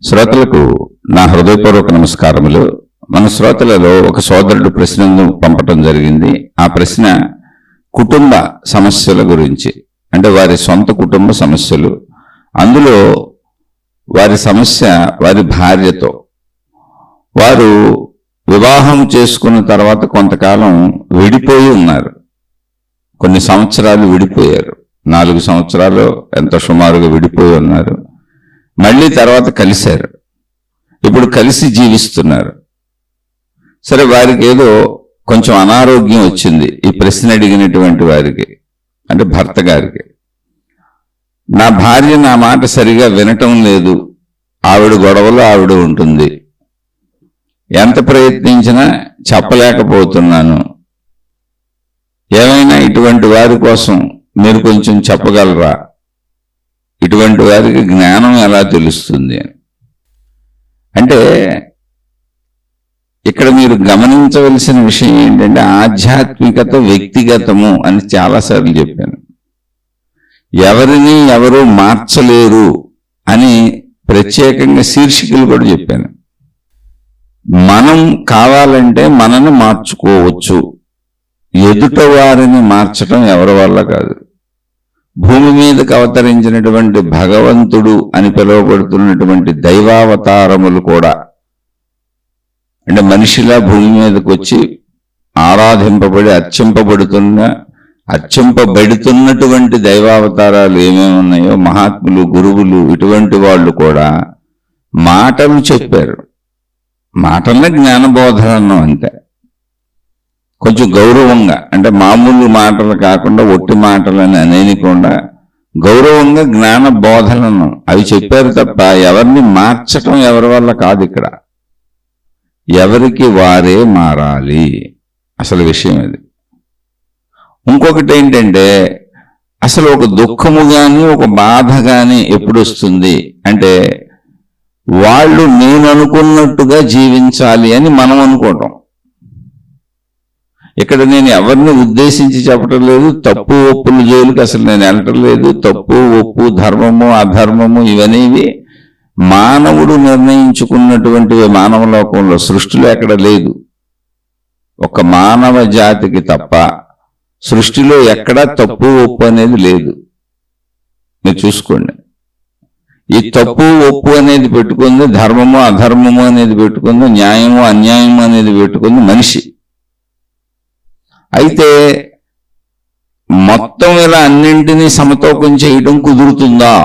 శ్రోతలకు నా హృదయపూర్వక నమస్కారములు. మన శ్రోతలలో ఒక సోదరుడు ప్రశ్నను పంపటం జరిగింది. ఆ ప్రశ్న కుటుంబ సమస్యల గురించి, అంటే వారి సొంత కుటుంబ సమస్యలు. అందులో వారి సమస్య వారి భార్యతో. వారు వివాహం చేసుకున్న తర్వాత కొంతకాలం విడిపోయి ఉన్నారు. కొన్ని సంవత్సరాలు విడిపోయారు. 4 సంవత్సరాలు ఎంతో సుమారుగా విడిపోయి ఉన్నారు. మళ్ళీ తర్వాత కలిశారు. ఇప్పుడు కలిసి జీవిస్తున్నారు. సరే, వారికి ఏదో కొంచెం అనారోగ్యం వచ్చింది. ఈ ప్రశ్న అడిగినటువంటి వారికి, అంటే భర్త గారికి, నా భార్య నా మాట సరిగా వినటం లేదు, ఆవిడ గొడవలో ఆవిడ ఉంటుంది, ఎంత ప్రయత్నించినా చెప్పలేకపోతున్నాను, ఏమైనా ఇటువంటి వారి కోసం మీరు కొంచెం చెప్పగలరా, ఇటువంటి వారికి జ్ఞానం ఎలా తెలుస్తుంది అని. అంటే ఇక్కడ మీరు గమనించవలసిన విషయం ఏంటంటే, ఆధ్యాత్మికత వ్యక్తిగతము అని చాలాసార్లు చెప్పాను. ఎవరిని ఎవరు మార్చలేరు అని ప్రత్యేకంగా శీర్షికలు కూడా చెప్పాను. మనం కావాలంటే మనని మార్చుకోవచ్చు, ఎదుట వారిని మార్చడం ఎవరి వల్ల కాదు. భూమి మీదకి అవతరించినటువంటి భగవంతుడు అని పిలువబడుతున్నటువంటి దైవావతారములు కూడా, అంటే మనిషిలా భూమి మీదకి వచ్చి ఆరాధింపబడి అర్చింపబడుతున్నటువంటి దైవావతారాలు ఏమేమి ఉన్నాయో, మహాత్ములు, గురువులు, ఇటువంటి వాళ్ళు కూడా మాటలు చెప్పారు. మాటలనే జ్ఞానబోధన అన్నాం అంతే. కొంచెం గౌరవంగా, అంటే మామూలు మాటలు కాకుండా ఒట్టి మాటలని అనేయకుండా గౌరవంగా జ్ఞాన బోధనను అవి చెప్పారు తప్ప ఎవరిని మార్చటం ఎవరి వల్ల కాదు. ఇక్కడ ఎవరికి వారే మారాలి అసలు విషయం అది. ఇంకొకటి ఏంటంటే, అసలు ఒక దుఃఖము కానీ ఒక బాధ కానీ ఎప్పుడు వస్తుంది అంటే, వాళ్ళు నేను అనుకున్నట్టుగా జీవించాలి అని మనం అనుకోవటం. ఇక్కడ నేను ఎవరిని ఉద్దేశించి చెప్పటం లేదు, తప్పు ఒప్పుల జోలికి అసలు నేను వెళ్ళటం లేదు. తప్పు ఒప్పు, ధర్మము అధర్మము ఇవనేవి మానవుడు నిర్ణయించుకున్నటువంటివి. మానవ లోకంలో, సృష్టిలో ఎక్కడ లేదు. ఒక మానవ జాతికి తప్ప సృష్టిలో ఎక్కడా తప్పు ఒప్పు అనేది లేదు. మీరు చూసుకోండి. ఈ తప్పు ఒప్పు అనేది పెట్టుకుంది, ధర్మము అధర్మము అనేది పెట్టుకుంది, న్యాయము అన్యాయము అనేది పెట్టుకుంది మనిషి. అయితే మొత్తం ఇలా అన్నింటినీ సమతూకం చేయడం కుదురుతుందా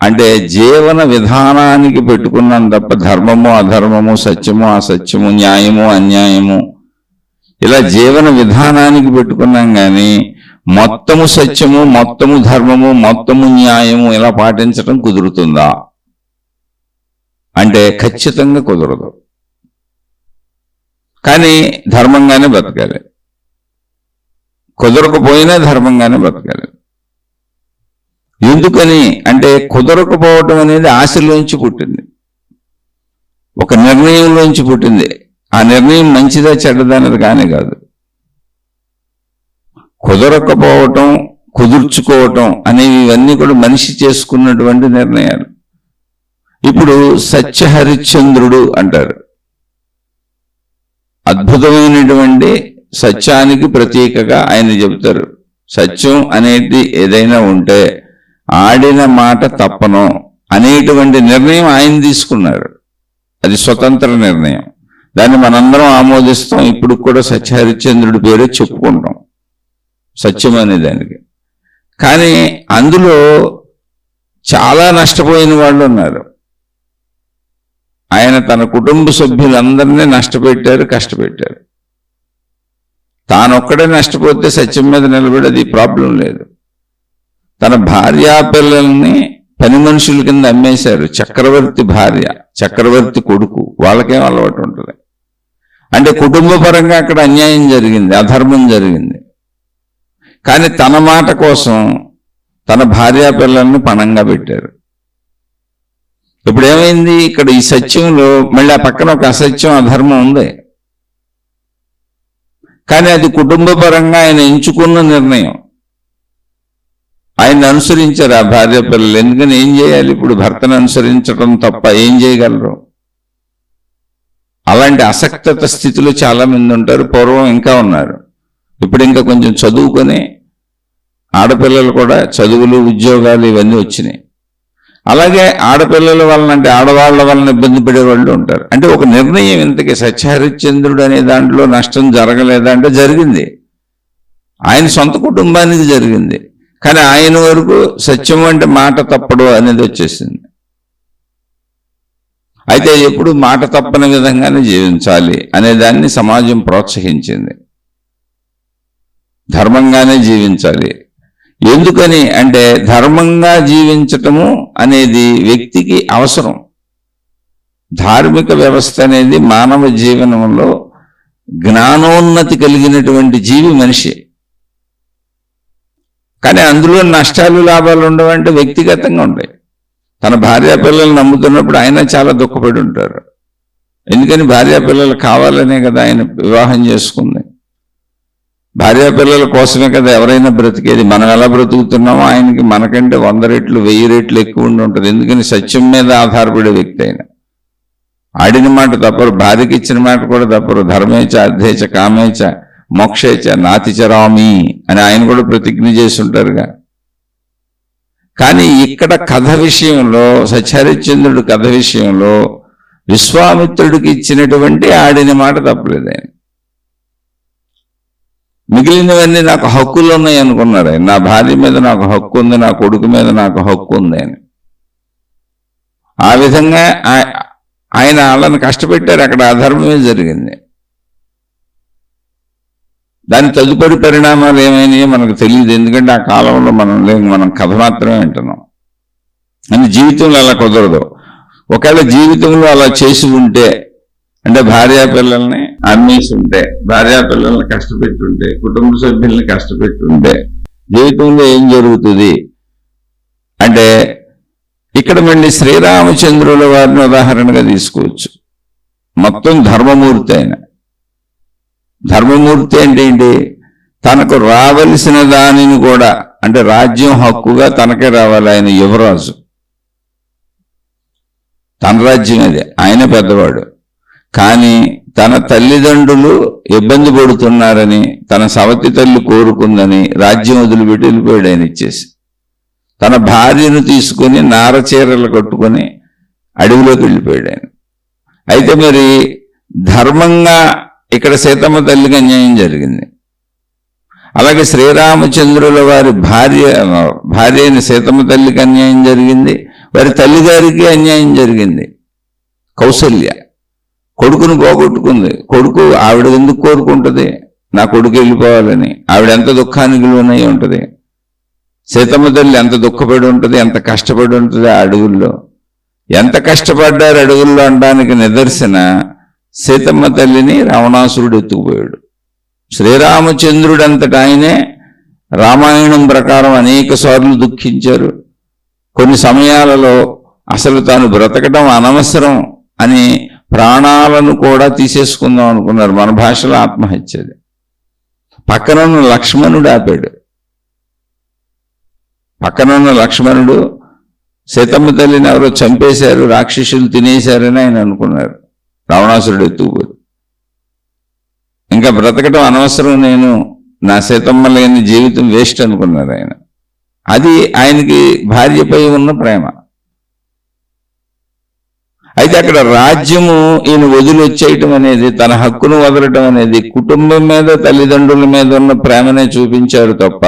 అంటే, జీవన విధానానికి పెట్టుకున్నాం తప్ప ధర్మము అధర్మము, సత్యము అసత్యము, న్యాయము అన్యాయము, ఇలా జీవన విధానానికి పెట్టుకున్నాం. కానీ మొత్తము సత్యము, మొత్తము ధర్మము, మొత్తము న్యాయము ఇలా పాటించడం కుదురుతుందా అంటే ఖచ్చితంగా కుదరదు. కానీ ధర్మంగానే బతకాలి, కుదరకపోయినా ధర్మంగానే బతకాలి. ఎందుకని అంటే, కుదరకపోవటం అనేది ఆశలోంచి పుట్టింది, ఒక నిర్ణయంలోంచి పుట్టింది. ఆ నిర్ణయం మంచిదా చెడ్డదా అనేది కానీ కాదు. కుదరకపోవటం, కుదుర్చుకోవటం అనేవి ఇవన్నీ కూడా మనిషి చేసుకున్నటువంటి నిర్ణయాలు. ఇప్పుడు సత్యహరిశ్చంద్రుడు అంటారు. అద్భుతమైనటువంటి సత్యానికి ప్రతీకగా ఆయన చెబుతారు. సత్యం అనేది ఏదైనా ఉంటే ఆడిన మాట తప్పను అనేటువంటి నిర్ణయం ఆయన తీసుకున్నారు. అది స్వతంత్ర నిర్ణయం. దాన్ని మనందరం ఆమోదిస్తాం. ఇప్పుడు కూడా సత్యహరిశ్చంద్రుడి పేరే చెప్పుకుంటాం, సత్యం అనే దానికి. కానీ అందులో చాలా నష్టపోయిన వాళ్ళు ఉన్నారు. ఆయన తన కుటుంబ సభ్యులందరినీ నష్టపెట్టారు, కష్టపెట్టారు. తానొక్కడే నష్టపోతే సత్యం మీద నిలబడేది ప్రాబ్లం లేదు. తన భార్యా పిల్లల్ని పని మనుషుల కింద అమ్మేశారు. చక్రవర్తి భార్య, చక్రవర్తి కొడుకు, వాళ్ళకేం అలవాటు ఉంటుంది. అంటే కుటుంబ పరంగా అక్కడ అన్యాయం జరిగింది, అధర్మం జరిగింది. కానీ తన మాట కోసం తన భార్యా పిల్లల్ని పణంగా పెట్టారు. ఇప్పుడు ఏమైంది, ఇక్కడ ఈ సత్యంలో మళ్ళీ ఆ పక్కన ఒక అసత్యం అధర్మం ఉంది. కానీ అది కుటుంబ పరంగా ఆయన ఎంచుకున్న నిర్ణయం. ఆయన అనుసరించారు ఆ భార్య పిల్లలు. ఎందుకని ఏం చేయాలి? ఇప్పుడు భర్తను అనుసరించడం తప్ప ఏం చేయగలరు? అలాంటి అసక్తత స్థితిలో చాలా మంది ఉంటారు. పూర్వం ఇంకా ఉన్నారు. ఇప్పుడు ఇంకా కొంచెం చదువుకొని ఆడపిల్లలు కూడా చదువులు, ఉద్యోగాలు ఇవన్నీ వచ్చినాయి. అలాగే ఆడపిల్లల వలన, అంటే ఆడవాళ్ల వలన ఇబ్బంది పడే వాళ్ళు ఉంటారు. అంటే ఒక నిర్ణయం, ఇంతకీ సత్యహరిశ్చంద్రుడు అనే దాంట్లో నష్టం జరగలేదా అంటే జరిగింది. ఆయన సొంత కుటుంబానికి జరిగింది. కానీ ఆయన వరకు సత్యం అంటే మాట తప్పడు అనేది వచ్చేసింది. అయితే ఎప్పుడు మాట తప్పని విధంగానే జీవించాలి అనే దాన్ని సమాజం ప్రోత్సహించింది. ధర్మంగానే జీవించాలి. ఎందుకని అంటే ధర్మంగా జీవించటము అనేది వ్యక్తికి అవసరం. ధార్మిక వ్యవస్థ అనేది మానవ జీవనంలో జ్ఞానోన్నతి కలిగినటువంటి జీవి మనిషి. కానీ అందులో నష్టాలు, లాభాలు ఉండవంటే వ్యక్తిగతంగా ఉంటాయి. తన భార్యా పిల్లలు నమ్ముతున్నప్పుడు ఆయన చాలా దుఃఖపడి ఉంటారు. ఎందుకని భార్యా పిల్లలు కావాలనే కదా ఆయన వివాహం చేసుకుంది. భార్యా పిల్లల కోసమే కదా ఎవరైనా బ్రతికేది. మనం ఎలా బ్రతుకుతున్నామో ఆయనకి మనకంటే 100 రెట్లు 1000 రెట్లు ఎక్కువ ఉండి ఉంటుంది. ఎందుకని సత్యం మీద ఆధారపడే వ్యక్తి ఆయన. ఆడిన మాట తప్పరు, భార్యకి ఇచ్చిన మాట కూడా తప్పరు. ధర్మేచ అర్థేచ కామేచ మోక్షేచ నాతిచరామి అని ఆయన కూడా ప్రతిజ్ఞ చేసి ఉంటారుగా. కానీ ఇక్కడ కథ విషయంలో, సత్యహరిశ్చంద్రుడి కథ విషయంలో విశ్వామిత్రుడికి ఇచ్చినటువంటి ఆడిన మాట తప్పలేదు ఆయన. మిగిలినవన్నీ నాకు హక్కులు ఉన్నాయి అనుకున్నాడు ఆయన. నా భార్య మీద నాకు హక్కు ఉంది, నా కొడుకు మీద నాకు హక్కు ఉంది అని. ఆ విధంగా ఆయన వాళ్ళని కష్టపెట్టారు. అక్కడ అధర్మమే జరిగింది. దాని తదుపరి పరిణామాలు ఏమైనాయో మనకు తెలియదు. ఎందుకంటే ఆ కాలంలో మనం కథ మాత్రమే వింటున్నాం. అని జీవితంలో అలా కుదరదు. ఒకవేళ జీవితంలో అలా చేసి ఉంటే, అంటే భార్యా పిల్లల్ని అమ్మేసి ఉంటే, భార్యా పిల్లల్ని కష్టపెట్టుంటే, కుటుంబ సభ్యుల్ని కష్టపెట్టుంటే జీవితంలో ఏం జరుగుతుంది అంటే, ఇక్కడ మళ్ళీ శ్రీరామచంద్రుల వారిని ఉదాహరణగా తీసుకోవచ్చు. మొత్తం ధర్మమూర్తి ఆయన. ధర్మమూర్తి అంటే ఏంటి? తనకు రావలసిన దానిని కూడా, అంటే రాజ్యం హక్కుగా తనకే రావాలి. ఆయన యువరాజు, తన రాజ్యం అది, ఆయన పెద్దవాడు. కానీ తన తల్లిదండ్రులు ఇబ్బంది పడుతున్నారని, తన సవతి తల్లి కోరుకుందని రాజ్యం వదిలిపెట్టి వెళ్ళిపోయాడు ఆయన ఇచ్చేసి. తన భార్యను తీసుకుని నారచీరలు కట్టుకొని అడవిలోకి వెళ్ళిపోయాడు ఆయన. అయితే మరి ధర్మంగా ఇక్కడ సీతమ్మ తల్లికి అన్యాయం జరిగింది. అలాగే శ్రీరామచంద్రుల వారి భార్య అయిన సీతమ్మ తల్లికి అన్యాయం జరిగింది. వారి తల్లిగారికి అన్యాయం జరిగింది. కౌసల్య కొడుకును పోగొట్టుకుంది. కొడుకు ఆవిడ ఎందుకు కోరుకుంటుంది? నా కొడుకు వెళ్ళిపోవాలని. ఆవిడ ఎంత దుఃఖానికి లోనై ఉంటుంది. సీతమ్మ తల్లి ఎంత దుఃఖపడి ఉంటుంది, ఎంత కష్టపడి ఉంటుంది ఆ అడవుల్లో. ఎంత కష్టపడ్డారు అడవుల్లో అనడానికి నిదర్శన సీతమ్మ తల్లిని రావణాసురుడు ఎత్తుకుపోయాడు. శ్రీరామచంద్రుడు అంతటా ఆయనే రామాయణం ప్రకారం అనేక సార్లు దుఃఖించారు. కొన్ని సమయాలలో అసలు తాను బ్రతకడం అనవసరం అని ప్రాణాలను కూడా తీసేసుకుందాం అనుకున్నారు. మన భాషలో ఆత్మహత్యది. పక్కనున్న లక్ష్మణుడు ఆపాడు. పక్కనున్న లక్ష్మణుడు సీతమ్మ తల్లిని ఎవరో చంపేశారు, రాక్షసులు తినేశారని ఆయన అనుకున్నారు. రావణాసురుడు ఎత్తుకుపోయి ఇంకా బ్రతకటం అనవసరం, నేను నా సీతమ్మ లేని జీవితం వేస్ట్ అనుకున్నారు ఆయన. అది ఆయనకి భార్యపై ఉన్న ప్రేమ. అయితే అక్కడ రాజ్యము ఈయన వదిలి వచ్చేయటం అనేది, తన హక్కును వదలటం అనేది కుటుంబం మీద, తల్లిదండ్రుల మీద ఉన్న ప్రేమనే చూపించారు తప్ప,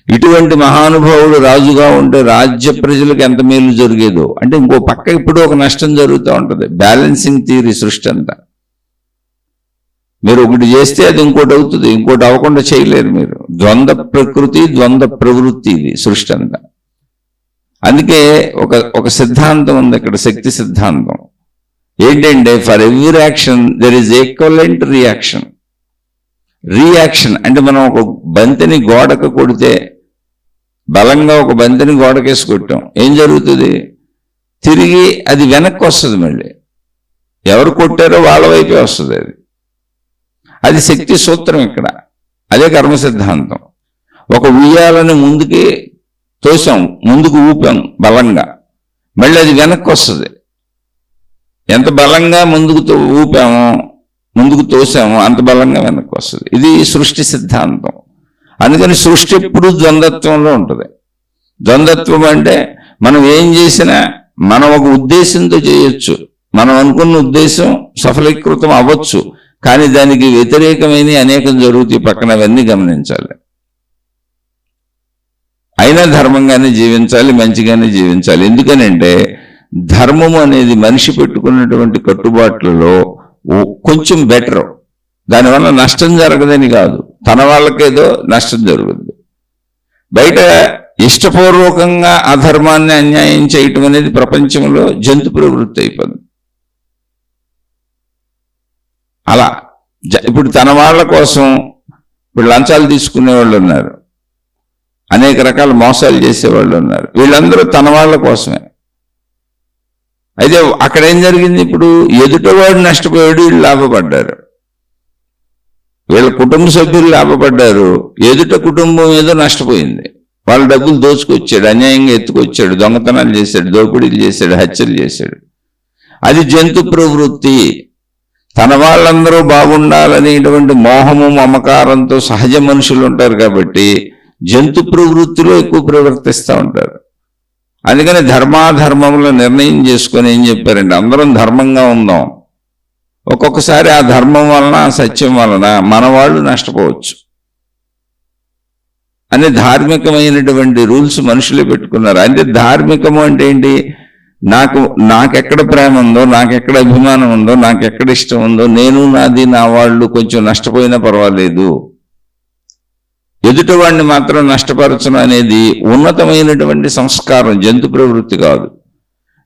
ఇటువంటి మహానుభావుడు రాజుగా ఉంటే రాజ్య ప్రజలకు ఎంత మేలు జరిగేదో. అంటే ఇంకో పక్క ఇప్పుడు ఒక నష్టం జరుగుతూ ఉంటుంది. బ్యాలెన్సింగ్ థియరీ సృష్టి అంతా. మీరు ఒకటి చేస్తే అది ఇంకోటి అవుతుంది, ఇంకోటి అవ్వకుండా చేయలేరు మీరు. ద్వంద్వ ప్రకృతి, ద్వంద్వ ప్రవృత్తి ఇది సృష్టి అంతా. అందుకే ఒక సిద్ధాంతం ఉంది ఇక్కడ, శక్తి సిద్ధాంతం. ఏంటంటే for every action there is equivalent reaction. Reaction అంటే మనం ఒక బంతిని గోడకు కొడితే, బలంగా ఒక బంతిని గోడకేసి కొట్టాం, ఏం జరుగుతుంది? తిరిగి అది వెనక్కి వస్తుంది. మళ్ళీ ఎవరు కొట్టారో వాళ్ళ వైపే వస్తుంది. అది శక్తి సూత్రం ఇక్కడ. అదే కర్మ సిద్ధాంతం. ఒక ఉయ్యాలని ముందుకి తోసాం, ముందుకు ఊపాం బలంగా, మళ్ళీ అది వెనక్కి వస్తుంది. ఎంత బలంగా ముందుకు ఊపామో, ముందుకు తోసామో అంత బలంగా వెనక్కి వస్తుంది. ఇది సృష్టి సిద్ధాంతం. అందుకని సృష్టి ఎప్పుడు ద్వంద్వత్వంలో ఉంటుంది. ద్వంద్వత్వం అంటే మనం ఏం చేసినా మనం ఒక ఉద్దేశంతో చేయొచ్చు, మనం అనుకున్న ఉద్దేశం సఫలీకృతం అవ్వచ్చు, కానీ దానికి వ్యతిరేకమైన అనేకం జరుగుతాయి పక్కన. అవన్నీ గమనించాలి. అయినా ధర్మంగానే జీవించాలి, మంచిగానే జీవించాలి. ఎందుకనంటే ధర్మము అనేది మనిషి పెట్టుకున్నటువంటి కట్టుబాట్లలో కొంచెం బెటర్. దానివల్ల నష్టం జరగదని కాదు, తన వాళ్ళకేదో నష్టం జరుగుద్ది. బయట ఇష్టపూర్వకంగా అధర్మాన్ని అన్యాయం చేయటం అనేది ప్రపంచంలో జంతు ప్రవృత్తి అయిపోయింది. అలా ఇప్పుడు తన వాళ్ళ కోసం ఇప్పుడు లంచాలు తీసుకునే వాళ్ళు ఉన్నారు, అనేక రకాల మోసాలు చేసేవాళ్ళు ఉన్నారు. వీళ్ళందరూ తన వాళ్ళ కోసమే. అయితే అక్కడ ఏం జరిగింది? ఇప్పుడు ఎదుటివాడు నష్టపోయాడు, వీళ్ళు లాభపడ్డారు. వీళ్ళ కుటుంబ సభ్యులు లాభపడ్డారు, ఎదుట కుటుంబం ఏదో నష్టపోయింది. వాళ్ళ డబ్బులు దోచుకొచ్చాడు, అన్యాయంగా ఎత్తుకొచ్చాడు, దొంగతనాలు చేశాడు, దోపిడీలు చేశాడు, హత్యలు చేశాడు. అది జంతు ప్రవృత్తి. తన వాళ్ళందరూ బాగుండాలనేటువంటి మోహము మమకారంతో సహజ మనుషులు ఉంటారు కాబట్టి జంతు ప్రవృత్తిలో ఎక్కువ ప్రవర్తిస్తూ ఉంటారు. అందుకని ధర్మాధర్మంలో నిర్ణయం చేసుకొని ఏం చెప్పారంటే అందరం ధర్మంగా ఉందాం. ఒక్కొక్కసారి ఆ ధర్మం వలన, సత్యం వలన మన వాళ్ళు నష్టపోవచ్చు అనే ధార్మికమైనటువంటి రూల్స్ మనుషులే పెట్టుకున్నారు. అంటే ధార్మికము అంటే ఏంటి? నాకెక్కడ ప్రేమ ఉందో, నాకెక్కడ అభిమానం ఉందో, నాకెక్కడ ఇష్టం ఉందో, నేను నాది నా వాళ్ళు కొంచెం నష్టపోయినా పర్వాలేదు, ఎదుటివాడిని మాత్రం నష్టపరచడం అనేది ఉన్నతమైనటువంటి సంస్కారం, జంతు ప్రవృత్తి కాదు.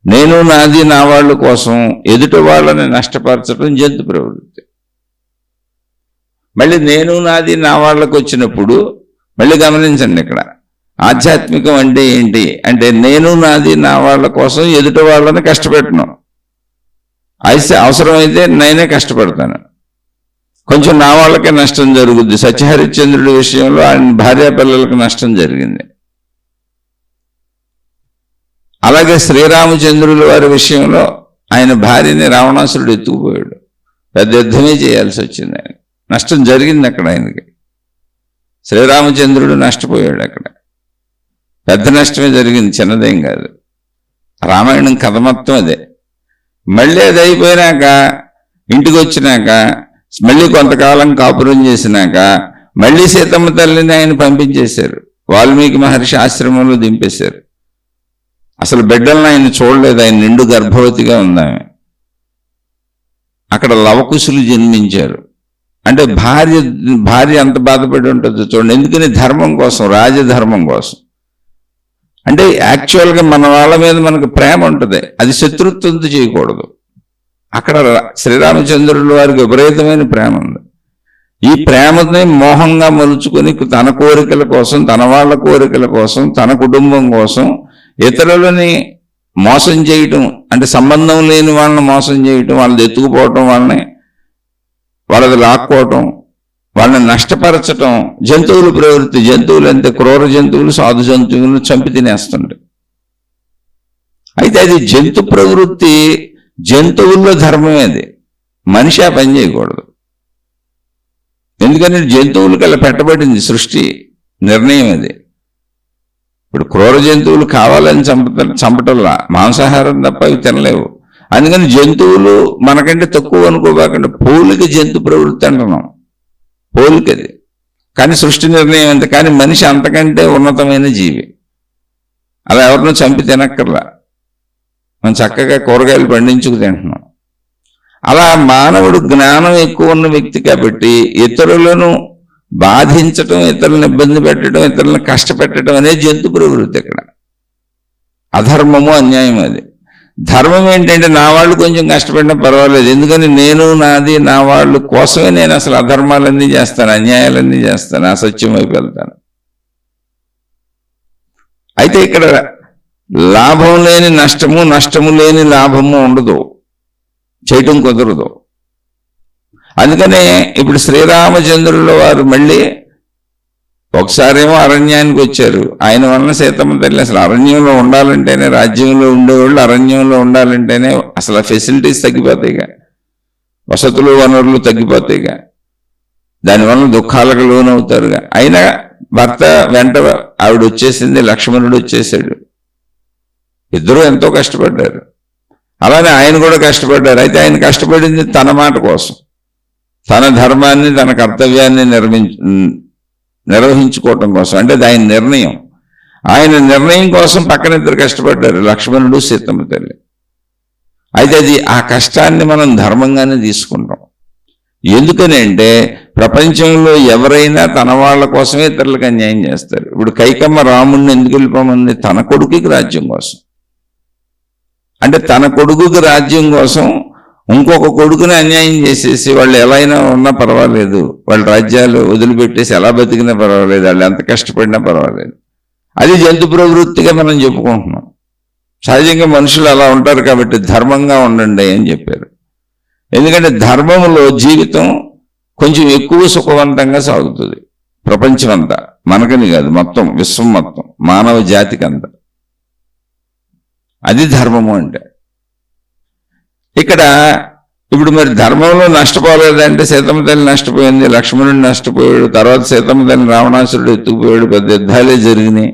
నేను నాది నా వాళ్ళ కోసం ఎదుటి వాళ్ళని నష్టపరచడం జంతు ప్రవృత్తి. మళ్ళీ నేను నాది నా వాళ్ళకు వచ్చినప్పుడు మళ్ళీ గమనించండి, ఇక్కడ ఆధ్యాత్మికం అంటే ఏంటి అంటే నేను నాది నా వాళ్ళ కోసం ఎదుటి వాళ్ళని కష్టపెట్టను. అయితే అవసరమైతే నేనే కష్టపడతాను, కొంచెం నా వాళ్ళకే నష్టం జరుగుద్ది. సత్యహరిశ్చంద్రుడి విషయంలో ఆయన భార్యా పిల్లలకు నష్టం జరిగింది. అలాగే శ్రీరామచంద్రుల వారి విషయంలో ఆయన భార్యని రావణాసురుడు ఎత్తుకుపోయాడు, పెద్ద యుద్ధమే చేయాల్సి వచ్చింది. ఆయన నష్టం జరిగింది అక్కడ. ఆయనకి శ్రీరామచంద్రుడు నష్టపోయాడు, అక్కడ పెద్ద నష్టమే జరిగింది, చిన్నదేం కాదు. రామాయణం కథ మొత్తం అదే. మళ్ళీ అది అయిపోయినాక ఇంటికి వచ్చినాక మళ్ళీ కొంతకాలం కాపురం చేసినాక మళ్ళీ సీతమ్మ తల్లిని ఆయన పంపించేశారు, వాల్మీకి మహర్షి ఆశ్రమంలో దింపేశారు. అసలు బిడ్డలను ఆయన చూడలేదు, ఆయన నిండు గర్భవతిగా ఉందామె. అక్కడ లవకుశులు జన్మించారు. అంటే భార్య అంత బాధపడి ఉంటుందో చూడండి. ఎందుకని? ధర్మం కోసం, రాజధర్మం కోసం. అంటే యాక్చువల్గా మన వాళ్ళ మీద మనకు ప్రేమ ఉంటుంది, అది శత్రుత్వంతో చేయకూడదు. అక్కడ శ్రీరామచంద్రుల వారికి విపరీతమైన ప్రేమ ఉంది. ఈ ప్రేమని మోహంగా మలుచుకొని తన కోరికల కోసం, తన వాళ్ళ కోరికల కోసం, తన కుటుంబం కోసం ఇతరులని మోసం చేయటం, అంటే సంబంధం లేని వాళ్ళని మోసం చేయటం, వాళ్ళని ఎత్తుకుపోవటం, వాళ్ళది లాక్కోవటం, వాళ్ళని నష్టపరచటం జంతువుల ప్రవృత్తి. జంతువులు అంతే, క్రూర జంతువులు సాధు జంతువులను చంపి తినేస్తుంటాయి. అయితే అది జంతు ప్రవృత్తి, జంతువుల్లో ధర్మమే అది. మనిషి ఆ పని చేయకూడదు. ఎందుకంటే జంతువులకి అలా పెట్టబడింది సృష్టి నిర్ణయం అది. ఇప్పుడు క్రూర జంతువులు కావాలని చంపటంలా, మాంసాహారం తప్ప అవి తినలేవు. అందుకని జంతువులు మనకంటే తక్కువ అనుకోబాకండి. పోలిక జంతు ప్రవృత్తి అంటున్నాం, పోలికది. కానీ సృష్టి నిర్ణయం అంతే. కానీ మనిషి అంతకంటే ఉన్నతమైన జీవి. అలా ఎవరినో చంపి తినక్కర్లా, మనం చక్కగా కూరగాయలు పండించుకు తింటున్నాం. అలా మానవుడు జ్ఞానం ఎక్కువ ఉన్న వ్యక్తి కాబట్టి ఇతరులను బాధించటం, ఇతరులను ఇబ్బంది పెట్టడం, ఇతరులను కష్టపెట్టడం అనేది జంతు ప్రవృత్తి. ఇక్కడ అధర్మము, అన్యాయం అది. ధర్మం ఏంటంటే నా వాళ్ళు కొంచెం కష్టపడినా పర్వాలేదు, ఎందుకని నేను నాది నా వాళ్ళు కోసమే నేను అసలు అధర్మాలన్నీ చేస్తాను, అన్యాయాలన్నీ చేస్తాను, అసత్యం వైపు వెళ్తాను. అయితే ఇక్కడ లాభం లేని నష్టము, నష్టము లేని లాభము ఉండదు, చేయటం కుదరదు. అందుకనే ఇప్పుడు శ్రీరామచంద్రుల వారు మళ్ళీ ఒకసారేమో అరణ్యానికి వచ్చారు. ఆయన వలన సీతమ్మ తల్లి అసలు అరణ్యంలో ఉండాలంటేనే, రాజ్యంలో ఉండేవాళ్ళు అరణ్యంలో ఉండాలంటేనే అసలు ఫెసిలిటీస్ తగ్గిపోతాయిగా, వసతులు వనరులు తగ్గిపోతాయిగా, దానివల్ల దుఃఖాలకు లోనవుతారుగా. అయినా భర్త వెంట ఆవిడ వచ్చేసింది, లక్ష్మణుడు వచ్చేసాడు. ఇద్దరూ ఎంతో కష్టపడ్డారు. అలానే ఆయన కూడా కష్టపడ్డారు. అయితే ఆయన కష్టపడింది తన మాట కోసం, తన ధర్మాన్ని, తన కర్తవ్యాన్ని నిర్వహించుకోవటం కోసం. అంటే ఆయన నిర్ణయం, ఆయన నిర్ణయం కోసం పక్కన ఇద్దరు కష్టపడ్డారు, లక్ష్మణుడు సీతమ్మ తల్లి. అయితే అది ఆ కష్టాన్ని మనం ధర్మంగానే తీసుకుంటాం. ఎందుకని అంటే ప్రపంచంలో ఎవరైనా తన వాళ్ళ కోసమే ఇతరులకు అన్యాయం చేస్తారు. ఇప్పుడు కైకమ్మ రాముడిని ఎందుకు వెళ్ళిపోమంది? తన కొడుకుకి రాజ్యం కోసం. అంటే తన కొడుకుకి రాజ్యం కోసం ఇంకొక కొడుకుని అన్యాయం చేసేసి వాళ్ళు ఎలా అయినా ఉన్నా పర్వాలేదు, వాళ్ళ రాజ్యాలు వదిలిపెట్టేసి ఎలా బతికినా పర్వాలేదు, వాళ్ళు ఎంత కష్టపడినా పర్వాలేదు. అది జంతు ప్రవృత్తిగా మనం చెప్పుకుంటున్నాం. సహజంగా మనుషులు అలా ఉంటారు కాబట్టి ధర్మంగా ఉండండి అని చెప్పారు. ఎందుకంటే ధర్మంలో జీవితం కొంచెం ఎక్కువ సుఖవంతంగా సాగుతుంది. ప్రపంచం అంతా, మనకని కాదు, మొత్తం విశ్వం మొత్తం, మానవ జాతికి అంతా. అది ధర్మము అంటే. ఇక్కడ ఇప్పుడు మరి ధర్మంలో నష్టపోలేదంటే సీతమ్మ తల్లి నష్టపోయింది, లక్ష్మణుడు నష్టపోయాడు, తర్వాత సీతమ్మ తల్లి రావణాసురుడు ఎత్తుకుపోయాడు, పెద్ద యుద్ధాలే జరిగినాయి.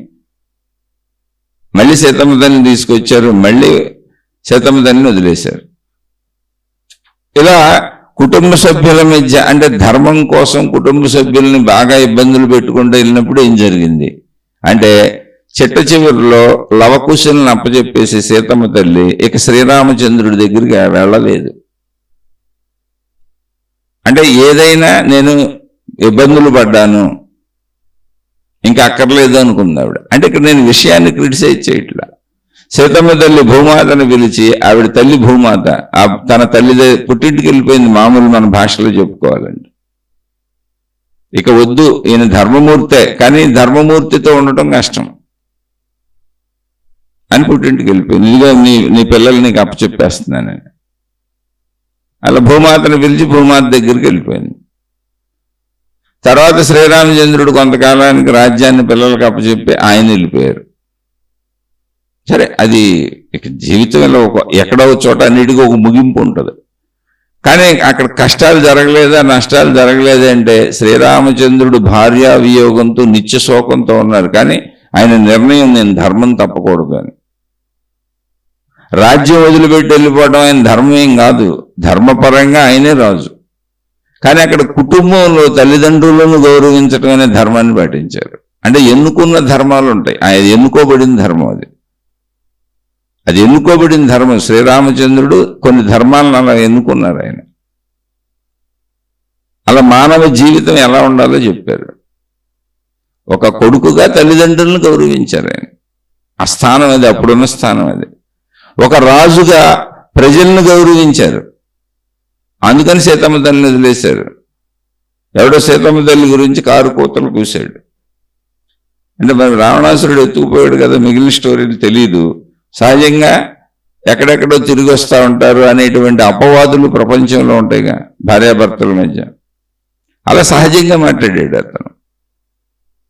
మళ్ళీ సీతమ్మ తల్లిని తీసుకొచ్చారు, మళ్ళీ సీతమ్మ తల్లిని వదిలేశారు. ఇలా కుటుంబ సభ్యుల మధ్య, అంటే ధర్మం కోసం కుటుంబ సభ్యుల్ని బాగా ఇబ్బందులు పెట్టుకుంటూ వెళ్ళినప్పుడు ఏం జరిగింది అంటే చిట్ట చివరిలో లవకుశులను అప్పచెప్పేసి సీతమ్మ తల్లి ఇక శ్రీరామచంద్రుడి దగ్గరికి వెళ్ళలేదు. అంటే ఏదైనా నేను ఇబ్బందులు పడ్డాను, ఇంకా అక్కర్లేదు అనుకుంది ఆవిడ. అంటే ఇక్కడ నేను విషయాన్ని క్రిటిసైజ్ చేయట్లా. సీతమ్మ తల్లి భూమాతను పిలిచి, ఆవిడ తల్లి భూమాత, తన తల్లి పుట్టింటికి వెళ్ళిపోయింది, మామూలు మన భాషలో చెప్పుకోవాలండి. ఇక వద్దు, ఈయన ధర్మమూర్తే, కానీ ధర్మమూర్తితో ఉండటం కష్టం అని పుట్టింటికి వెళ్ళిపోయింది. ఇదిగో నీ పిల్లలు నీకు అప్పచెప్పేస్తున్నానని అలా భూమాతను పిలిచి భూమాత దగ్గరికి వెళ్ళిపోయింది. తర్వాత శ్రీరామచంద్రుడు కొంతకాలానికి రాజ్యాన్ని పిల్లలకు అప్పచెప్పి ఆయన వెళ్ళిపోయారు. సరే, అది ఇక జీవితంలో ఎక్కడో చోట అన్నిటికీ ఒక ముగింపు ఉంటుంది. కానీ అక్కడ కష్టాలు జరగలేదా, నష్టాలు జరగలేదా అంటే శ్రీరామచంద్రుడు భార్యా వియోగంతో నిత్య శోకంతో ఉన్నారు. కానీ ఆయన నిర్ణయం, నేను ధర్మం తప్పకూడదు అని. రాజ్యం వదిలిపెట్టి వెళ్ళిపోవడం ఆయన ధర్మం కాదు, ధర్మపరంగా ఆయనే రాజు. కానీ అక్కడ కుటుంబంలో తల్లిదండ్రులను గౌరవించడం అనే ధర్మాన్ని పాటించారు. అంటే ఎన్నుకున్న ధర్మాలు ఉంటాయి, ఆయన ఎన్నుకోబడిన ధర్మం అది ఎన్నుకోబడిన ధర్మం. శ్రీరామచంద్రుడు కొన్ని ధర్మాలను అలా ఎన్నుకున్నారు ఆయన. అలా మానవ జీవితం ఎలా ఉండాలో చెప్పారు. ఒక కొడుకుగా తల్లిదండ్రులను గౌరవించారు ఆయన. ఆ స్థానం అది, అప్పుడున్న స్థానం అది. ఒక రాజుగా ప్రజలను గౌరవించారు. అందుకని సీతమ్మ తల్లిని వదిలేశారు. ఎవడో సీతమ్మ తల్లి గురించి కారు కూతలు కూశాడు. అంటే మరి రావణాసురుడు ఎత్తుకుపోయాడు కదా, మిగిలిన స్టోరీలు తెలీదు. సహజంగా ఎక్కడెక్కడో తిరిగి వస్తూ ఉంటారు అనేటువంటి అపవాదులు ప్రపంచంలో ఉంటాయిగా భార్యాభర్తల మధ్య. అలా సహజంగా మాట్లాడాడు అతను.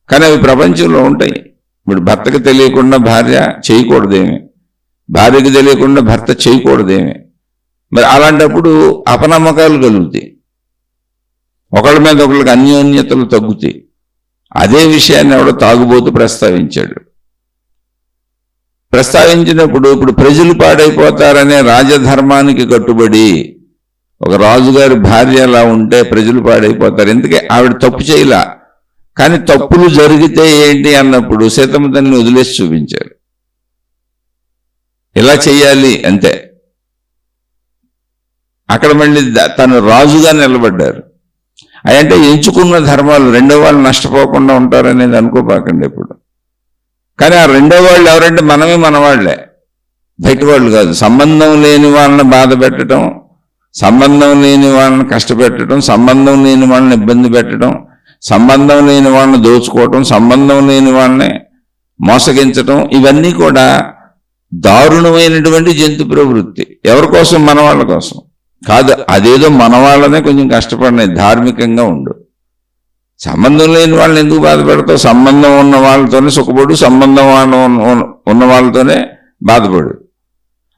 కానీ అవి ప్రపంచంలో ఉంటాయి. ఇప్పుడు భర్తకు తెలియకుండా భార్య చేయకూడదేమి, భార్యకు తెలియకుండా భర్త చేయకూడదేమి. మరి అలాంటప్పుడు అపనమ్మకాలు కలుగుతాయి, ఒకళ్ళ మీద ఒకళ్ళకి అన్యోన్యతలు తగ్గుతాయి. అదే విషయాన్ని ఎవడో తాగుబోతూ ప్రస్తావించినప్పుడు ఇప్పుడు ప్రజలు పాడైపోతారనే రాజధర్మానికి కట్టుబడి ఒక రాజుగారి భార్య అలా ఉంటే ప్రజలు పాడైపోతారు. ఎందుకే ఆవిడ తప్పు చేయలా, కానీ తప్పులు జరిగితే ఏంటి అన్నప్పుడు సీతమ్మ తల్లిని వదిలేసి చూపించారు. ఇలా చెయ్యాలి అంతే. అక్కడ మళ్ళీ తను రాజుగా నిలబడ్డారు. అదంటే ఎంచుకున్న ధర్మాలు, రెండో వాళ్ళు నష్టపోకుండా ఉంటారనేది అనుకోపాకండి ఎప్పుడు. కానీ ఆ రెండో వాళ్ళు ఎవరంటే మనమే, మనవాళ్లే, బయట వాళ్ళు కాదు. సంబంధం లేని వాళ్ళని బాధ పెట్టడం, సంబంధం లేని వాళ్ళని కష్టపెట్టడం, సంబంధం లేని వాళ్ళని ఇబ్బంది పెట్టడం, సంబంధం లేని వాళ్ళని దోచుకోవటం, సంబంధం లేని వాళ్ళని మోసగించటం, ఇవన్నీ కూడా దారుణమైనటువంటి జంతు ప్రవృత్తి. ఎవరి కోసం? మన వాళ్ళ కోసం కాదు. అదేదో మన వాళ్ళనే కొంచెం కష్టపడినాయి, ధార్మికంగా ఉండు. సంబంధం లేని వాళ్ళని ఎందుకు బాధ పెడతావు? సంబంధం ఉన్న వాళ్ళతోనే సుఖపడు, సంబంధం ఉన్న వాళ్ళతోనే బాధపడు.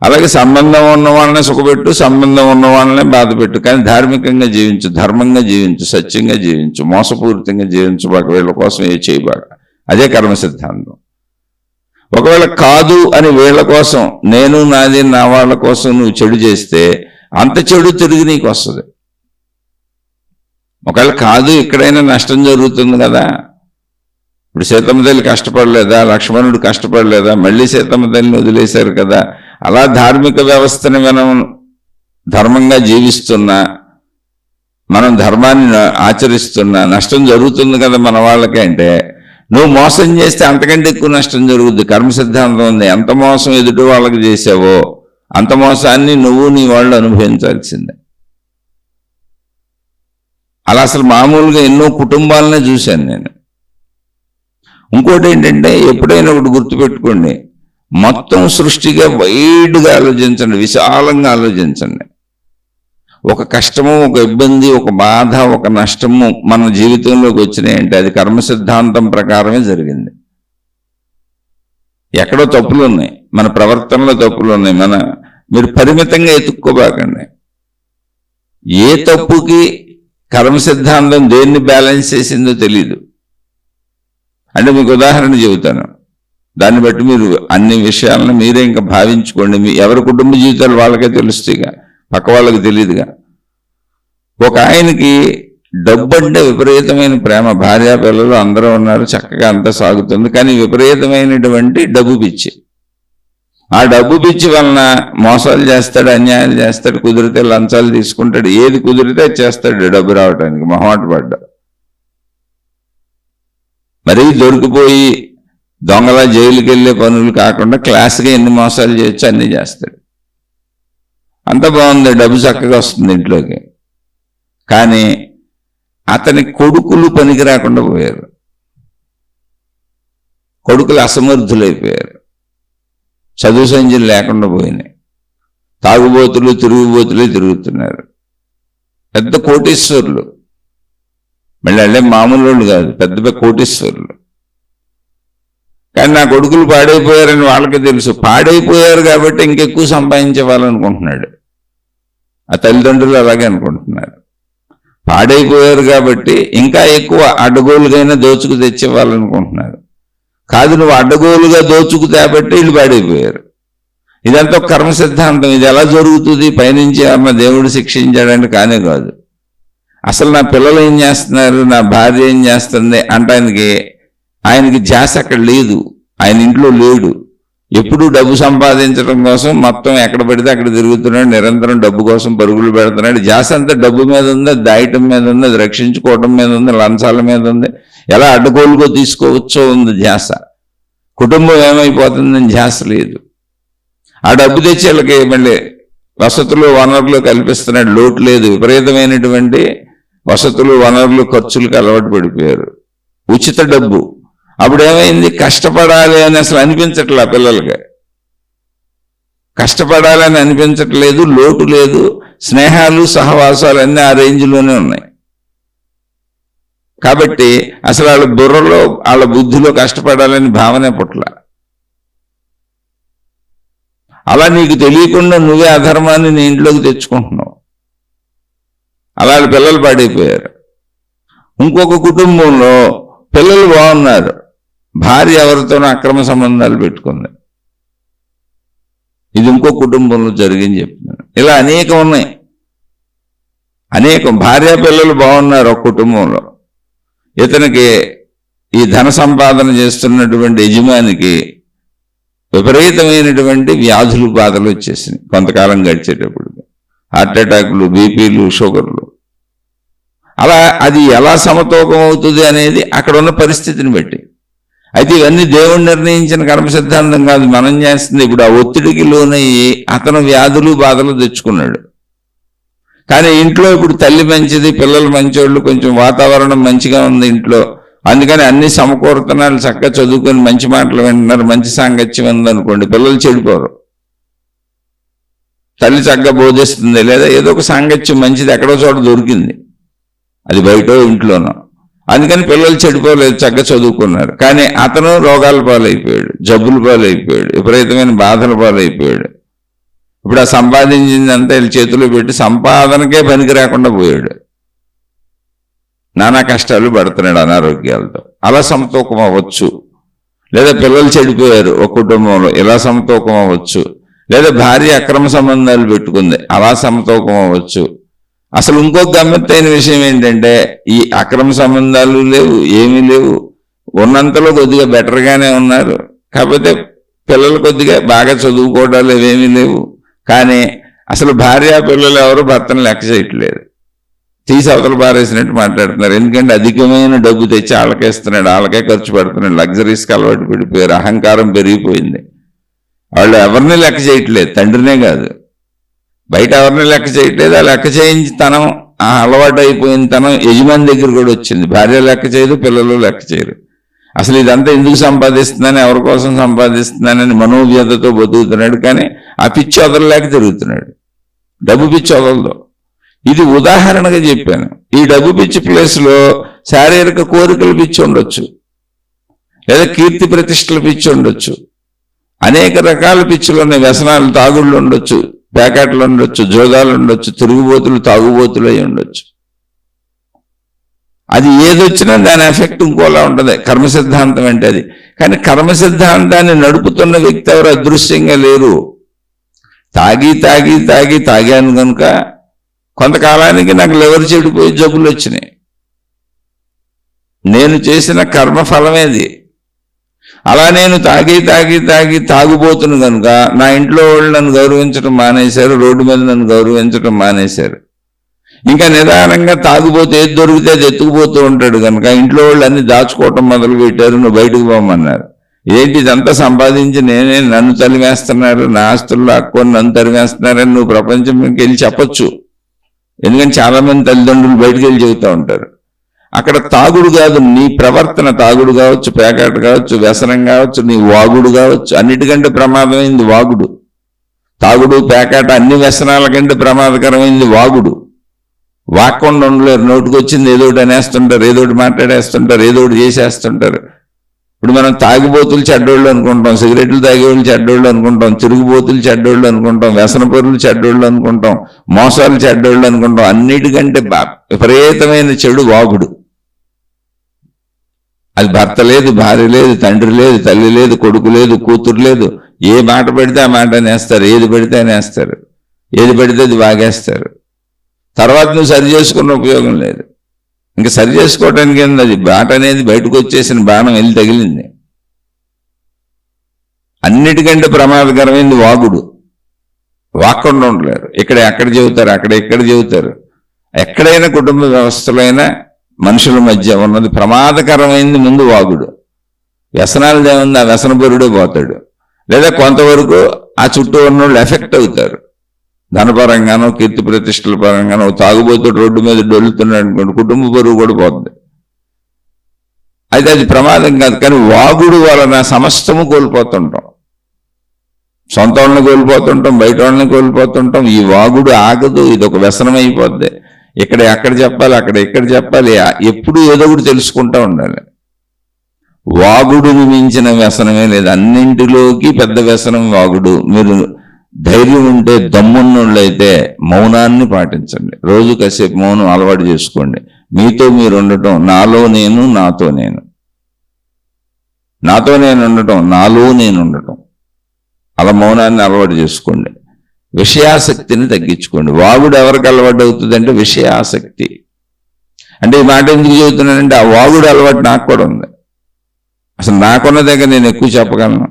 అలాగే సంబంధం ఉన్న వాళ్ళనే సుఖపెట్టు, సంబంధం ఉన్న వాళ్ళనే బాధపెట్టు. కానీ ధార్మికంగా జీవించు, ధర్మంగా జీవించు, సత్యంగా జీవించు, మోసపూరితంగా జీవించబాక, వీళ్ళ కోసం ఏ చేయబాక. అదే కర్మ సిద్ధాంతం. ఒకవేళ కాదు అని వీళ్ళ కోసం, నేను నాది నా వాళ్ళ కోసం నువ్వు చెడు చేస్తే అంత చెడు తిరిగి నీకు వస్తుంది. ఒకవేళ కాదు ఎక్కడైనా నష్టం జరుగుతుంది కదా. ఇప్పుడు సీతమ్మ తల్లి కష్టపడలేదా, లక్ష్మణుడు కష్టపడలేదా, మళ్ళీ సీతమ్మ తల్లిని వదిలేశారు కదా. అలా ధార్మిక వ్యవస్థని మనం ధర్మంగా జీవిస్తున్నా, మనం ధర్మాన్ని ఆచరిస్తున్నా నష్టం జరుగుతుంది కదా మన వాళ్ళకి. అంటే నువ్వు మోసం చేస్తే అంతకంటే ఎక్కువ నష్టం జరుగుద్ది. కర్మ సిద్ధాంతం ఉంది, ఎంత మోసం ఎదుటి వాళ్ళకి చేసావో అంత మోసాన్ని నువ్వు నీ వాళ్ళు అనుభవించాల్సిందే. అలా అసలు మామూలుగా ఎన్నో కుటుంబాలనే చూశాను నేను. ఇంకోటి ఏంటంటే, ఎప్పుడైనా ఒకటి గుర్తుపెట్టుకోండి, మొత్తం సృష్టిగా వైడ్గా ఆలోచించండి, విశాలంగా ఆలోచించండి. ఒక కష్టము, ఒక ఇబ్బంది, ఒక బాధ, ఒక నష్టము మన జీవితంలోకి వచ్చినాయంటే అది కర్మ సిద్ధాంతం ప్రకారమే జరిగింది. ఎక్కడో తప్పులు ఉన్నాయి, మన ప్రవర్తనలో తప్పులు ఉన్నాయి. మీరు పరిమితంగా ఎత్తుక్కోబాకండి. ఏ తప్పుకి కర్మ సిద్ధాంతం దేన్ని బ్యాలెన్స్ చేసిందో తెలీదు. అంటే మీకు ఉదాహరణ చెబుతాను, దాన్ని బట్టి మీరు అన్ని విషయాలను మీరే ఇంకా భావించుకోండి. ఎవరి కుటుంబ జీవితాలు వాళ్ళకే తెలుస్తాయిగా, పక్క వాళ్ళకి తెలియదుగా. ఒక ఆయనకి డబ్బు అంటే విపరీతమైన ప్రేమ, భార్య పిల్లలు అందరూ ఉన్నారు, చక్కగా అంతా సాగుతుంది. కానీ విపరీతమైనటువంటి డబ్బు పిచ్చి. ఆ డబ్బు పిచ్చి వలన మోసాలు చేస్తాడు, అన్యాయాలు చేస్తాడు, కుదిరితే లంచాలు తీసుకుంటాడు, ఏది కుదిరితే చేస్తాడు డబ్బు రావడానికి మొహమాట పడ్డా. మరీ దొరికిపోయి దొంగలా జైలుకి వెళ్ళే పనులు కాకుండా క్లాస్గా ఎన్ని మోసాలు చేయొచ్చు అన్నీ చేస్తాడు. అంత బాగుంది, డబ్బు చక్కగా వస్తుంది ఇంట్లోకి. కానీ అతని కొడుకులు పనికి రాకుండా పోయారు, కొడుకులు అసమర్థులైపోయారు, చదువు సంధ్యలు లేకుండా పోయినాయి, తాగుబోతులు తిరుగుబోతులే తిరుగుతున్నారు. పెద్ద కోటీశ్వరులు, మళ్ళీ అంటే మామూలు వాళ్ళు కాదు, పెద్ద కోటీశ్వరులు. కానీ నా కొడుకులు పాడైపోయారని వాళ్ళకి తెలుసు. పాడైపోయారు కాబట్టి ఇంకెక్కువ సంపాదించేవాళ్ళనుకుంటున్నాడు. ఆ తల్లిదండ్రులు అలాగే అనుకుంటున్నారు. పాడైపోయారు కాబట్టి ఇంకా ఎక్కువ అడ్డగోలుగైనా దోచుకు తెచ్చేవాళ్ళనుకుంటున్నారు. కాదు, నువ్వు అడ్డగోలుగా దోచుకు తేబట్టి వీళ్ళు పాడైపోయారు. ఇదంతా కర్మ సిద్ధాంతం. ఇది ఎలా జరుగుతుంది? పైనుంచి అమ్మ దేవుడు శిక్షించాడంటే కానే కాదు. అసలు నా పిల్లలు ఏం చేస్తున్నారు, నా భార్య ఏం చేస్తుంది అంటానికి ఆయనకి ధ్యాస అక్కడ లేదు, ఆయన ఇంట్లో లేడు. ఎప్పుడూ డబ్బు సంపాదించడం కోసం మొత్తం ఎక్కడ పడితే అక్కడ తిరుగుతున్నాడు, నిరంతరం డబ్బు కోసం పరుగులు పెడుతున్నాడు. ధ్యాస అంతా డబ్బు మీద ఉంది, అది దాయటం మీద ఉంది, అది రక్షించుకోవటం మీద ఉంది, లంచాల మీద ఉంది, ఎలా అడ్డగోలుగా తీసుకోవచ్చో ఉంది ధ్యాస. కుటుంబం ఏమైపోతుందని ధ్యాస లేదు. ఆ డబ్బు తెచ్చి వీళ్ళకి మళ్ళీ వసతులు వనరులు కల్పిస్తున్నాడు, లోటు లేదు. విపరీతమైనటువంటి వసతులు వనరులు ఖర్చులకు అలవాటు పడిపోయారు, ఉచిత డబ్బు. అప్పుడు ఏమైంది? కష్టపడాలి అని అసలు అనిపించట్లే పిల్లలకి, కష్టపడాలి అని అనిపించట్లేదు, లోటు లేదు, స్నేహాలు సహవాసాలు అన్నీ ఆ రేంజ్లోనే ఉన్నాయి. కాబట్టి అసలు వాళ్ళ బుర్రలో వాళ్ళ బుద్ధిలో కష్టపడాలని భావనే పుట్ల. అలా నీకు తెలియకుండా నువ్వే అధర్మాన్ని నీ ఇంట్లోకి తెచ్చుకుంటున్నావు. అలా పిల్లలు పాడైపోయారు. ఇంకొక కుటుంబంలో పిల్లలు బాగున్నారు, భార్య ఎవరితోనో అక్రమ సంబంధాలు పెట్టుకుంది. ఇది ఇంకో కుటుంబంలో జరిగింది చెప్తున్నాను. ఇలా అనేకం ఉన్నాయి, అనేకం. భార్య పిల్లలు బాగున్నారు ఒక కుటుంబంలో, ఇతనికి ఈ ధన సంపాదన చేస్తున్నటువంటి యజమానికి విపరీతమైనటువంటి వ్యాధులు బాధలు వచ్చేసినాయి. కొంతకాలం గడిచేటప్పుడు హార్ట్ అటాక్లు, బీపీలు, షుగర్లు. అలా అది ఎలా సమతూకం అవుతుంది అనేది అక్కడ ఉన్న పరిస్థితిని బట్టి. అయితే ఇవన్నీ దేవుడు నిర్ణయించిన కర్మ సిద్ధాంతం కాదు, మనం చేస్తుంది. ఇప్పుడు ఆ ఒత్తిడికి లోనయ్యి అతను వ్యాధులు బాధలు తెచ్చుకున్నాడు. కానీ ఇంట్లో ఇప్పుడు తల్లి మంచిది, పిల్లలు మంచోళ్ళు, కొంచెం వాతావరణం మంచిగా ఉంది ఇంట్లో, అందుకని అన్ని సమకూరుతనాలు చక్కగా చదువుకొని మంచి మాటలు వింటున్నారు, మంచి సాంగత్యం ఉందనుకోండి, పిల్లలు చెడిపోరు. తల్లి చక్కగా బోధిస్తుంది, లేదా ఏదో ఒక సాంగత్యం మంచిది ఎక్కడో చోట దొరికింది, అది బయటో ఇంట్లోనో, అందుకని పిల్లలు చెడిపోలేదు, చక్కగా చదువుకున్నారు. కానీ అతను రోగాల పాలైపోయాడు, జబ్బుల పాలైపోయాడు, విపరీతమైన బాధల పాలైపోయాడు. ఇప్పుడు ఆ సంపాదించిందంతా వీళ్ళ చేతిలో పెట్టి సంపాదనకే పనికి రాకుండా పోయాడు. నానా కష్టాలు పడుతున్నాడు అనారోగ్యాలతో. అలా సమతూకం అవ్వచ్చు. లేదా పిల్లలు చెడిపోయారు ఒక కుటుంబంలో, ఇలా సమతూకం అవ్వచ్చు. లేదా భార్య అక్రమ సంబంధాలు పెట్టుకుంది, అలా సమతూకం అవ్వచ్చు. అసలు ఇంకొక గమ్మత్తైన విషయం ఏంటంటే ఈ అక్రమ సంబంధాలు లేవు, ఏమీ లేవు, ఉన్నంతలో కొద్దిగా బెటర్గానే ఉన్నారు. కాకపోతే పిల్లలు కొద్దిగా బాగా చదువుకోవడాలు ఏమీ లేవు. కానీ అసలు భార్య పిల్లలు ఎవరు భర్తను లెక్క చేయట్లేదు, తీసి అవతల పారేసినట్టు మాట్లాడుతున్నారు. ఎందుకంటే అధికమైన డబ్బు తెచ్చి వాళ్ళకేస్తున్నాడు, వాళ్ళకే ఖర్చు పెడుతున్నాడు, లగ్జరీస్కి అలవాటు పడిపోయారు, అహంకారం పెరిగిపోయింది. వాళ్ళు ఎవరిని లెక్క చేయట్లేదు, తండ్రినే కాదు బయట ఎవరిని లెక్క చేయట్లేదు. ఆ లెక్క చేయించి తనం, ఆ అలవాటు అయిపోయిన తనం యజమాని దగ్గర కూడా వచ్చింది. భార్య లెక్క చేయదు, పిల్లలు లెక్క చేయరు. అసలు ఇదంతా ఎందుకు సంపాదిస్తున్నాను, ఎవరి కోసం సంపాదిస్తున్నానని మనోవ్యతతో బతుకుతున్నాడు. కానీ ఆ పిచ్చి వదలలేక తిరుగుతున్నాడు, డబ్బు పిచ్చి వదలదు. ఇది ఉదాహరణగా చెప్పాను. ఈ డబ్బు పిచ్చి ప్లేస్లో శారీరక కోరికలు పిచ్చి ఉండొచ్చు, లేదా కీర్తి ప్రతిష్టలు పిచ్చి ఉండొచ్చు, అనేక రకాల పిచ్చులు ఉన్నాయి. వ్యసనాలు, తాగుళ్ళు ఉండొచ్చు, ప్యాకెట్లు ఉండొచ్చు, జోదాలు ఉండొచ్చు, తిరుగుబోతులు, తాగుబోతులు అయి ఉండొచ్చు. అది ఏదొచ్చినా దాని ఎఫెక్ట్ ఇంకోలా ఉంటుంది. కర్మ సిద్ధాంతం అంటే అది. కానీ కర్మ సిద్ధాంతాన్ని నడుపుతున్న వ్యక్తి ఎవరు అదృశ్యంగా లేరు. తాగాను కనుక కొంతకాలానికి నాకు లివర్ చెడిపోయి జబ్బులు వచ్చినాయి. నేను చేసిన కర్మ ఫలమేది. అలా నేను తాగుబోతును కనుక నా ఇంట్లో వాళ్ళు నన్ను గౌరవించడం మానేశారు, రోడ్డు మీద నన్ను గౌరవించడం మానేశారు. ఇంకా నిదానంగా తాగుబోతు ఏది దొరికితే అది ఎత్తుకుపోతూ ఉంటాడు కనుక ఇంట్లో వాళ్ళు అన్ని దాచుకోవటం మొదలు పెట్టారు, నువ్వు బయటకు పోమన్నారు. ఏంటి ఇదంతా సంపాదించి నేనే, నన్ను తరివేస్తున్నారు, నా ఆస్తుల్లో అక్కుని నన్ను తరివేస్తున్నారని నువ్వు ప్రపంచంకి వెళ్ళి చెప్పొచ్చు. ఎందుకంటే చాలా మంది తల్లిదండ్రులు బయటకు వెళ్ళి చెబుతూ ఉంటారు. అక్కడ తాగుడు కాదు, నీ ప్రవర్తన, తాగుడు కావచ్చు, పేకాట కావచ్చు, వ్యసనం కావచ్చు, నీ వాగుడు కావచ్చు. అన్నిటికంటే ప్రమాదమైంది వాగుడు. తాగుడు, పేకాట అన్ని వ్యసనాల కంటే ప్రమాదకరమైంది వాగుడు. వాక్కుండా ఉండలేరు, నోటుకొచ్చింది ఏదోటి అనేస్తుంటారు, ఏదోటి మాట్లాడేస్తుంటారు, ఏదోటి చేసేస్తుంటారు. ఇప్పుడు మనం తాగిబోతులు చెడ్డోళ్ళు అనుకుంటాం, సిగరెట్లు తాగేవాళ్ళు చెడ్డోళ్ళు అనుకుంటాం, తిరుగుబోతులు చెడ్డోళ్ళు అనుకుంటాం, వ్యసన పరులు చెడ్డోళ్ళు అనుకుంటాం, మోసాలు చెడ్డోళ్ళు అనుకుంటాం. అన్నిటికంటే విపరీతమైన చెడు వాగుడు. అది భర్త లేదు, భార్య లేదు, తండ్రి లేదు, తల్లి లేదు, కొడుకు లేదు, కూతురు లేదు. ఏ మాట పడితే ఆ మాట అనేస్తారు, ఏది పడితే అనేస్తారు, ఏది పడితే అది వాగేస్తారు. తర్వాత నువ్వు సరి చేసుకున్న ఉపయోగం లేదు. ఇంకా సరి చేసుకోవడానికి ఏంది, అది బాట అనేది బయటకు వచ్చేసిన బాణం వెళ్ళి తగిలింది. అన్నిటికంటే ప్రమాదకరమైంది వాగుడు. వాక్కుండా ఉండలేరు. ఇక్కడ ఎక్కడ చెబుతారు, అక్కడ ఎక్కడ చెబుతారు. ఎక్కడైనా కుటుంబ వ్యవస్థలో అయినా మనుషుల మధ్య ఉన్నది ప్రమాదకరమైంది ముందు వాగుడు. వ్యసనాలు ఏముంది, ఆ వ్యసనపరుడే పోతాడు. లేదా కొంతవరకు ఆ చుట్టూ ఉన్న వాళ్ళు ఎఫెక్ట్ అవుతారు, ధనపరంగానో కీర్తి ప్రతిష్టల పరంగానో. తాగుబోతు రోడ్డు మీద డొల్లుతున్నాడు అనుకోండి, కుటుంబ బరువు కూడా పోతుంది. అయితే అది ప్రమాదం కాదు. కానీ వాగుడు వలన సమస్తము కోల్పోతుంటాం. సొంత వాళ్ళని కోల్పోతుంటాం, బయట వాళ్ళని కోల్పోతుంటాం. ఈ వాగుడు ఆగదు, ఇది ఒక వ్యసనం అయిపోద్ది. ఇక్కడ ఎక్కడ చెప్పాలి, అక్కడ ఎక్కడ చెప్పాలి, ఎప్పుడు ఏదో ఒకటి తెలుసుకుంటూ ఉండాలి. వాగుడుని మించిన వ్యసనమే లేదు. అన్నింటిలోకి పెద్ద వ్యసనం వాగుడు. మీరు ధైర్యం ఉంటే, దమ్మున్నోళ్ళైతే మౌనాన్ని పాటించండి. రోజు కాసేపు మౌనం అలవాటు చేసుకోండి. మీతో మీరు ఉండటం, నాలో నేను, నాతో నేను, నాతో నేను ఉండటం, నాలో నేను ఉండటం. అలా మౌనాన్ని అలవాటు చేసుకోండి. విషయాసక్తిని తగ్గించుకోండి. వాగుడు ఎవరికి అలవాటు అవుతుందంటే విషయాసక్తి. అంటే ఈ మాట ఎందుకు చెబుతున్నానంటే ఆ వాగుడు అలవాటు నాకు కూడా ఉంది. అసలు నాకున్న దగ్గర నేను ఎక్కువ చెప్పగలను.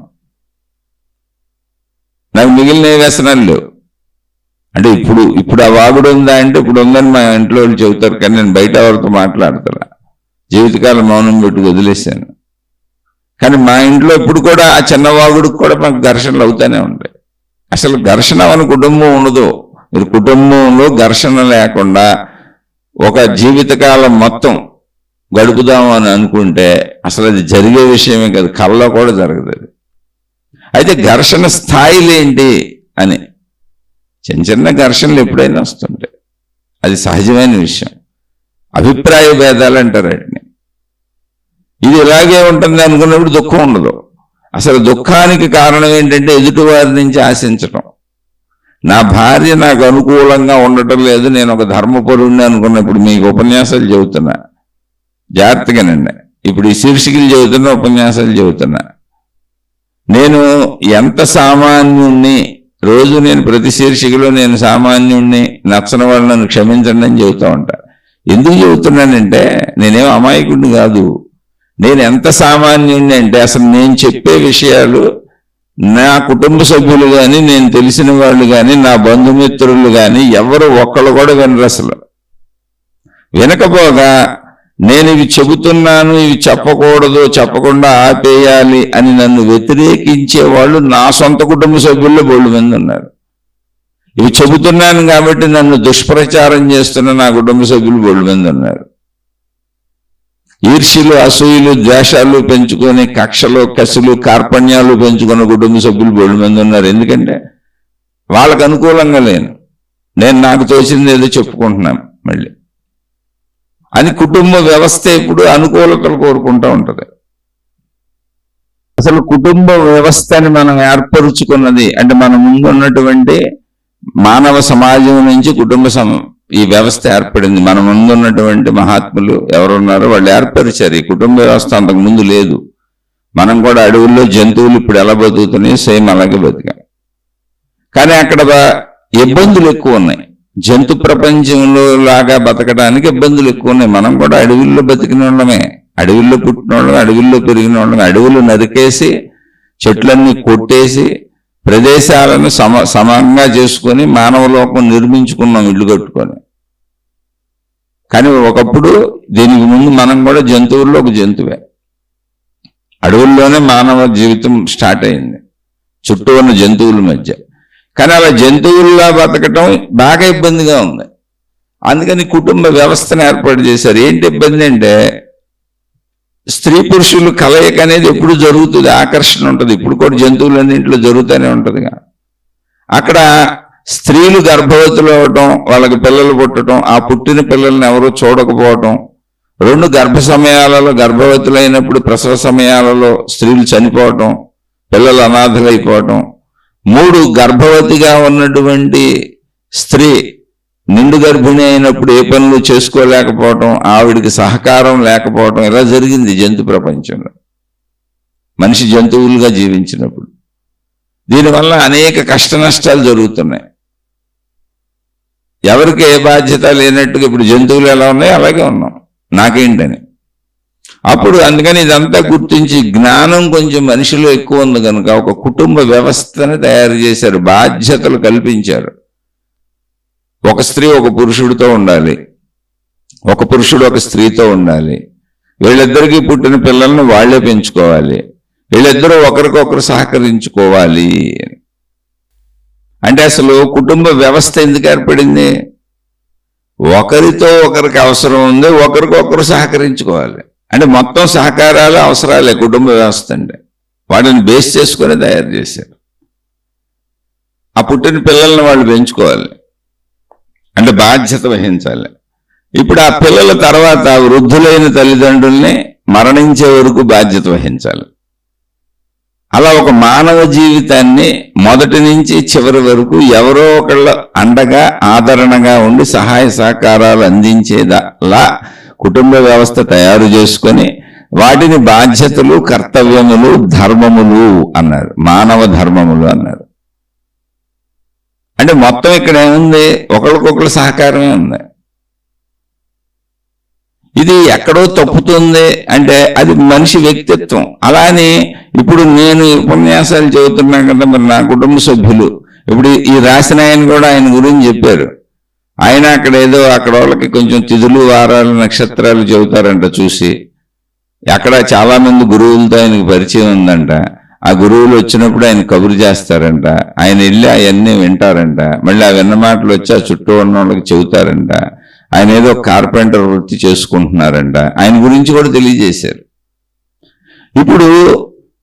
నాకు మిగిలిన వ్యసనాలు లేవు. అంటే ఇప్పుడు ఆ వాగుడు ఉందా అంటే ఇప్పుడు ఉందని మా ఇంట్లో వాళ్ళు చెబుతారు. కానీ నేను బయట ఎవరితో మాట్లాడతా, జీవితకాలం మౌనం పెట్టి వదిలేశాను. కానీ మా ఇంట్లో ఇప్పుడు కూడా ఆ చిన్న వాగుడికి కూడా మాకు ఘర్షణలు అవుతూనే ఉంటాయి. అసలు ఘర్షణ అని కుటుంబం ఉండదు. మీరు కుటుంబంలో ఘర్షణ లేకుండా ఒక జీవితకాలం మొత్తం గడుపుదాము అని అనుకుంటే అసలు అది జరిగే విషయమే కాదు, కళ్ళలో కూడా జరగదు అది. అయితే ఘర్షణ స్థాయిలేంటి అని, చిన్న చిన్న ఘర్షణలు ఎప్పుడైనా వస్తుంటాయి, అది సహజమైన విషయం. అభిప్రాయ భేదాలు అంటారు వాటిని. ఇది ఇలాగే ఉంటుంది అనుకున్నప్పుడు దుఃఖం ఉండదు. అసలు దుఃఖానికి కారణం ఏంటంటే ఎదుటివారి నుంచి ఆశించటం. నా భార్య నాకు అనుకూలంగా ఉండటం లేదు, నేను ఒక ధర్మపరుణ్ణి అనుకున్నప్పుడు మీకు ఉపన్యాసాలు చెబుతున్నా, జాగ్రత్తగానండి. ఇప్పుడు ఈ శీర్షికలు చెబుతున్నా, ఉపన్యాసాలు చెబుతున్నా. నేను ఎంత సామాన్యుణ్ణి, రోజు నేను ప్రతి శీర్షికలో నేను సామాన్యుణ్ణి, నచ్చని వాళ్ళని క్షమించండి అని చెబుతూ ఉంటా. ఎందుకు చెబుతున్నానంటే నేనేం అమాయకుడిని కాదు. నేను ఎంత సామాన్యుణ్ణి అంటే అసలు నేను చెప్పే విషయాలు నా కుటుంబ సభ్యులు కానీ, నేను తెలిసిన వాళ్ళు కానీ, నా బంధుమిత్రులు కానీ ఎవరు ఒక్కళ్ళు కూడా వినరు. అసలు వినకపోగా నేను ఇవి చెబుతున్నాను, ఇవి చెప్పకూడదు, చెప్పకుండా ఆపేయాలి అని నన్ను వ్యతిరేకించే వాళ్ళు నా సొంత కుటుంబ సభ్యుల్లో బోళ్ళు మంది ఉన్నారు. ఇవి చెబుతున్నాను కాబట్టి నన్ను దుష్ప్రచారం చేస్తున్న నా కుటుంబ సభ్యులు బోళ్ళు మంది ఉన్నారు. ఈర్ష్యలు, అసూయలు, ద్వేషాలు పెంచుకొని కక్షలు, కసులు, కార్పణ్యాలు పెంచుకున్న కుటుంబ సభ్యులు బోళ్ళు మంది ఉన్నారు. ఎందుకంటే వాళ్ళకు అనుకూలంగా లేను, నేను నాకు తోచింది ఏదో చెప్పుకుంటున్నాను మళ్ళీ అని. కుటుంబ వ్యవస్థ ఇప్పుడు అనుకూలతలు కోరుకుంటూ ఉంటుంది. అసలు కుటుంబ వ్యవస్థని మనం ఏర్పరుచుకున్నది అంటే మన ముందు ఉన్నటువంటి మానవ సమాజం నుంచి ఈ వ్యవస్థ ఏర్పడింది. మన ముందు ఉన్నటువంటి మహాత్ములు ఎవరున్నారో వాళ్ళు ఏర్పరిచారు ఈ కుటుంబ వ్యవస్థ. అంతకు ముందు లేదు. మనం కూడా అడవుల్లో జంతువులు ఇప్పుడు ఎలా బతుకుతున్నాయి సేమ్ అలాగే బతికాం. కానీ అక్కడ ఇబ్బందులు ఎక్కువ ఉన్నాయి. జంతు ప్రపంచంలో లాగా బతకడానికి ఇబ్బందులు ఎక్కువ ఉన్నాయి. మనం కూడా అడవుల్లో బతికిన వాళ్ళమే, అడవుల్లో పుట్టిన వాళ్ళమే, అడవుల్లో పెరిగిన వాళ్ళమే. అడవులు నరికేసి చెట్లన్నీ కొట్టేసి ప్రదేశాలను సమంగా చేసుకొని మానవలోకం నిర్మించుకున్నాం ఇల్లు కట్టుకొని. కానీ ఒకప్పుడు దీనికి ముందు మనం కూడా జంతువుల్లో ఒక జంతువే. అడవుల్లోనే మానవ జీవితం స్టార్ట్ అయింది చుట్టూ ఉన్న జంతువుల మధ్య. కానీ అలా జంతువుల్లా బతకటం బాగా ఇబ్బందిగా ఉంది. అందుకని కుటుంబ వ్యవస్థను ఏర్పాటు చేశారు. ఏంటి ఇబ్బంది అంటే స్త్రీ పురుషులు కలయిక అనేది ఎప్పుడు జరుగుతుంది, ఆకర్షణ ఉంటుంది. ఇప్పుడు కూడా జంతువులన్నింటిలో జరుగుతూనే ఉంటుందిగా. అక్కడ స్త్రీలు గర్భవతులు అవటం, వాళ్ళకి పిల్లలు పుట్టడం, ఆ పుట్టిన పిల్లల్ని ఎవరూ చూడకపోవటం, 2 గర్భ సమయాలలో గర్భవతులైనప్పుడు ప్రసవ సమయాలలో స్త్రీలు చనిపోవటం, పిల్లలు అనాథలైపోవటం, 3 గర్భవతిగా ఉన్నటువంటి స్త్రీ నిండు గర్భిణి అయినప్పుడు ఏ పనులు చేసుకోలేకపోవటం, ఆవిడికి సహకారం లేకపోవటం, ఇలా జరిగింది జంతు ప్రపంచంలో మనిషి జంతువులుగా జీవించినప్పుడు. దీనివల్ల అనేక కష్ట నష్టాలు జరుగుతున్నాయి. ఎవరికి ఏ బాధ్యత లేనట్టుగా ఇప్పుడు జంతువులు ఎలా ఉన్నాయో అలాగే ఉన్నాం, నాకేంటని. అప్పుడు అందుకని ఇదంతా గుర్తించి జ్ఞానం కొంచెం మనిషిలో ఎక్కువ ఉంది కనుక ఒక కుటుంబ వ్యవస్థను తయారు చేశారు, బాధ్యతలు కల్పించారు. ఒక స్త్రీ ఒక పురుషుడితో ఉండాలి, ఒక పురుషుడు ఒక స్త్రీతో ఉండాలి, వీళ్ళిద్దరికీ పుట్టిన పిల్లలను వాళ్లే పెంచుకోవాలి, వీళ్ళిద్దరూ ఒకరికొకరు సహకరించుకోవాలి. అంటే అసలు కుటుంబ వ్యవస్థ ఎందుకు ఏర్పడింది? ఒకరితో ఒకరికి అవసరం ఉంది, ఒకరికొకరు సహకరించుకోవాలి. అంటే మొత్తం సహకారాలు అవసరాలే కుటుంబ వ్యవస్థ అంటే. వాటిని బేస్ చేసుకుని తయారు చేశారు. ఆ పుట్టిన పిల్లల్ని వాళ్ళు పెంచుకోవాలి, అంటే బాధ్యత వహించాలి. ఇప్పుడు ఆ పిల్లల తర్వాత వృద్ధులైన తల్లిదండ్రుల్ని మరణించే వరకు బాధ్యత వహించాలి. అలా ఒక మానవ జీవితాన్ని మొదటి నుంచి చివరి వరకు ఎవరో ఒకళ్ళ అండగా ఆదరణగా ఉండి సహాయ సహకారాలు అందించేదలా కుటుంబ వ్యవస్థ తయారు చేసుకొని వాటిని బాధ్యతలు, కర్తవ్యములు, ధర్మములు అన్నారు, మానవ ధర్మములు అన్నారు. అంటే మొత్తం ఇక్కడ ఏముంది? ఒకరికొకరు సహకారమే ఉంది. ఇది ఎక్కడో తప్పుతుంది అంటే అది మనిషి వ్యక్తిత్వం. అలానే ఇప్పుడు నేను ఉపన్యాసాలు చెబుతున్నా కదా, మరి నా కుటుంబ సభ్యులు ఇప్పుడు ఈ రాసిన ఆయన కూడా ఆయన గురించి చెప్పారు. ఆయన అక్కడ ఏదో అక్కడ వాళ్ళకి కొంచెం తిథులు, వారాలు, నక్షత్రాలు చెబుతారంట చూసి. అక్కడ చాలా మంది గురువులతో ఆయనకు పరిచయం ఉందంట. ఆ గురువులు వచ్చినప్పుడు ఆయన కబురు చేస్తారంట, ఆయన వెళ్ళి అవన్నీ వింటారంట, మళ్ళీ ఆ విన్న మాటలు వచ్చి ఆ చుట్టూ ఉన్న వాళ్ళకి చెబుతారంట. ఆయన ఏదో కార్పెంటర్ వృత్తి చేసుకుంటున్నారంట. ఆయన గురించి కూడా తెలియజేశారు. ఇప్పుడు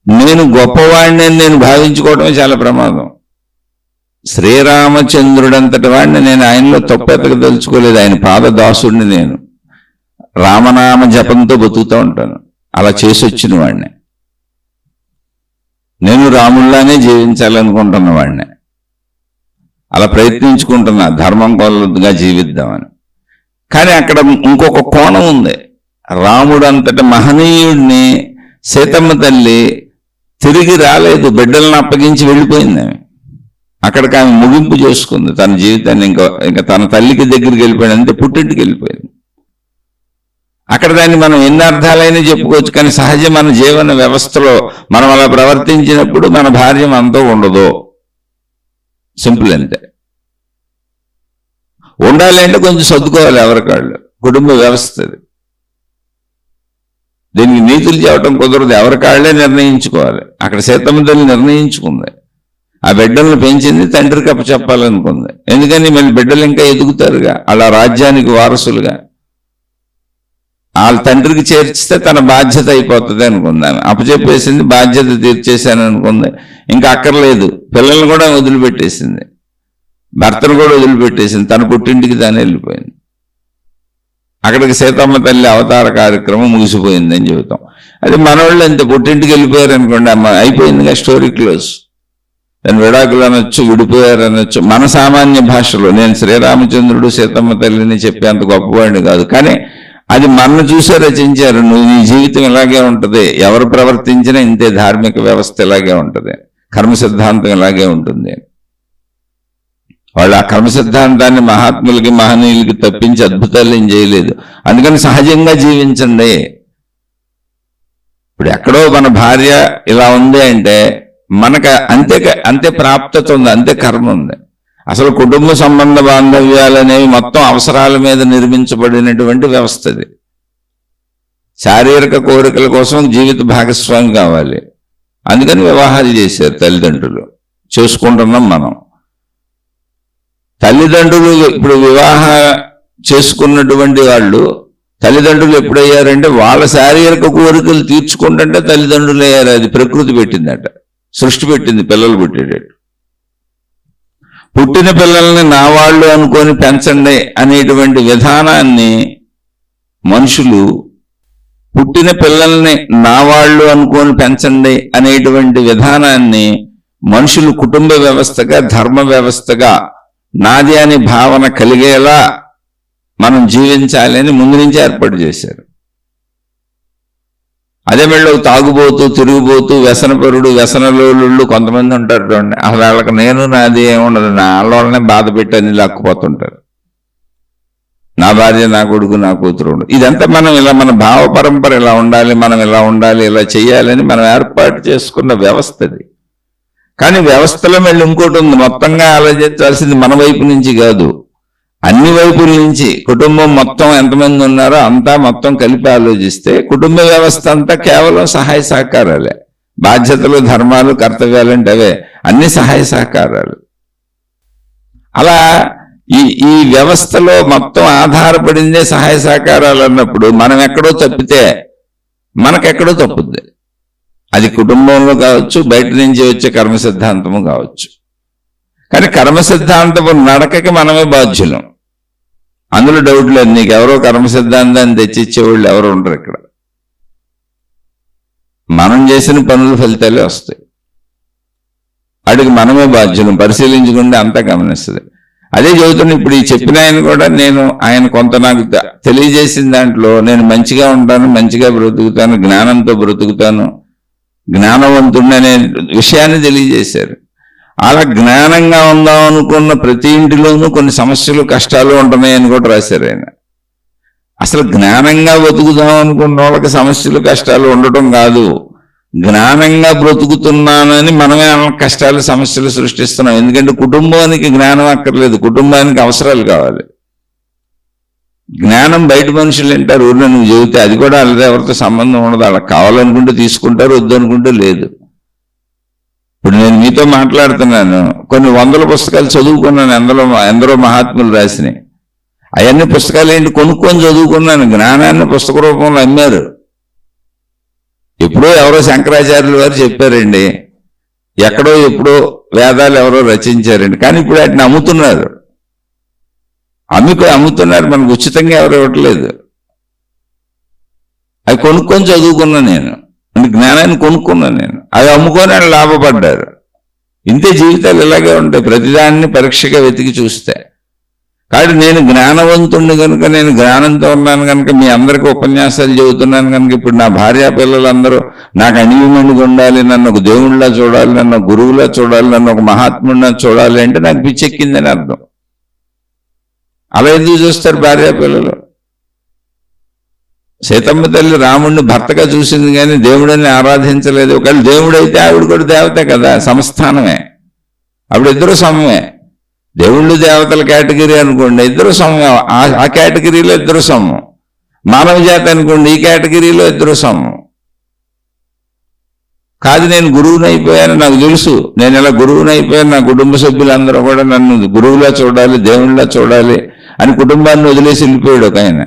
నేను గొప్పవాడిని నేను భావించుకోవడమే చాలా ప్రమాదం. శ్రీరామచంద్రుడంతటి వాడిని నేను ఆయనలో తప్పెతకదలుచుకోలేదు. ఆయన పాదదాసుడిని నేను. రామనామ జపంతో బతుకుతూ ఉంటాను. అలా చేసి వచ్చిన వాడిని, నేను రాముల్లానే జీవించాలనుకుంటున్న వాడిని, అలా ప్రయత్నించుకుంటున్నా ధర్మం కొలగా జీవిద్దామని. కానీ అక్కడ ఇంకొక కోణం ఉంది. రాముడు అంతటి మహనీయుడిని సీతమ్మ తల్లి తిరిగి రాలేదు, బిడ్డలను అప్పగించి వెళ్ళిపోయింది. ఆమె అక్కడికి ఆమె ముగింపు చేసుకుంది తన జీవితాన్ని. ఇంకా తన తల్లికి దగ్గరికి వెళ్ళిపోయింది, అంటే పుట్టింటికి వెళ్ళిపోయింది. అక్కడ దాన్ని మనం ఎన్ని అర్థాలైనా చెప్పుకోవచ్చు, కానీ సహజ మన జీవన వ్యవస్థలో మనం అలా ప్రవర్తించినప్పుడు మన భార్య మనతో ఉండదు. సింపుల్ అంతే. ఉండాలి అంటే కొంచెం సర్దుకోవాలి ఎవరికాళ్ళు. కుటుంబ వ్యవస్థ అది, దీనికి నీతులు చెప్పడం కుదరదు, ఎవరికాళ్లే నిర్ణయించుకోవాలి. అక్కడ సీతమ్మ తల్లి నిర్ణయించుకుంది, ఆ బిడ్డలను పెంచింది, తండ్రికి అప్పచెప్పాలనుకుంది. ఎందుకని మళ్ళీ బిడ్డలు ఇంకా ఎదుగుతారుగా, అలా రాజ్యానికి వారసులుగా. వాళ్ళ తండ్రికి చేర్చితే తన బాధ్యత అయిపోతుంది అనుకుంది. ఆమె అప్పచెప్పేసింది, బాధ్యత తీర్చేశాను అనుకుంది. ఇంకా అక్కర్లేదు, పిల్లల్ని కూడా వదిలిపెట్టేసింది, భర్తను కూడా వదిలిపెట్టేసింది, తన పుట్టింటికి తానే వెళ్ళిపోయింది. అక్కడికి సీతమ్మ తల్లి అవతార కార్యక్రమం ముగిసిపోయిందని చెబుతాం. అది మనవాళ్ళు అంతే, పుట్టింటికి వెళ్ళిపోయారు అనుకోండి, అమ్మ అయిపోయిందిగా, స్టోరీ క్లోజ్. దాని విడాకులు అనొచ్చు, విడిపోయారు అనొచ్చు. మన సామాన్య భాషలో నేను శ్రీరామచంద్రుడు సీతమ్మ తల్లిని చెప్పేంత గొప్పవాడిని కాదు, కానీ అది మన చూసే రచించారు. నువ్వు నీ జీవితం ఇలాగే ఉంటుంది, ఎవరు ప్రవర్తించినా ఇంతే, ధార్మిక వ్యవస్థ ఇలాగే ఉంటుంది, కర్మ సిద్ధాంతం ఇలాగే ఉంటుంది. వాళ్ళు ఆ కర్మ సిద్ధాంతాన్ని మహాత్ములకి మహనీయులకి తప్పించి అద్భుతాలు ఏం చేయలేదు. అందుకని సహజంగా జీవించండి. ఇప్పుడు ఎక్కడో మన భార్య ఇలా ఉంది అంటే మనకు అంతే ప్రాప్తత ఉంది, అంతే కర్మ ఉంది. అసలు కుటుంబ సంబంధ బాంధవ్యాలు అనేవి మొత్తం అవసరాల మీద నిర్మించబడినటువంటి వ్యవస్థ అది. శారీరక కోరికల కోసం జీవిత భాగస్వామి కావాలి, అందుకని వివాహాలు చేశారు తల్లిదండ్రులు, చేసుకుంటున్నాం మనం. తల్లిదండ్రులు ఇప్పుడు వివాహ చేసుకున్నటువంటి వాళ్ళు తల్లిదండ్రులు ఎప్పుడయ్యారంటే వాళ్ళ శారీరక కోరికలు తీర్చుకుంటుంటే తల్లిదండ్రులు అయ్యారు. అది ప్రకృతి పెట్టిందట, సృష్టి పెట్టింది పిల్లలు పుట్టేటట్టు. పుట్టిన పిల్లల్ని నా వాళ్ళు అనుకొని పెంచండి అనేటువంటి విధానాన్ని మనుషులు, పుట్టిన పిల్లల్ని నా వాళ్ళు అనుకొని పెంచండి అనేటువంటి విధానాన్ని మనుషులు కుటుంబ వ్యవస్థగా, ధర్మ వ్యవస్థగా, నాది అనే భావన కలిగేలా మనం జీవించాలి అని ముందు నుంచి ఏర్పాటు చేశారు. అదే మళ్ళీ తాగుబోతూ, తిరుగుబోతూ, వ్యసనపరుడు, వ్యసనలోళ్ళు కొంతమంది ఉంటారు చూడండి. అసలు వాళ్ళకి నేను నాది ఏముండదు, నా వాళ్ళనే బాధ పెట్టి అన్ని లాక్కుపోతుంటారు. నా భార్య, నా కొడుకు, నా కూతురు ఉండదు. ఇదంతా మనం ఇలా, మన భావ పరంపర ఇలా ఉండాలి, మనం ఇలా ఉండాలి, ఇలా చేయాలని మనం ఏర్పాటు చేసుకున్న వ్యవస్థ అది. కానీ వ్యవస్థలో మళ్ళీ ఇంకోటి ఉంది, మొత్తంగా ఆలోచించాల్సింది మన వైపు నుంచి కాదు, అన్ని వైపుల నుంచి. కుటుంబం మొత్తం ఎంతమంది ఉన్నారో అంతా మొత్తం కలిపి ఆలోచిస్తే కుటుంబ వ్యవస్థ అంతా కేవలం సహాయ సహకారాలే. బాధ్యతలు, ధర్మాలు, కర్తవ్యాలు అంటే అవే, అన్ని సహాయ సహకారాలు. అలా ఈ వ్యవస్థలో మొత్తం ఆధారపడిందే సహాయ సహకారాలు అన్నప్పుడు మనం ఎక్కడో తప్పితే మనకెక్కడో తప్పుద్ది. అది కుటుంబంలో కావచ్చు, బయట నుంచి వచ్చే కర్మ సిద్ధాంతము కావచ్చు. కానీ కర్మ సిద్ధాంతము నడకకి మనమే బాధ్యులం, అందులో డౌట్ లేదు. నీకు ఎవరో కర్మ సిద్ధాంతాన్ని తెచ్చిచ్చేవాళ్ళు ఎవరు ఉండరు ఇక్కడ. మనం చేసిన పనుల ఫలితాలే వస్తాయి, వాటికి మనమే బాధ్యులం. పరిశీలించుకుంటే అంతా గమనిస్తుంది. అదే చెబుతున్నా, ఇప్పుడు ఈ చెప్పిన ఆయన కూడా ఆయన కొంత నాకు తెలియజేసిన దాంట్లో నేను మంచిగా ఉంటాను, మంచిగా బ్రతుకుతాను, జ్ఞానంతో బ్రతుకుతాను, జ్ఞానవంతుడిని అనే విషయాన్ని తెలియజేశారు. అలా జ్ఞానంగా ఉందాం అనుకున్న ప్రతి ఇంటిలోనూ కొన్ని సమస్యలు, కష్టాలు ఉంటున్నాయని కూడా రాశారు ఆయన. అసలు జ్ఞానంగా బతుకుదాం అనుకున్న వాళ్ళకి సమస్యలు, కష్టాలు ఉండటం కాదు, జ్ఞానంగా బ్రతుకుతున్నానని మనమే కష్టాలు, సమస్యలు సృష్టిస్తున్నాం. ఎందుకంటే కుటుంబానికి జ్ఞానం అక్కర్లేదు, కుటుంబానికి అవసరాలు కావాలి. జ్ఞానం బయట మనుషులు వింటారు, ఊరిలో నువ్వు చెబితే అది కూడా వాళ్ళది ఎవరితో సంబంధం ఉండదు. వాళ్ళకి కావాలనుకుంటే తీసుకుంటారు, వద్దనుకుంటే లేదు. ఇప్పుడు నేను మీతో మాట్లాడుతున్నాను, కొన్ని వందల పుస్తకాలు చదువుకున్నాను, ఎందరో మహాత్ములు రాసినాయి. అవన్నీ పుస్తకాలు ఏంటి, కొనుక్కొని చదువుకున్నాను. జ్ఞానాన్ని పుస్తక రూపంలో అమ్మారు. ఎప్పుడో ఎవరో శంకరాచార్యులు వారు చెప్పారండి, ఎక్కడో ఎప్పుడో వేదాలు ఎవరో రచించారండి. కానీ ఇప్పుడు వాటిని అమ్ముతున్నారు, అమ్ముతున్నారు, మనకు ఉచితంగా ఎవరు ఇవ్వట్లేదు. అవి కొనుక్కొని చదువుకున్నా నేను, అంటే జ్ఞానాన్ని కొనుక్కున్నా నేను, అవి అమ్ముకొని వాళ్ళు లాభపడ్డారు. ఇంతే జీవితాలు ఇలాగే ఉంటాయి, ప్రతిదాన్ని పరీక్షగా వెతికి చూస్తే. కాబట్టి నేను జ్ఞానవంతుణ్ణి కనుక, నేను జ్ఞానంతో ఉన్నాను కనుక మీ అందరికీ ఉపన్యాసాలు చెబుతున్నాను కనుక ఇప్పుడు నా భార్య పిల్లలందరూ నాకు అణిగిమణిగా ఉండాలి, నన్ను ఒక దేవుళ్ళ చూడాలి, నన్ను ఒక గురువులా చూడాలి, నన్ను ఒక మహాత్ముడిలా చూడాలి అంటే నాకు పిచ్చెక్కిందని అర్థం. అలా ఎందుకు చూస్తారు భార్య పిల్లలు? సీతమ్మ తల్లి రాముడిని భర్తగా చూసింది కానీ దేవుడిని ఆరాధించలేదు. ఒకవేళ దేవుడైతే ఆవిడ కూడా దేవతే కదా, సంస్థానమే, అప్పుడు ఇద్దరు సమమే. దేవుళ్ళు దేవతల కేటగిరీ అనుకోండి, ఇద్దరు సమం, ఆ కేటగిరీలో ఇద్దరు సమం. మానవ జాతి అనుకోండి, ఈ కేటగిరీలో ఇద్దరు సమం. కాదు నేను గురువుని అయిపోయాను, నాకు తెలుసు నేను ఇలా గురువుని అయిపోయాను, నా కుటుంబ సభ్యులందరూ కూడా నన్ను గురువులా చూడాలి, దేవుళ్ళలా చూడాలి అని కుటుంబాన్ని వదిలేసి వెళ్ళిపోయాడు ఒక ఆయన.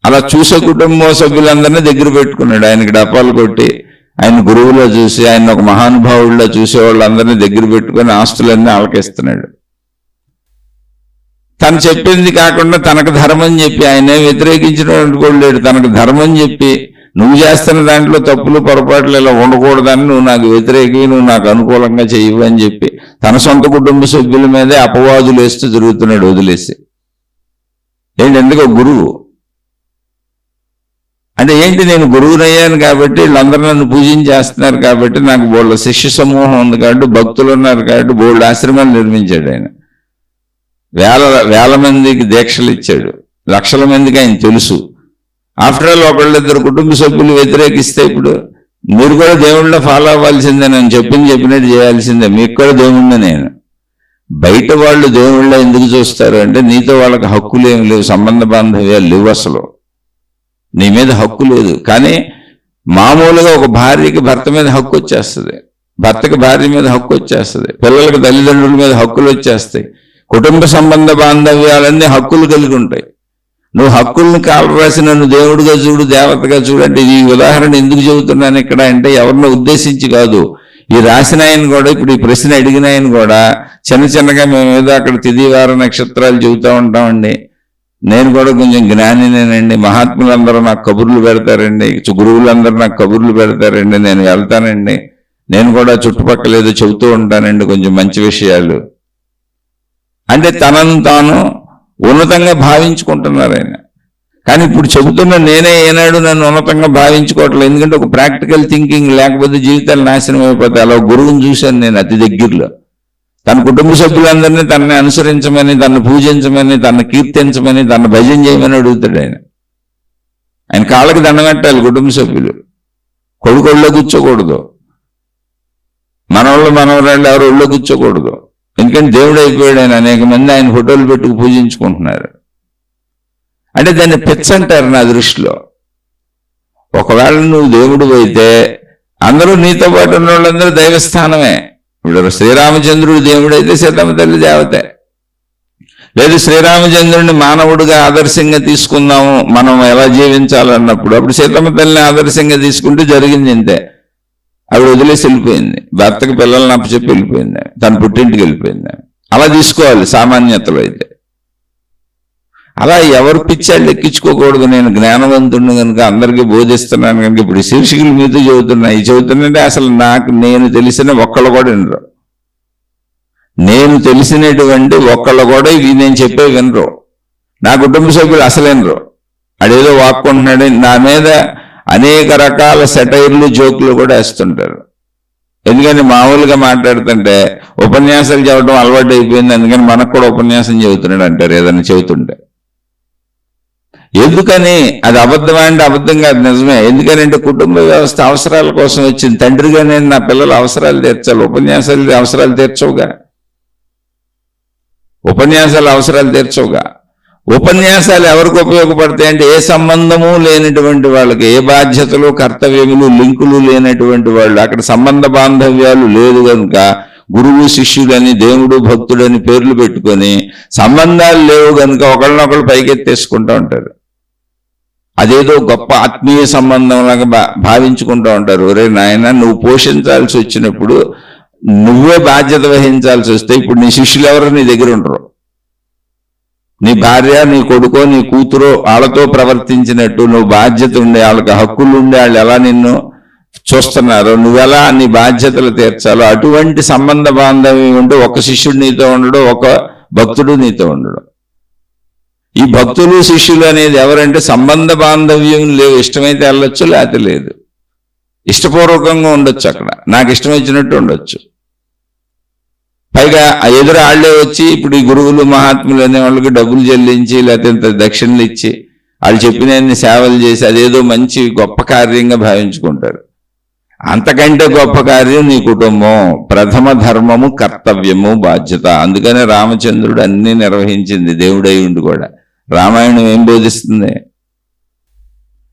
అలా చూసే కుటుంబ సభ్యులందరినీ దగ్గర పెట్టుకున్నాడు. ఆయనకి డప్పాలు కొట్టి ఆయన గురువులో చూసి, ఆయన ఒక మహానుభావుడిలో చూసే వాళ్ళందరినీ దగ్గర పెట్టుకుని ఆస్తులన్నీ ఆలకిస్తున్నాడు. తను చెప్పింది కాకుండా తనకు ధర్మం చెప్పి, ఆయనే వ్యతిరేకించినటువంటి కూడా లేడు, తనకు ధర్మం చెప్పి నువ్వు చేస్తున్న దాంట్లో తప్పులు పొరపాట్లు ఇలా ఉండకూడదని, నువ్వు నాకు వ్యతిరేకి, నువ్వు నాకు అనుకూలంగా చెయ్యవు అని చెప్పి తన సొంత కుటుంబ సభ్యుల మీదే అపవాదులు వేస్తూ తిరుగుతున్నాడు వదిలేసి. ఏంటి, ఎందుకో గురువు అంటే ఏంటి, నేను గురువునయ్యాను కాబట్టి వీళ్ళందరూ నన్ను పూజించేస్తున్నారు కాబట్టి, నాకు బోళ్ళ శిష్య సమూహం ఉంది కాబట్టి, భక్తులు ఉన్నారు కాబట్టి బోళ్ళ ఆశ్రమాలు నిర్మించాడు ఆయన. వేల మందికి దీక్షలు ఇచ్చాడు, లక్షల మందికి ఆయన తెలుసు. ఆఫ్టర్ ఆల్ ఒకళ్ళిద్దరు కుటుంబ సభ్యులు వ్యతిరేకిస్తే ఇప్పుడు మీరు కూడా దేవుళ్ళ ఫాలో అవ్వాల్సిందే, నేను చెప్పినట్టు చేయాల్సిందే, మీకు కూడా దేవుణ్ణి నేను. బయట వాళ్ళు దేవుళ్ళ ఎందుకు చూస్తారు అంటే, నీతో వాళ్ళకి హక్కులు ఏమి లేవు, సంబంధ బాంధవ్యాలు లేవు, అసలు నీ మీద హక్కు లేదు. కానీ మామూలుగా ఒక భార్యకి భర్త మీద హక్కు వచ్చేస్తుంది, భర్తకి భార్య మీద హక్కు వచ్చేస్తుంది, పిల్లలకు తల్లిదండ్రుల మీద హక్కులు వచ్చేస్తాయి, కుటుంబ సంబంధ బాంధవ్యాలన్నీ హక్కులు కలిగి ఉంటాయి. నువ్వు హక్కుల్ని కాలరాసి నన్ను దేవుడిగా చూడు, దేవతగా చూడు అంటే, ఈ ఉదాహరణ ఎందుకు చెబుతున్నాను ఇక్కడ అంటే ఎవరినో ఉద్దేశించి కాదు. ఈ రాసిన ఆయన కూడా, ఇప్పుడు ఈ ప్రశ్న అడిగిన ఆయన కూడా చిన్నగా మేము ఏదో అక్కడ తిథివార నక్షత్రాలు చెబుతూ ఉంటామండి, నేను కూడా కొంచెం జ్ఞానినేనండి, మహాత్ములందరూ నాకు కబుర్లు పెడతారండి, గురువులందరూ నాకు కబుర్లు పెడతారండి, నేను వెళ్తానండి, నేను కూడా చుట్టుపక్కల ఏదో చెబుతూ ఉంటానండి కొంచెం మంచి విషయాలు అంటే తనను తాను ఉన్నతంగా భావించుకుంటున్నారు ఆయన. కానీ ఇప్పుడు చెబుతున్న నేనే ఏనాడు నన్ను ఉన్నతంగా భావించుకోవట్లేదు, ఎందుకంటే ఒక ప్రాక్టికల్ థింకింగ్ లేకపోతే జీవితాలు నాశనం అయిపోతాయి. అలా గురువుని చూశాను నేను అతి దగ్గరలో. తన కుటుంబ సభ్యులందరినీ తనని అనుసరించమని, తనను పూజించమని, తనను కీర్తించమని, తన భజన చేయమని అడుగుతాడు ఆయన. ఆయన కాళ్ళకి దండం పెట్టాలి కుటుంబ సభ్యులు, కొడుకు ఒళ్ళో కూర్చోకూడదు, మనవరాళ్ళు ఎవరు ఒళ్ళో కూర్చోకూడదు. ఎందుకంటే దేవుడు అయిపోయాడు ఆయన. అనేక మంది ఆయన ఫోటోలు పెట్టుకు పూజించుకుంటున్నారు. అంటే దాన్ని పిచ్చ అంటారు నా దృష్టిలో. ఒకవేళ నువ్వు దేవుడు అయితే అందరూ నీతో పాటు ఉన్న వాళ్ళందరూ దైవస్థానమే. ఇప్పుడు శ్రీరామచంద్రుడు దేవుడైతే సీతమ్మ తల్లి దేవతే. లేదు శ్రీరామచంద్రుడిని మానవుడిగా ఆదర్శంగా తీసుకుందాము, మనం ఎలా జీవించాలన్నప్పుడు అప్పుడు సీతమ్మ తల్లిని ఆదర్శంగా తీసుకుంటే జరిగింది ఇంతే. ఆవిడ వదిలేసి వెళ్ళిపోయింది, భర్తకి పిల్లల్ని అప్పచెప్పి వెళ్ళిపోయింది, తన పుట్టింటికి వెళ్ళిపోయింది. అలా తీసుకోవాలి సామాన్యతలో అయితే. అలా ఎవరు పిచ్చాళ్ళు ఎక్కించుకోకూడదు. నేను జ్ఞానవంతుడిని కనుక అందరికీ బోధిస్తున్నాను కనుక ఇప్పుడు శీర్షికలు మీతో చెబుతున్నాయి. చెబుతుందంటే అసలు నేను తెలిసిన ఒక్కళ్ళు కూడా వినరు. నేను తెలిసినటువంటి ఒక్కళ్ళు కూడా ఇవి నేను చెప్పే వినరు. నా కుటుంబ సభ్యులు అసలు వినరు. అడేదో వాక్కుంటున్నాడు నా మీద అనేక రకాల సెటైర్లు జోకులు కూడా వేస్తుంటారు. ఎందుకని మామూలుగా మాట్లాడుతుంటే ఉపన్యాసాలు చెప్పడం అలవాటు అయిపోయింది, అందుకని మనకు కూడా ఉపన్యాసం చెబుతున్నాడు అంటారు ఏదైనా చెబుతుంటే. ఎందుకని అది అబద్ధమా అంటే అబద్ధం కాదు, నిజమే. ఎందుకనంటే కుటుంబ వ్యవస్థ అవసరాల కోసం వచ్చింది. తండ్రిగా నేను నా పిల్లల అవసరాలు తీర్చాలి, ఉపన్యాసాలు అవసరాలు తీర్చవుగా, ఉపన్యాసాలు అవసరాలు తీర్చవుగా. ఉపన్యాసాలు ఎవరికి ఉపయోగపడతాయి అంటే ఏ సంబంధము లేనటువంటి వాళ్ళకి, ఏ బాధ్యతలు కర్తవ్యములు లింకులు లేనటువంటి వాళ్ళు, అక్కడ సంబంధ బాంధవ్యాలు లేదు కనుక గురువు శిష్యుడని దేవుడు భక్తుడని పేర్లు పెట్టుకొని సంబంధాలు లేవు కనుక ఒకళ్ళనొకళ్ళు పైకెత్తేసుకుంటూ ఉంటారు. అదేదో గొప్ప ఆత్మీయ సంబంధంలాగా భావించుకుంటూ ఉంటారు. ఒరే నాయన నువ్వు పోషించాల్సి వచ్చినప్పుడు నువ్వే బాధ్యత వహించాల్సి వస్తే ఇప్పుడు నీ శిష్యులు ఎవరు నీ దగ్గర ఉండరు. నీ భార్య, నీ కొడుకో, నీ కూతురో వాళ్ళతో ప్రవర్తించినట్టు నువ్వు బాధ్యత ఉండే, వాళ్ళకి హక్కులు ఉండే, వాళ్ళు ఎలా నిన్ను చూస్తున్నారో నువ్వెలా నీ బాధ్యతలు తీర్చాలో అటువంటి సంబంధ బాంధవ్యం ఉంటే ఒక శిష్యుడు నీతో ఉండడు, ఒక భక్తుడు నీతో ఉండడు. ఈ భక్తులు శిష్యులు అనేది ఎవరంటే సంబంధ బాంధవ్యం లేవు. ఇష్టమైతే వెళ్ళొచ్చు, లేకపోతే లేదు. ఇష్టపూర్వకంగా ఉండొచ్చు, అక్కడ నాకు ఇష్టం వచ్చినట్టు ఉండొచ్చు. పైగా ఎదురు ఆళ్లే వచ్చి ఇప్పుడు ఈ గురువులు మహాత్ములు అనే వాళ్ళకి డబ్బులు చెల్లించి లేకపోతే ఇంత దక్షిణలు ఇచ్చి వాళ్ళు చెప్పినన్ని సేవలు చేసి అదేదో మంచి గొప్ప కార్యంగా భావించుకుంటారు. అంతకంటే గొప్ప కార్యం నీ కుటుంబం. ప్రథమ ధర్మము, కర్తవ్యము, బాధ్యత. అందుకనే రామచంద్రుడు అన్ని నిర్వహించింది, దేవుడై ఉండి కూడా. రామాయణం ఏం బోధిస్తుంది?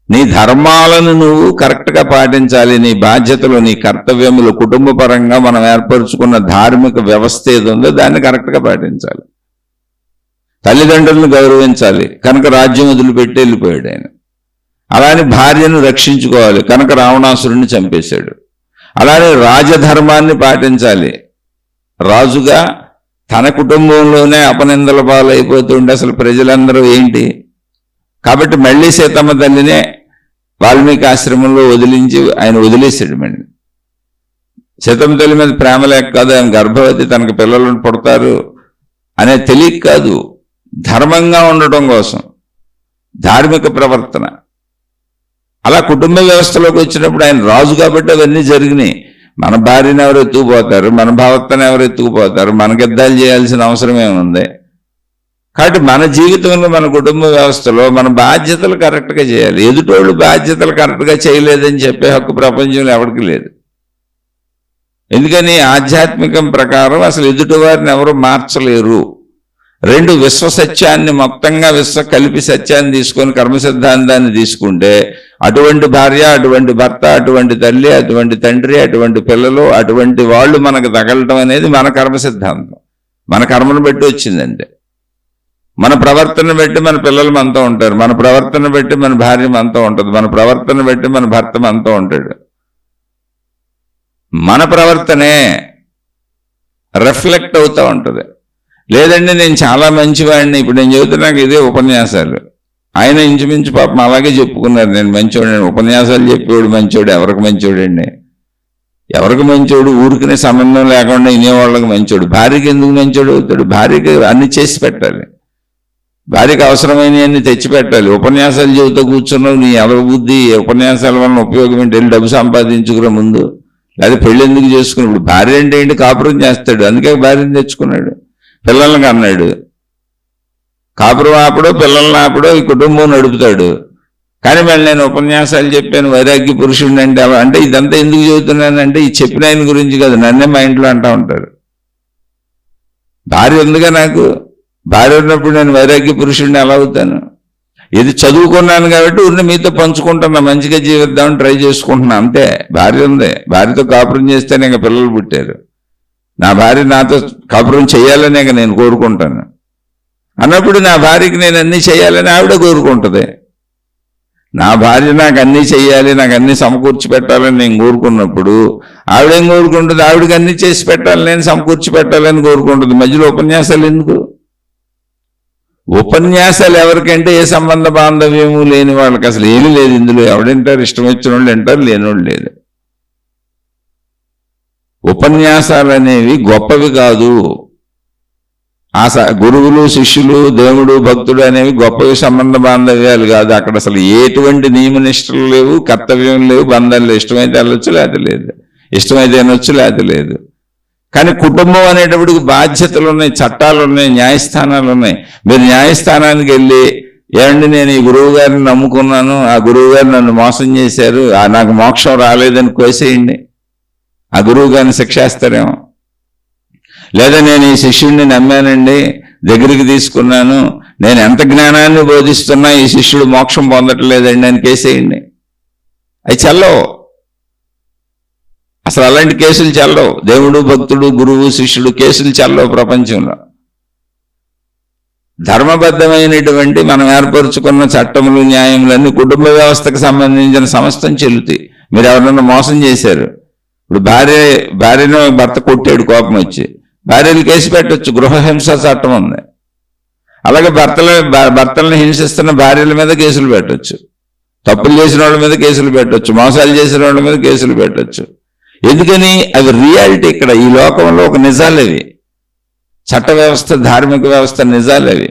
నీ ధర్మాలను నువ్వు కరెక్ట్గా పాటించాలి. నీ బాధ్యతలు, నీ కర్తవ్యములు, కుటుంబ పరంగా మనం ఏర్పరచుకున్న ధార్మిక వ్యవస్థ ఏది ఉందో దాన్ని కరెక్ట్గా పాటించాలి. తల్లిదండ్రులను గౌరవించాలి కనుక రాజ్యం వదిలిపెట్టి వెళ్ళిపోయాడు ఆయన. అలానే భార్యను రక్షించుకోవాలి కనుక రావణాసురుణ్ణి చంపేశాడు. అలానే రాజధర్మాన్ని పాటించాలి. రాజుగా తన కుటుంబంలోనే అపనిందల పాలైపోతుంటే అసలు ప్రజలందరూ ఏంటి? కాబట్టి మళ్ళీ సీతమ్మ తల్లినే వాల్మీకి ఆశ్రమంలో వదిలించి ఆయన వదిలేశాడు. మళ్ళీ సీతమ్మ తల్లి మీద ప్రేమ లేక కాదు, ఆయన గర్భవతి, తనకు పిల్లలను పుడతారు అనే తెలియక కాదు, ధర్మంగా ఉండటం కోసం, ధార్మిక ప్రవర్తన. అలా కుటుంబ వ్యవస్థలోకి వచ్చినప్పుడు ఆయన రాజు కాబట్టి అవన్నీ జరిగినాయి. మన భార్యను ఎవరు ఎత్తుకుపోతారు, మన భర్తను ఎవరు ఎత్తుకుపోతారు, మనకి యుద్ధాలు చేయాల్సిన అవసరం ఏముంది? కాబట్టి మన జీవితంలో, మన కుటుంబ వ్యవస్థలో మన బాధ్యతలు కరెక్ట్గా చేయాలి. ఎదుటోళ్ళు బాధ్యతలు కరెక్ట్గా చేయలేదని చెప్పే హక్కు ప్రపంచంలో ఎవరికి లేదు. ఎందుకని? ఆధ్యాత్మికం ప్రకారం అసలు ఎదుటివారిని ఎవరు మార్చలేరు. రెండు, విశ్వ సత్యాన్ని మొత్తంగా కలిపి సత్యాన్ని తీసుకొని కర్మ సిద్ధాంతాన్ని తీసుకుంటే అటువంటి భార్య, అటువంటి భర్త, అటువంటి తల్లి, అటువంటి తండ్రి, అటువంటి పిల్లలు, అటువంటి వాళ్ళు మనకు తగలటం అనేది మన కర్మ సిద్ధాంతం. మన కర్మను బట్టి వచ్చిందంటే. మన ప్రవర్తన బట్టి మన పిల్లలు మనతో ఉంటారు, మన ప్రవర్తన బట్టి మన భార్య మనతో ఉంటుంది, మన ప్రవర్తన బట్టి మన భర్త మనతో ఉంటాడు. మన ప్రవర్తనే రిఫ్లెక్ట్ అవుతూ ఉంటుంది. లేదండి నేను చాలా మంచివాడిని, ఇప్పుడు నేను చెబుతున్నాక ఇదే ఉపన్యాసాలు, ఆయన ఇంచుమించు పాపం అలాగే చెప్పుకున్నారు, నేను మంచోడు. ఉపన్యాసాలు చెప్పేవాడు మంచోడు, ఎవరికి మంచోడండి? ఎవరికి మంచోడు? ఊరికినే సంబంధం లేకుండా వినేవాళ్ళకి మంచోడు. భార్యకి ఎందుకు మంచోడు అవుతాడు? భార్యకి అన్ని చేసి పెట్టాలి, భార్యకి అవసరమైనవన్నీ తెచ్చిపెట్టాలి. ఉపన్యాసాలు చెబుతూ కూర్చున్నావు, నీ బుద్ధి ఉపన్యాసాల వలన ఉపయోగం ఏంటి? వెళ్ళి డబ్బు సంపాదించుకురా ముందు, లేదా పెళ్ళి ఎందుకు చేసుకుని. ఇప్పుడు భార్య అంటే ఏంటి? కాపురం చేస్తాడు, అందుకే భార్యను తెచ్చుకున్నాడు. పిల్లలకి అన్నాడు, కాపురం ఆపడో పిల్లల్ని ఆపడో ఈ కుటుంబం నడుపుతాడు. కానీ మళ్ళీ నేను ఉపన్యాసాలు చెప్పాను వైరాగ్య పురుషుడిని అంటే ఇదంతా ఎందుకు చెబుతున్నానంటే ఈ చెప్పిన ఆయన గురించి కాదు, నన్నే మా ఇంట్లో అంటూ ఉంటారు. భార్య ఉందిగా నాకు, భార్య ఉన్నప్పుడు నేను వైరాగ్య పురుషుడిని ఎలా అవుతాను? ఇది చదువుకున్నాను కాబట్టి ఉన్న మీతో పంచుకుంటున్నా, మంచిగా జీవిద్దామని ట్రై చేసుకుంటున్నా అంతే. భార్య ఉంది, భార్యతో కాపురం చేస్తేనే ఇంకా పిల్లలు పుట్టారు. నా భార్య నాతో కాపురం చేయాలనే నేను కోరుకుంటాను అన్నప్పుడు నా భార్యకి నేను అన్నీ చేయాలని ఆవిడ కోరుకుంటుంది. నా భార్య నాకు అన్నీ చేయాలి, నాకు అన్నీ సమకూర్చి పెట్టాలని నేను కోరుకున్నప్పుడు ఆవిడేం కోరుకుంటుంది? ఆవిడకి అన్నీ చేసి పెట్టాలి, నేను సమకూర్చి పెట్టాలని కోరుకుంటుంది. మధ్యలో ఉపన్యాసాలు ఎందుకు? ఉపన్యాసాలు ఎవరికంటే ఏ సంబంధ బాంధవ్యము లేని వాళ్ళకి అసలు ఏమీ లేదు ఇందులో. ఎవడంటారు? ఇష్టం వచ్చిన వాళ్ళు వింటారు, లేనివాళ్ళు లేదు. ఉపన్యాసాలు అనేవి గొప్పవి కాదు. గురువులు, శిష్యులు, దేవుడు, భక్తుడు అనేవి గొప్పవి సంబంధ బాంధవ్యాలు కాదు. అక్కడ అసలు ఎటువంటి నియమనిష్టలు లేవు, కర్తవ్యం లేవు, బంధాలు లేవు. ఇష్టమైతే వెళ్ళొచ్చు, లేకపోతే లేదు, ఇష్టమైతే వినొచ్చు, లేకపోతే లేదు. కానీ కుటుంబం అనేటప్పటికి బాధ్యతలు ఉన్నాయి, చట్టాలు ఉన్నాయి, న్యాయస్థానాలు ఉన్నాయి. మీరు న్యాయస్థానానికి వెళ్ళి ఏమండి నేను ఈ గురువు గారిని నమ్ముకున్నాను, ఆ గురువు గారు నన్ను మోసం చేశారు, నాకు మోక్షం రాలేదని కోసేయండి, ఆ గురువు గారిని శిక్షేస్తారేమో. లేదా నేను ఈ శిష్యుడిని నమ్మానండి, దగ్గరికి తీసుకున్నాను, నేను ఎంత జ్ఞానాన్ని బోధిస్తున్నా ఈ శిష్యుడు మోక్షం పొందట్లేదండి అని కేసేయండి. అవి చెల్లవు, అసలు అలాంటి కేసులు చెల్లవు. దేవుడు, భక్తుడు, గురువు, శిష్యుడు కేసులు చెల్లవు ప్రపంచంలో. ధర్మబద్ధమైనటువంటి మనం ఏర్పరచుకున్న చట్టములు, న్యాయములన్నీ కుటుంబ వ్యవస్థకు సంబంధించిన సమస్తం చెల్లుతాయి. మీరు ఎవరన్నా మోసం చేశారు, ఇప్పుడు భార్యను భర్త కొట్టాడు, కోపం వచ్చి భార్యలు కేసు పెట్టచ్చు, గృహహింస చట్టం ఉంది. అలాగే భర్తలను హింసిస్తున్న భార్యల మీద కేసులు పెట్టొచ్చు, తప్పులు చేసిన వాళ్ళ మీద కేసులు పెట్టొచ్చు, మోసాలు చేసిన వాళ్ళ మీద కేసులు పెట్టొచ్చు. ఎందుకని? అవి రియాలిటీ. ఇక్కడ ఈ లోకంలో ఒక నిజాలవి, చట్ట వ్యవస్థ, ధార్మిక వ్యవస్థ నిజాలవి.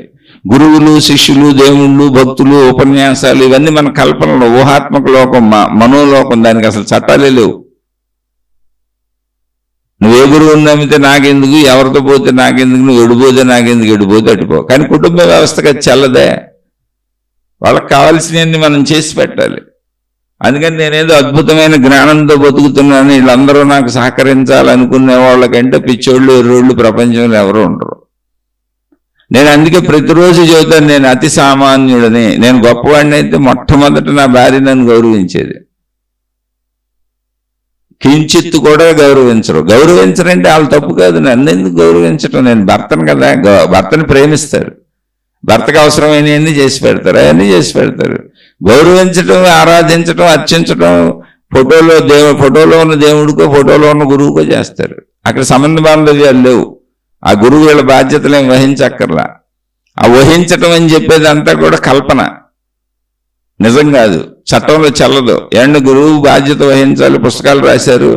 గురువులు, శిష్యులు, దేవుళ్ళు, భక్తులు, ఉపన్యాసాలు ఇవన్నీ మన కల్పనలో, ఊహాత్మక లోకం, మనోలోకం. దానికి అసలు చట్టాలే లేవు. నువ్వు ఏ గురువుని నమ్మితే నాకెందుకు, ఎవరితో పోతే నాకెందుకు, నువ్వు ఎడిపోతే నాకెందుకు, ఎడిపోతే అటుపో. కానీ కుటుంబ వ్యవస్థకి అది చల్లదే. వాళ్ళకి కావాల్సినవన్నీ మనం చేసి పెట్టాలి. అందుకని నేనేదో అద్భుతమైన జ్ఞానంతో బతుకుతున్నాను, వీళ్ళందరూ నాకు సహకరించాలనుకునే వాళ్ళకంటే పిచ్చోళ్ళు, ఎర్రోళ్ళు ప్రపంచంలో ఎవరు ఉండరు. నేను అందుకే ప్రతిరోజు చెబుతాను, నేను అతి సామాన్యుడని. నేను గొప్పవాడిని అయితే మొట్టమొదట నా భార్య నన్ను గౌరవించేది. కించిత్తు కూడా గౌరవించరంటే వాళ్ళు తప్పు కాదు. నన్ను ఎందుకు గౌరవించటం? నేను భర్తను కదా, భర్తని ప్రేమిస్తారు, భర్తకు అవసరమైనవన్నీ చేసి పెడతారు, అవన్నీ చేసి పెడతారు. గౌరవించటం, ఆరాధించటం, అర్చించటం ఫోటోలో ఉన్న దేవుడికో ఫోటోలో ఉన్న గురువుకో చేస్తారు. అక్కడ సంబంధ బాంధవ్యాలు లేవు. ఆ గురువు వీళ్ళ బాధ్యతలు ఏం వహించక్కర్లా. ఆ వహించటం అని చెప్పేది అంతా కూడా కల్పన, నిజం కాదు, చట్టంలో చల్లదు. గురువు బాధ్యత వహించాలి. పుస్తకాలు రాశారు,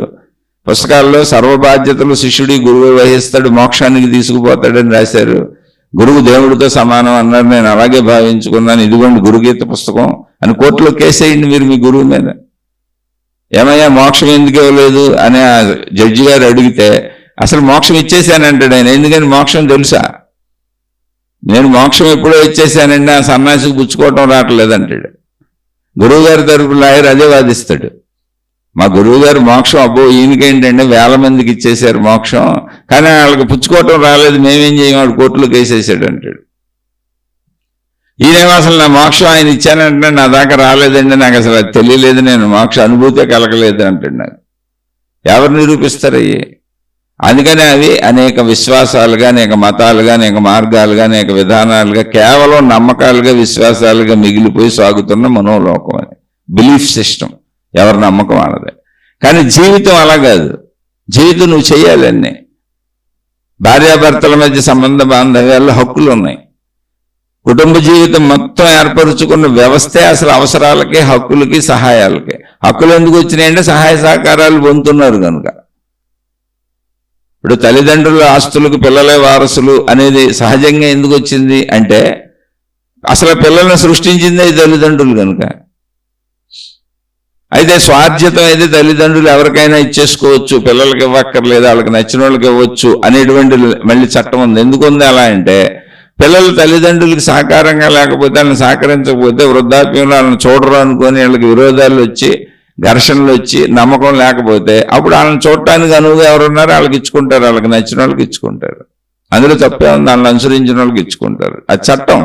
పుస్తకాల్లో సర్వ బాధ్యతలు శిష్యుడి గురువు వహిస్తాడు, మోక్షానికి తీసుకుపోతాడని రాశారు. గురువు దేవుడితో సమానం అన్నారు. నేను అలాగే భావించుకున్నాను. ఇదిగోండి గురుగీత పుస్తకం అని కోర్టులో కేసేయండి మీరు మీ గురువు మీద. ఏమయ్యా మోక్షం ఎందుకు ఇవ్వలేదు అని ఆ జడ్జి గారు అడిగితే, అసలు మోక్షం ఇచ్చేసానంటాడు ఆయన. ఎందుకని? మోక్షం తెలుసా? నేను మోక్షం ఎప్పుడో ఇచ్చేసానండి, ఆ సన్నాసికి పుచ్చుకోవటం రావట్లేదంటాడు. గురువుగారి తరపు లాయర్ అదే వాదిస్తాడు. మా గురువు గారు మోక్షం, అబ్బో ఈయనకేంటంటే 1000 మందికి ఇచ్చేశారు మోక్షం, కానీ వాళ్ళకి పుచ్చుకోవటం రాలేదు, మేమేం చేయం, వాడు కోర్టులో కేసేసాడు అంటాడు. ఈయనేమో అసలు నా మోక్షం ఆయన ఇచ్చానంటే నా దాకా రాలేదండి, నాకు అసలు అది తెలియలేదు, నేను మోక్ష అనుభూతే కలగలేదు అంటాడు. నాకు ఎవరు నిరూపిస్తారయ్యి? అందుకనే అవి అనేక విశ్వాసాలుగా, అనేక మతాలుగా, అనేక మార్గాలుగా, అనేక విధానాలుగా, కేవలం నమ్మకాలుగా, విశ్వాసాలుగా మిగిలిపోయి సాగుతున్న మనోలోకం అని, బిలీఫ్ సిస్టమ్. ఎవరి నమ్మకం వాళ్ళదే. కానీ జీవితం అలా కాదు. జీవితం నువ్వు చేయాలి. అన్నీ భార్యాభర్తల మధ్య సంబంధ బాంధవ్యాల్లో హక్కులు ఉన్నాయి. కుటుంబ జీవితం మొత్తం ఏర్పరుచుకున్న వ్యవస్థే అసలు అవసరాలకి, హక్కులకి, సహాయాలకి. హక్కులు ఎందుకు వచ్చినాయంటే సహాయ సహకారాలు పొందుతున్నారు కనుక. ఇప్పుడు తల్లిదండ్రుల ఆస్తులకు పిల్లలే వారసులు అనేది సహజంగా ఎందుకు వచ్చింది అంటే, అసలు పిల్లల్ని సృష్టించిందే తల్లిదండ్రులు కనుక. అయితే స్వార్జితం అయితే తల్లిదండ్రులు ఎవరికైనా ఇచ్చేసుకోవచ్చు, పిల్లలకి ఇవ్వక్కర్లేదు, వాళ్ళకి నచ్చిన వాళ్ళకి ఇవ్వచ్చు అనేటువంటి మళ్ళీ చట్టం ఉంది. ఎందుకు ఉంది అలా అంటే, పిల్లలు తల్లిదండ్రులకి సహకారంగా లేకపోతే, వాళ్ళని సహకరించకపోతే వృద్ధాప్యంలో వాళ్ళని చూడరు అనుకొని వీళ్ళకి విరోధాలు వచ్చి, ఘర్షణలు వచ్చి, నమ్మకం లేకపోతే అప్పుడు వాళ్ళని చూడటానికి అనువుగా ఎవరున్నారో వాళ్ళకి ఇచ్చుకుంటారు, వాళ్ళకి నచ్చిన వాళ్ళకి ఇచ్చుకుంటారు. అందులో తప్పే ఉంది, వాళ్ళని అనుసరించిన వాళ్ళకి ఇచ్చుకుంటారు. అది చట్టం.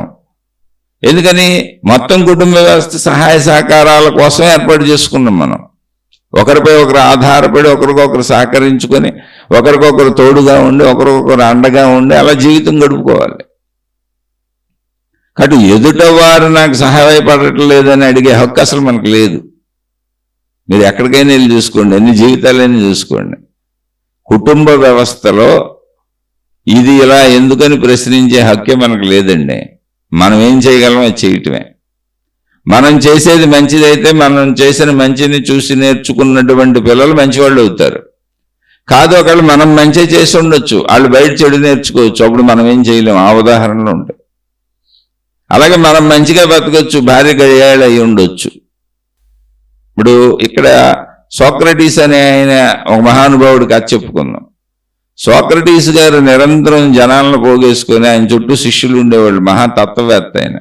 ఎందుకని? మొత్తం కుటుంబ వ్యవస్థ సహాయ సహకారాల కోసం ఏర్పాటు చేసుకున్నాం మనం. ఒకరిపై ఒకరు ఆధారపడి, ఒకరికొకరు సహకరించుకొని, ఒకరికొకరు తోడుగా ఉండి, ఒకరికొకరు అండగా ఉండి అలా జీవితం గడుపుకోవాలి. కాబట్టి ఎదుటవారు నాకు సహాయపడట్లేదని అడిగే హక్కు అసలు మనకు లేదు. మీరు ఎక్కడికైనా వెళ్ళి చూసుకోండి, అన్ని జీవితాలైనా చూసుకోండి. కుటుంబ వ్యవస్థలో ఇది ఇలా ఎందుకని ప్రశ్నించే హక్కే మనకు లేదండి. మనం ఏం చేయగలం అది చేయటమే. మనం చేసేది మంచిదైతే, మనం చేసిన మంచిని చూసి నేర్చుకున్నటువంటి పిల్లలు మంచివాళ్ళు అవుతారు. కాదు, ఒకళ్ళు మనం మంచి చేసి ఉండొచ్చు, వాళ్ళు బయట చెడు నేర్చుకోవచ్చు, అప్పుడు మనం ఏం చేయలేము. ఆ ఉదాహరణలు ఉంటాయి. అలాగే మనం మంచిగా బతకొచ్చు, భార్య గడియాళ్ళు అయి ఉండొచ్చు. ఇప్పుడు ఇక్కడ సోక్రటీస్ అనే ఆయన ఒక మహానుభావుడి కథ చెప్పుకుందాం. సోక్రటీస్ గారు నిరంతరం జనాలను పోగేసుకొని, ఆయన చుట్టూ శిష్యులు ఉండేవాళ్ళు, మహాతత్వవేత్త ఆయన.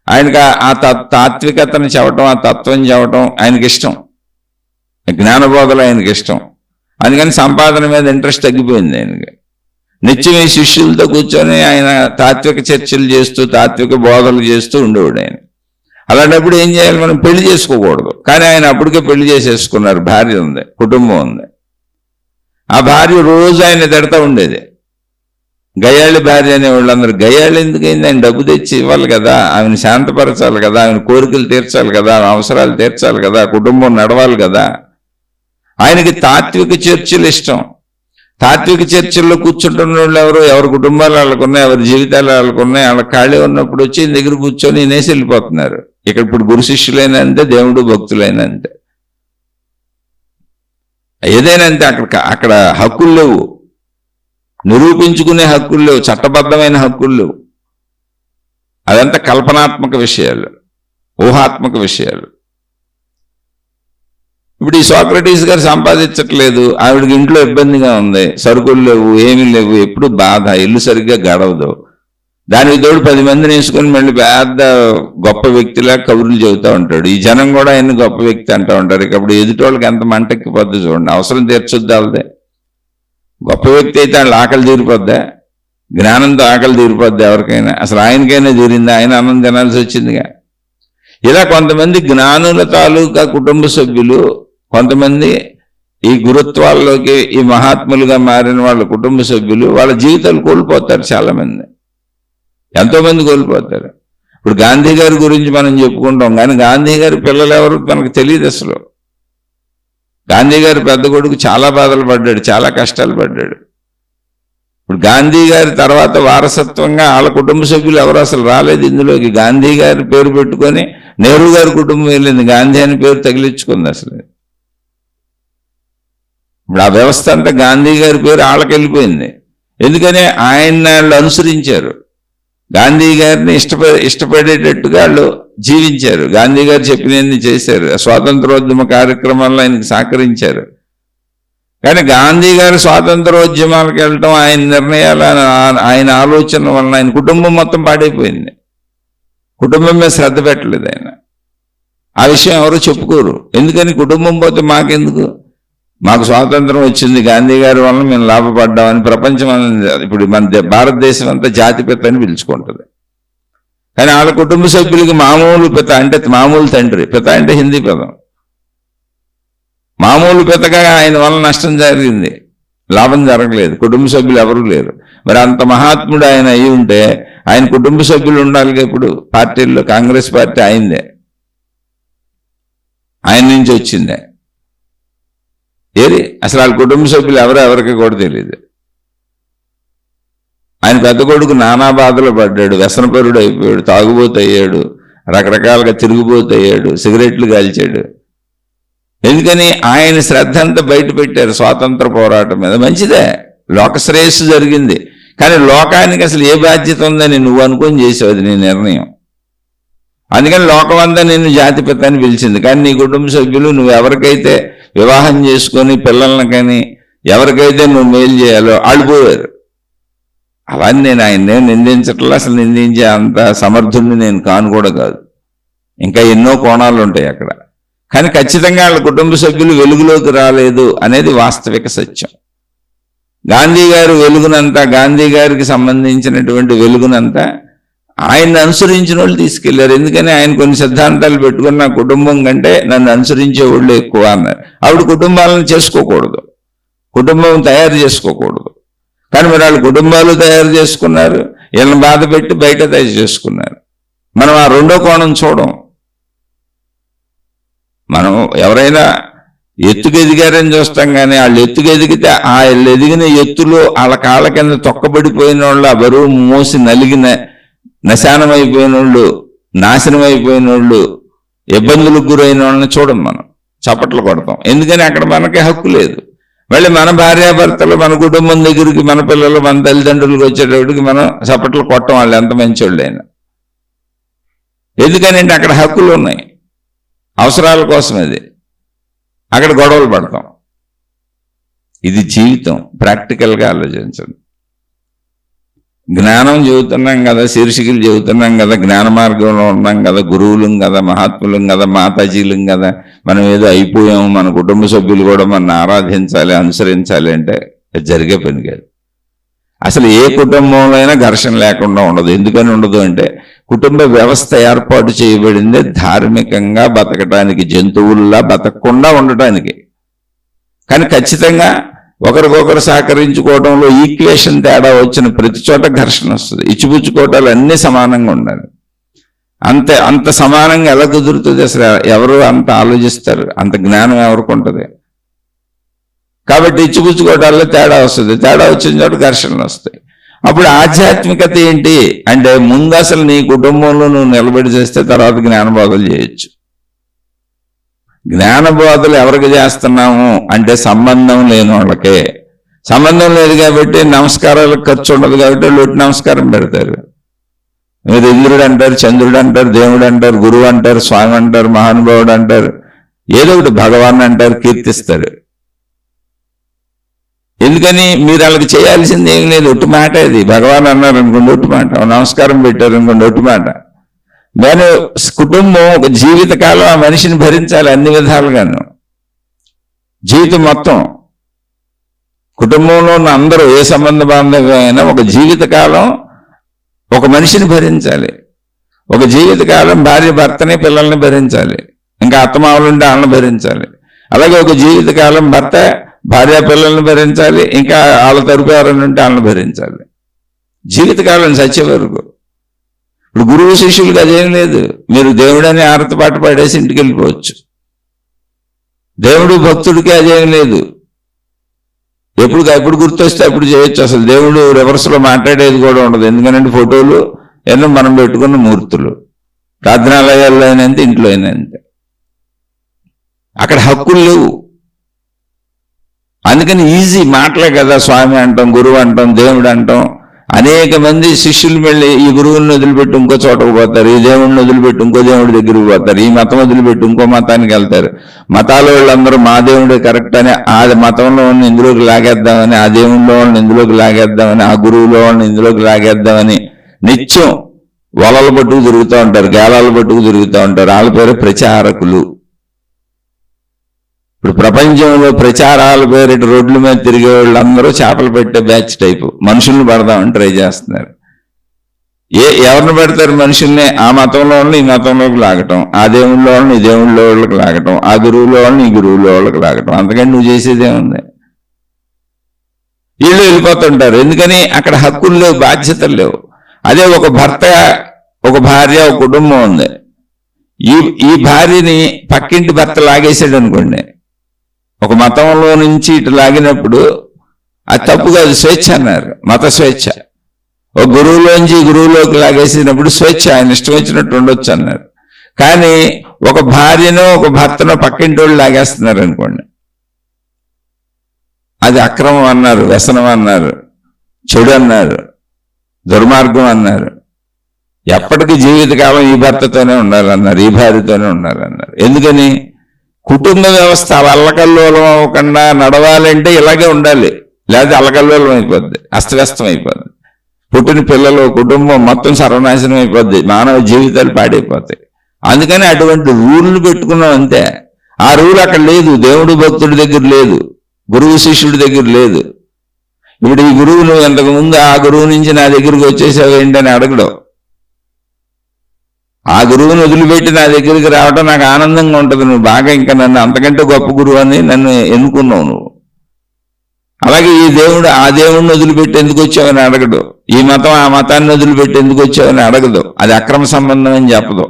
ఆయనకి ఆ తాత్వికతను చెప్పటం, ఆ తత్వం చెప్పటం ఆయనకి ఇష్టం, జ్ఞానబోధలు ఆయనకి ఇష్టం. అందుకని సంపాదన మీద ఇంట్రెస్ట్ తగ్గిపోయింది ఆయనకి. నిత్యం ఈ శిష్యులతో కూర్చొని ఆయన తాత్విక చర్చలు చేస్తూ, తాత్విక బోధలు చేస్తూ ఉండేవాడు ఆయన. అలాంటప్పుడు ఏం చేయాలి? మనం పెళ్లి చేసుకోకూడదు. కానీ ఆయన అప్పటికే పెళ్లి చేసేసుకున్నారు, భార్య ఉంది, కుటుంబం ఉంది. ఆ భార్య రోజు ఆయన తిడతా ఉండేది. గయ్యాళి భార్య అనే వాళ్ళందరూ, గయ్యాళి ఎందుకైంది? ఆయన డబ్బు తెచ్చి ఇవ్వాలి కదా, ఆమెను శాంతపరచాలి కదా, ఆమెను కోరికలు తీర్చాలి కదా, ఆమె అవసరాలు తీర్చాలి కదా, కుటుంబం నడవాలి కదా. ఆయనకి తాత్విక చర్చలు ఇష్టం. తాత్విక చర్చల్లో కూర్చుంటున్న వాళ్ళు ఎవరి కుటుంబాలు వాళ్ళకున్నాయి, ఎవరి జీవితాలు వాళ్ళకున్నాయి, వాళ్ళ ఖాళీ ఉన్నప్పుడు వచ్చి దగ్గర కూర్చొని నేసి వెళ్ళిపోతున్నారు. ఇక్కడ ఇప్పుడు గురు శిష్యులైనా అంతే, దేవుడు భక్తులైనా అంతే, ఏదైనా అంతే. అక్కడ హక్కులు లేవు, నిరూపించుకునే హక్కులు లేవు, చట్టబద్ధమైన హక్కులు లేవు. అదంతా కల్పనాత్మక విషయాలు, ఊహాత్మక విషయాలు. ఇప్పుడు ఈ సోక్రటీస్ గారు సంపాదించట్లేదు, ఆవిడకి ఇంట్లో ఇబ్బందిగా ఉంది, సరుకులు లేవు, ఏమీ లేవు, ఎప్పుడు బాధ, ఇల్లు సరిగ్గా గడవదు. దానికి తోడు 10 మందిని వేసుకొని మళ్ళీ పెద్ద గొప్ప వ్యక్తిలా కబుర్లు చెబుతూ ఉంటాడు. ఈ జనం కూడా ఆయన గొప్ప వ్యక్తి అంటూ ఉంటారు. ఇక అప్పుడు ఎదుటోళ్ళకి ఎంత మంటెక్కిపోద్ది చూడండి. అవసరం తీర్చొద్దు వాళ్ళదే. గొప్ప వ్యక్తి అయితే వాళ్ళ ఆకలి తీరిపోద్దా? జ్ఞానంతో ఆకలి తీరిపోద్ది ఎవరికైనా? అసలు ఆయనకైనా తీరిందా? ఆయన అన్నం తినాల్సి వచ్చిందిగా. ఇలా కొంతమంది జ్ఞానుల తాలూకా కుటుంబ సభ్యులు, కొంతమంది ఈ గురుత్వాల్లోకి ఈ మహాత్ములుగా మారిన వాళ్ళ కుటుంబ సభ్యులు వాళ్ళ జీవితాలు కోల్పోతారు. చాలా మంది, ఎంతో మంది కోల్పోతారు. ఇప్పుడు గాంధీ గారి గురించి మనం చెప్పుకుంటాం, కానీ గాంధీ గారి పిల్లలు ఎవరు మనకు తెలియదు అసలు. గాంధీ గారి పెద్ద కొడుకు చాలా బాధలు పడ్డాడు, చాలా కష్టాలు పడ్డాడు. ఇప్పుడు గాంధీ గారి తర్వాత వారసత్వంగా వాళ్ళ కుటుంబ సభ్యులు ఎవరు అసలు రాలేదు ఇందులోకి. గాంధీ గారి పేరు పెట్టుకొని నెహ్రూ గారి కుటుంబం వెళ్ళింది, గాంధీ అని పేరు తగిలించుకుంది అసలు. ఇప్పుడు ఆ వ్యవస్థ అంతా గాంధీ గారి పేరు వాళ్ళకి వెళ్ళిపోయింది. ఎందుకని ఆయన వాళ్ళు అనుసరించారు, గాంధీ గారిని ఇష్టపడేటట్టుగా వాళ్ళు జీవించారు, గాంధీ గారు చెప్పినన్ని చేశారు, స్వాతంత్రోద్యమ కార్యక్రమాల్లో ఆయనకు సహకరించారు. కానీ గాంధీ గారి స్వాతంత్రోద్యమాలకు వెళ్ళటం, ఆయన నిర్ణయాలు, ఆయన ఆలోచన వలన ఆయన కుటుంబం మొత్తం పాడైపోయింది. కుటుంబం మీద శ్రద్ధ పెట్టలేదు ఆయన. ఆ విషయం ఎవరు చెప్పుకోరు. ఎందుకని? కుటుంబం పోతే మాకెందుకు, మాకు స్వాతంత్రం వచ్చింది గాంధీ గారి వలన మేము లాభపడ్డామని ప్రపంచం, ఇప్పుడు మన భారతదేశం అంతా జాతిపిత అని పిలుచుకుంటుంది. కానీ వాళ్ళ కుటుంబ సభ్యులకి మామూలు పిత అంటే మామూలు తండ్రి, పిత అంటే హిందీ పదం, మామూలు పితగా ఆయన వల్ల నష్టం జరిగింది, లాభం జరగలేదు. కుటుంబ సభ్యులు ఎవరు లేరు. మరి అంత మహాత్ముడు ఆయన అయి ఉంటే ఆయన కుటుంబ సభ్యులు ఉండాలిగా. ఇప్పుడు పార్టీల్లో కాంగ్రెస్ పార్టీ అయిందే, ఆయన నుంచి వచ్చిందే. ఏది అసలు వాళ్ళ కుటుంబ సభ్యులు ఎవరికి కూడా తెలియదు. ఆయన పెద్ద కొడుకు నానా బాధలు పడ్డాడు, వ్యసనపరుడు అయిపోయాడు, తాగుబోతు అయ్యాడు, రకరకాలుగా తిరుగుబోతు అయ్యాడు, సిగరెట్లు కాల్చాడు. ఎందుకని? ఆయన శ్రద్ధ అంతా బయట పెట్టారు స్వాతంత్ర పోరాటం మీద. మంచిదే, లోక శ్రేయస్సు జరిగింది. కానీ లోకానికి అసలు ఏ బాధ్యత ఉందని నువ్వు అనుకొని చేసావు, అది నీ నిర్ణయం. అందుకని లోకం అంతా నిన్ను జాతిపిత అని పిలిచింది. కానీ నీ కుటుంబ సభ్యులు నువ్వు ఎవరికైతే వివాహం చేసుకొని పిల్లల్ని కానీ ఎవరికైతే నువ్వు మేలు చేయాలో వాళ్ళు పోయారు. అవన్నీ నేను ఆయన్నే నిందించట్లా, అసలు నిందించే అంత సమర్థుడిని నేను కాను కూడా కాదు. ఇంకా ఎన్నో కోణాలు ఉంటాయి అక్కడ. కానీ ఖచ్చితంగా వాళ్ళ కుటుంబ సభ్యులు వెలుగులోకి రాలేదు అనేది వాస్తవిక సత్యం. గాంధీ గారు వెలుగునంతా, గాంధీ గారికి సంబంధించినటువంటి వెలుగునంతా ఆయన్ని అనుసరించిన వాళ్ళు తీసుకెళ్లారు. ఎందుకని? ఆయన కొన్ని సిద్ధాంతాలు పెట్టుకుని నా కుటుంబం కంటే నన్ను అనుసరించే వాళ్ళు ఎక్కువ అన్నారు. ఆవిడ కుటుంబాలను చేసుకోకూడదు, కుటుంబం తయారు చేసుకోకూడదు. కానీ మరి వాళ్ళు కుటుంబాలు తయారు చేసుకున్నారు, వీళ్ళని బాధ పెట్టి బయట తయారు చేసుకున్నారు. మనం ఆ రెండో కోణం చూడం. మనం ఎవరైనా ఎత్తుకెదిగారని చూస్తాం, కానీ వాళ్ళు ఎత్తుకెదిగితే ఆ ఎదిగిన ఎత్తులో వాళ్ళ కాళ్ళ కింద తొక్కబడిపోయిన వాళ్ళు, ఆ బరువు మోసి నలిగిన నశానం అయిపోయిన వాళ్ళు, నాశనం అయిపోయిన వాళ్ళు, ఇబ్బందులకు గురైన వాళ్ళని చూడం, మనం చప్పట్లు కొడతాం. ఎందుకని? అక్కడ మనకి హక్కు లేదు. మళ్ళీ మన భార్యాభర్తలు, మన కుటుంబం దగ్గరికి, మన పిల్లలు, మన తల్లిదండ్రులకు వచ్చేటప్పటికి మనం చప్పట్లు కొట్టం, వాళ్ళు ఎంత మంచి వాళ్ళు అయినా. ఎందుకనంటే అక్కడ హక్కులు ఉన్నాయి, అవసరాల కోసం. అది అక్కడ గొడవలు పడతాం. ఇది జీవితం. ప్రాక్టికల్గా ఆలోచించండి. జ్ఞానం చెబుతున్నాం కదా, శీర్షికలు చెబుతున్నాం కదా, జ్ఞాన మార్గంలో ఉన్నాం కదా, గురువులం కదా, మహాత్ములం కదా, మాతాజీలం కదా, మనం ఏదో అయిపోయాము, మన కుటుంబ సభ్యులు కూడా మన ఆరాధించాలి, అనుసరించాలి అంటే జరిగే పని కాదు. అసలు ఏ కుటుంబంలో అయినా ఘర్షణ లేకుండా ఉండదు. ఎందుకని ఉండదు అంటే కుటుంబ వ్యవస్థ ఏర్పాటు చేయబడిందే ధార్మికంగా బతకటానికి, జంతువుల్లా బతకకుండా ఉండటానికి. కానీ ఖచ్చితంగా ఒకరికొకరు సహకరించుకోవడంలో ఈక్వేషన్ తేడా వచ్చిన ప్రతి చోట ఘర్షణ వస్తుంది. ఇచ్చిపుచ్చుకోవటాలు అన్నీ సమానంగా ఉండాలి. అంత సమానంగా ఎలా కుదురుతుంది? అసలు ఎవరు అంత ఆలోచిస్తారు? అంత జ్ఞానం ఎవరికి ఉంటుంది? కాబట్టి ఇచ్చిపుచ్చుకోవటాల్లో తేడా వస్తుంది. తేడా వచ్చిన చోట ఘర్షణలు వస్తాయి. అప్పుడు ఆధ్యాత్మికత ఏంటి అంటే ముందు అసలు నీ కుటుంబంలో నువ్వు నిలబడి చేస్తే తర్వాత జ్ఞానబోధలు చేయొచ్చు. జ్ఞానబోధలు ఎవరికి చేస్తున్నాము అంటే సంబంధం లేని వాళ్ళకే. సంబంధం లేదు కాబట్టి నమస్కారాలకు ఖర్చు ఉండదు కాబట్టి లొట్టి నమస్కారం పెడతారు. మీరు ఇంద్రుడు అంటారు, చంద్రుడు అంటారు, దేవుడు అంటారు, గురువు అంటారు, స్వామి అంటారు, మహానుభావుడు అంటారు, ఏదో ఒకటి భగవాన్ అంటారు, కీర్తిస్తారు. ఎందుకని మీరు వాళ్ళకి చేయాల్సింది ఏం లేదు, ఒట్టు మాట. ఇది భగవాన్ అన్నారు అనుకోండి ఒట్టు మాట, నమస్కారం పెట్టారు అనుకోండి ఒట్టు మాట. కానీ కుటుంబం ఒక జీవితకాలం ఆ మనిషిని భరించాలి అన్ని విధాలుగాను. జీవితం మొత్తం కుటుంబంలో ఉన్న అందరూ ఏ సంబంధ బాంధవ్యమైనా ఒక జీవితకాలం ఒక మనిషిని భరించాలి. ఒక జీవితకాలం భార్య భర్తని పిల్లల్ని భరించాలి, ఇంకా అత్తమామలుంటే వాళ్ళని భరించాలి. అలాగే ఒక జీవితకాలం భర్త భార్య పిల్లల్ని భరించాలి, ఇంకా వాళ్ళ తరపు ఎవరైనా ఉంటే వాళ్ళని భరించాలి జీవితకాలం సచ్చే వరకు. ఇప్పుడు గురువు శిష్యులకు అదేం లేదు. మీరు దేవుడని ఆరతి పాట పాడేసి ఇంటికి వెళ్ళిపోవచ్చు. దేవుడు భక్తుడికి అదేం లేదు. ఎప్పుడు గుర్తొస్తే అప్పుడు చేయొచ్చు. అసలు దేవుడు రివర్స్లో మాట్లాడేది కూడా ఉండదు. ఎందుకంటే ఫోటోలు ఎన్నో మనం పెట్టుకున్న మూర్తులు, ప్రార్థనాలయాల్లో అయినంత ఇంట్లో అయినంత. అక్కడ హక్కులు లేవు. అందుకని ఈజీ మాటలే కదా స్వామి అంటాం, గురువు అంటాం, దేవుడు అంటాం. అనేక మంది శిష్యులు వెళ్ళి ఈ గురువుని వదిలిపెట్టి ఇంకో చోటకు పోతారు, ఈ దేవుడిని వదిలిపెట్టి ఇంకో దేవుడి దగ్గరికి పోతారు, ఈ మతం వదిలిపెట్టి ఇంకో మతానికి వెళ్తారు. మతాల వాళ్ళందరూ మా దేవుడే కరెక్ట్ అని ఆ మతంలో వాళ్ళని ఇందులోకి లాగేద్దామని, ఆ దేవుళ్ళలో వాళ్ళని ఇందులోకి లాగేద్దామని, ఆ గురువులో వాళ్ళని ఇందులోకి లాగేద్దామని నిత్యం వలలు పట్టుకు తిరుగుతూ ఉంటారు, గేలాలు పట్టుకు తిరుగుతూ ఉంటారు. వాళ్ళ పేరు ప్రచారకులు. ఇప్పుడు ప్రపంచంలో ప్రచారాల పేరిట రోడ్ల మీద తిరిగే వాళ్ళందరూ చేపలు పెట్టే బ్యాచ్ టైపు మనుషుల్ని పడదామని ట్రై చేస్తున్నారు. ఎవరిని పెడతారు మనుషుల్ని? ఆ మతంలో వాళ్ళని ఈ మతంలోకి లాగటం, ఆ దేవుళ్ళో వాళ్ళని ఈ దేవుళ్ళో వాళ్ళకి లాగటం, ఆ గురువులో వాళ్ళని ఈ గురువులో వాళ్ళకి లాగటం. అంతకంటే నువ్వు చేసేదేముంది? వీళ్ళు వెళ్ళిపోతుంటారు. ఎందుకని? అక్కడ హక్కులు లేవు, బాధ్యతలు లేవు. అదే ఒక భర్త, ఒక భార్య, ఒక కుటుంబం ఉంది. ఈ భార్యని పక్కింటి భర్త లాగేసాడు అనుకోండి, ఒక మతంలో నుంచి ఇటు లాగినప్పుడు అది తప్పు కాదు, స్వేచ్ఛ అన్నారు, మత స్వేచ్ఛ. ఒక గురువులోంచి గురువులోకి లాగేసినప్పుడు స్వేచ్ఛ, ఆయన ఇష్టం వచ్చినట్టు ఉండొచ్చు అన్నారు. కానీ ఒక భార్యనో ఒక భర్తనో పక్కింటి వాళ్ళు లాగేస్తున్నారు అనుకోండి, అది అక్రమం అన్నారు, వ్యసనం అన్నారు, చెడు అన్నారు, దుర్మార్గం అన్నారు. ఎప్పటికీ జీవితకాలం ఈ భర్తతోనే ఉండాలన్నారు, ఈ భార్యతోనే ఉండాలన్నారు. ఎందుకని? కుటుంబ వ్యవస్థ అల్లకల్లోలం అవ్వకుండా నడవాలంటే ఇలాగే ఉండాలి, లేదా అల్లకల్లోలం అయిపోద్ది, అస్తవ్యస్తం అయిపోద్ది. పుట్టిన పిల్లలు, కుటుంబం మొత్తం సర్వనాశనం అయిపోద్ది, మానవ జీవితాలు పాడైపోతాయి. అందుకని అటువంటి రూల్ని పెట్టుకున్నాం అంతే. ఆ రూల్ అక్కడ లేదు, దేవుడు భక్తుడి దగ్గర లేదు, గురువు శిష్యుడి దగ్గర లేదు. ఇప్పుడు ఈ గురువు నువ్వు ఇంతకుముందు ఆ గురువు నుంచి నా దగ్గరికి వచ్చేసావు ఏంటని అడగడం. ఆ గురువుని వదిలిపెట్టి నా దగ్గరికి రావడం నాకు ఆనందంగా ఉంటుంది. నువ్వు బాగా ఇంకా నన్ను అంతకంటే గొప్ప గురువు అని నన్ను ఎన్నుకున్నావు నువ్వు. అలాగే ఈ దేవుడు ఆ దేవుడిని వదిలిపెట్టి ఎందుకు వచ్చావని అడగదు, ఈ మతం ఆ మతాన్ని వదిలిపెట్టి ఎందుకు వచ్చావని అడగదు. అది అక్రమ సంబంధం అని చెప్పదు.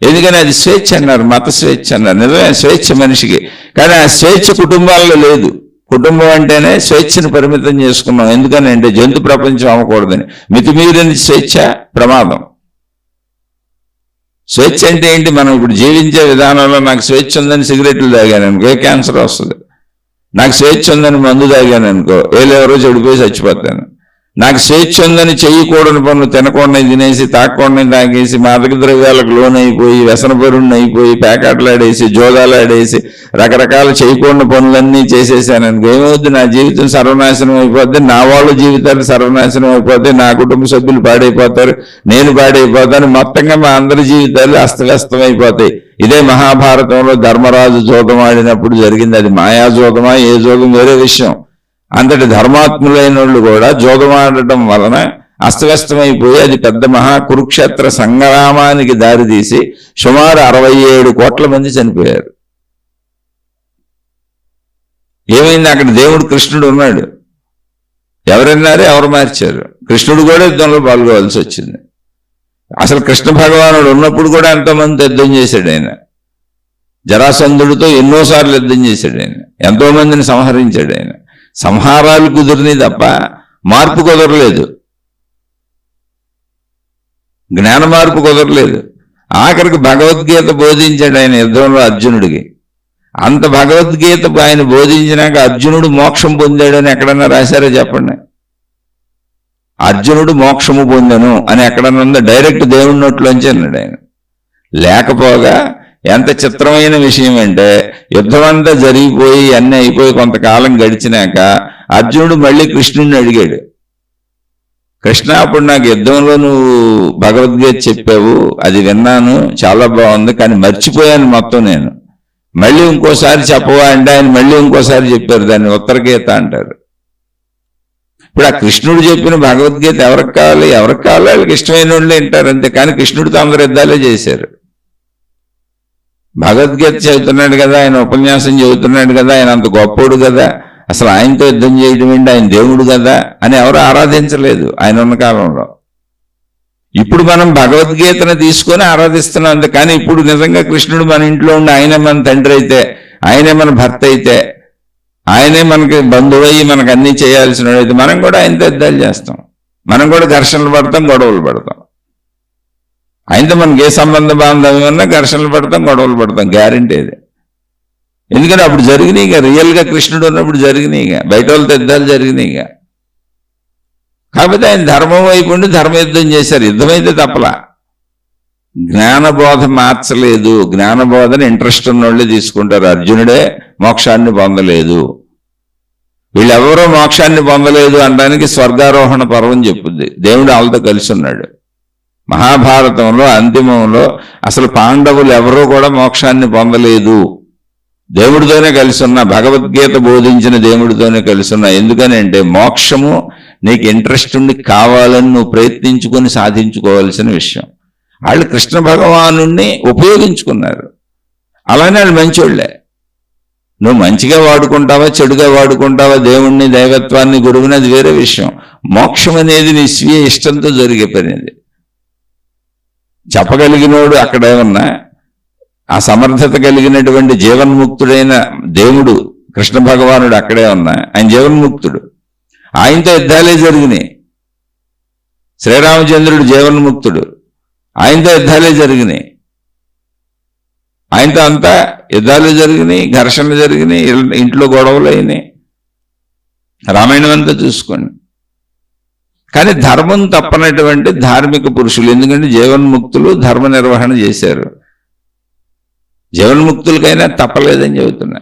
ఎందుకని? అది స్వేచ్ఛ అన్నారు, మత స్వేచ్ఛ అన్నారు. నిజమే, స్వేచ్ఛ మనిషికి. కానీ ఆ స్వేచ్ఛ కుటుంబాల్లో లేదు. కుటుంబం అంటేనే స్వేచ్ఛను పరిమితం చేసుకున్నాం. ఎందుకని అంటే జంతు ప్రపంచం అవ్వకూడదని. మితిమీరిన స్వేచ్ఛ ప్రమాదం. స్వేచ్ఛ అంటే ఏంటి? మనం ఇప్పుడు జీవించే విధానంలో నాకు స్వేచ్ఛ ఉందని సిగరెట్లు తాగాను అనుకో క్యాన్సర్ వస్తుంది. నాకు స్వేచ్ఛ ఉందని మందు తాగాను అనుకో ఎవరో చెడిపోయి చచ్చిపోతాను. నాకు స్వేచ్ఛ ఉందని చేయకూడని పనులు తినకుండా తినేసి, తాగకుండా తాగేసి, మాదక ద్రవ్యాలకు లోనైపోయి, వ్యసనపరుణ్ణి అయిపోయి, పేకాటలాడేసి, జోదాలాడేసి, రకరకాల చేయకూడని పనులన్నీ చేసేసాను అనుకో ఏమవుద్ది? నా జీవితం సర్వనాశనం అయిపోద్ది, నా వాళ్ళ జీవితాలు సర్వనాశనం అయిపోతాయి, నా కుటుంబ సభ్యులు పాడైపోతారు, నేను పాడైపోతాను, మొత్తంగా మా అందరి జీవితాలు అస్తవ్యస్తం అయిపోతాయి. ఇదే మహాభారతంలో ధర్మరాజు జోదం ఆడినప్పుడు జరిగింది. అది మాయా జోదమా ఏ జోదం వేరే విషయం. అంతటి ధర్మాత్ములైన వాళ్ళు కూడా జోదం ఆడటం వలన అస్తవ్యస్తమైపోయి అది పెద్ద మహాకురుక్షేత్ర సంగ్రామానికి దారితీసి సుమారు 67 కోట్ల మంది చనిపోయారు. ఏమైంది? అక్కడ దేవుడు కృష్ణుడు ఉన్నాడు. ఎవరన్నారు? ఎవరు మార్చారు? కృష్ణుడు కూడా యుద్ధంలో పాల్గొవాల్సి వచ్చింది. అసలు కృష్ణ భగవానుడు ఉన్నప్పుడు కూడా ఎంతోమంది యుద్ధం చేశాడు ఆయన. జరాసంధుడితో ఎన్నోసార్లు యుద్ధం చేశాడు ఆయన, ఎంతో మందిని సంహరించాడు ఆయన. సంహారాలు కుదిరినాయి తప్ప మార్పు కుదరలేదు, జ్ఞాన మార్పు కుదరలేదు. ఆఖరికి భగవద్గీత బోధించాడు ఆయన యుద్ధంలో అర్జునుడికి. అంత భగవద్గీత ఆయన బోధించినాక అర్జునుడు మోక్షం పొందాడని ఎక్కడన్నా రాశారో చెప్పండి. అర్జునుడు మోక్షము పొందను అని ఎక్కడన్నా ఉందో? డైరెక్ట్ దేవుడి నోట్లోంచి అన్నాడు ఆయన. లేకపోగా ఎంత చిత్రమైన విషయం అంటే, యుద్ధం అంతా జరిగిపోయి అన్నీ అయిపోయి కొంతకాలం గడిచినాక అర్జునుడు మళ్ళీ కృష్ణుడిని అడిగాడు, కృష్ణ అప్పుడు నాకు యుద్ధంలో నువ్వు భగవద్గీత చెప్పావు, అది విన్నాను, చాలా బాగుంది, కానీ మర్చిపోయాను మొత్తం నేను, మళ్ళీ ఇంకోసారి చెప్పవా అంటే ఆయన మళ్ళీ ఇంకోసారి చెప్పారు, దాన్ని ఉత్తరగీత అంటారు. ఇప్పుడు ఆ కృష్ణుడు చెప్పిన భగవద్గీత ఎవరికి కావాలి? ఎవరికి కావాలి వాళ్ళకి ఇష్టమైన వాళ్ళు వింటారు అంతే. కానీ కృష్ణుడితో అందరు యుద్ధాలే చేశారు. భగవద్గీత చదువుతున్నాడు కదా, ఆయన ఉపన్యాసం చదువుతున్నాడు కదా, ఆయన అంత గొప్పోడు కదా, అసలు ఆయనతో యుద్ధం చేయడం ఏంటి, ఆయన దేవుడు కదా అని ఎవరు ఆరాధించలేదు ఆయన ఉన్న కాలంలో. ఇప్పుడు మనం భగవద్గీతను తీసుకొని ఆరాధిస్తున్నాం అంతే. కానీ ఇప్పుడు నిజంగా కృష్ణుడు మన ఇంట్లో ఉండి ఆయనే మన తండ్రి అయితే, ఆయనే మన భర్త అయితే, ఆయనే మనకి బంధువయ్యి మనకు అన్నీ చేయాల్సిన అయితే మనం కూడా ఆయనతో యుద్ధాలు చేస్తాం, మనం కూడా ఘర్షణలు పడతాం, గొడవలు పడతాం. ఆయనతో మనకి ఏ సంబంధ బాంధవ్యం ఉన్నా ఘర్షణలు పడతాం, గొడవలు పడతాం, గ్యారెంటీ అది. ఎందుకంటే అప్పుడు జరిగినాయిగా, రియల్గా కృష్ణుడు ఉన్నప్పుడు జరిగినాయిగా, బయట వాళ్ళతో యుద్ధాలు జరిగినాయిగా. కాకపోతే ఆయన ధర్మం వైపు ఉండి ధర్మయుద్ధం చేశారు. యుద్ధమైతే తప్పలా, జ్ఞానబోధ మార్చలేదు. జ్ఞానబోధన ఇంట్రెస్ట్ ఉన్నోళ్ళే తీసుకుంటారు. అర్జునుడే మోక్షాన్ని పొందలేదు, వీళ్ళెవరో మోక్షాన్ని పొందలేదు అనడానికి స్వర్గారోహణ పర్వం చెప్పుద్ది. దేవుడు వాళ్ళతో కలిసి ఉన్నాడు. మహాభారతంలో అంతిమంలో అసలు పాండవులు ఎవరూ కూడా మోక్షాన్ని పొందలేదు, దేవుడితోనే కలిసి ఉన్నా, భగవద్గీత బోధించిన దేవుడితోనే కలిసి ఉన్నా. ఎందుకని అంటే మోక్షము నీకు ఇంట్రెస్ట్ ఉండి కావాలని నువ్వు ప్రయత్నించుకొని సాధించుకోవాల్సిన విషయం. వాళ్ళు కృష్ణ భగవాను ఉపయోగించుకున్నారు, అలానే వాళ్ళు మంచోళ్లే. నువ్వు మంచిగా వాడుకుంటావా చెడుగా వాడుకుంటావా దేవుణ్ణి, దైవత్వాన్ని, గురువుని, అది వేరే విషయం. మోక్షం అనేది నీ స్వీయ ఇష్టంతో జరిగే పని. అది చెప్పగలిగినోడు అక్కడే ఉన్నా, ఆ సమర్థత కలిగినటువంటి జీవన్ముక్తుడైన దేవుడు కృష్ణ భగవానుడు అక్కడే ఉన్నా, ఆయన జీవన్ముక్తుడు, ఆయనతో యుద్ధాలే జరిగినాయి. శ్రీరామచంద్రుడు జీవన్ముక్తుడు, ఆయనతో యుద్ధాలే జరిగినాయి. ఆయనతో అంతా యుద్ధాలు జరిగినాయి, ఘర్షణలు జరిగినాయి, ఇంట్లో గొడవలు అయినాయి. రామాయణం అంతా చూసుకోండి. కానీ ధర్మం తప్పనటువంటి ధార్మిక పురుషులు, ఎందుకంటే జీవన్ముక్తులు ధర్మ నిర్వహణ చేశారు. జీవన్ముక్తులకైనా తప్పలేదని చెబుతున్నా.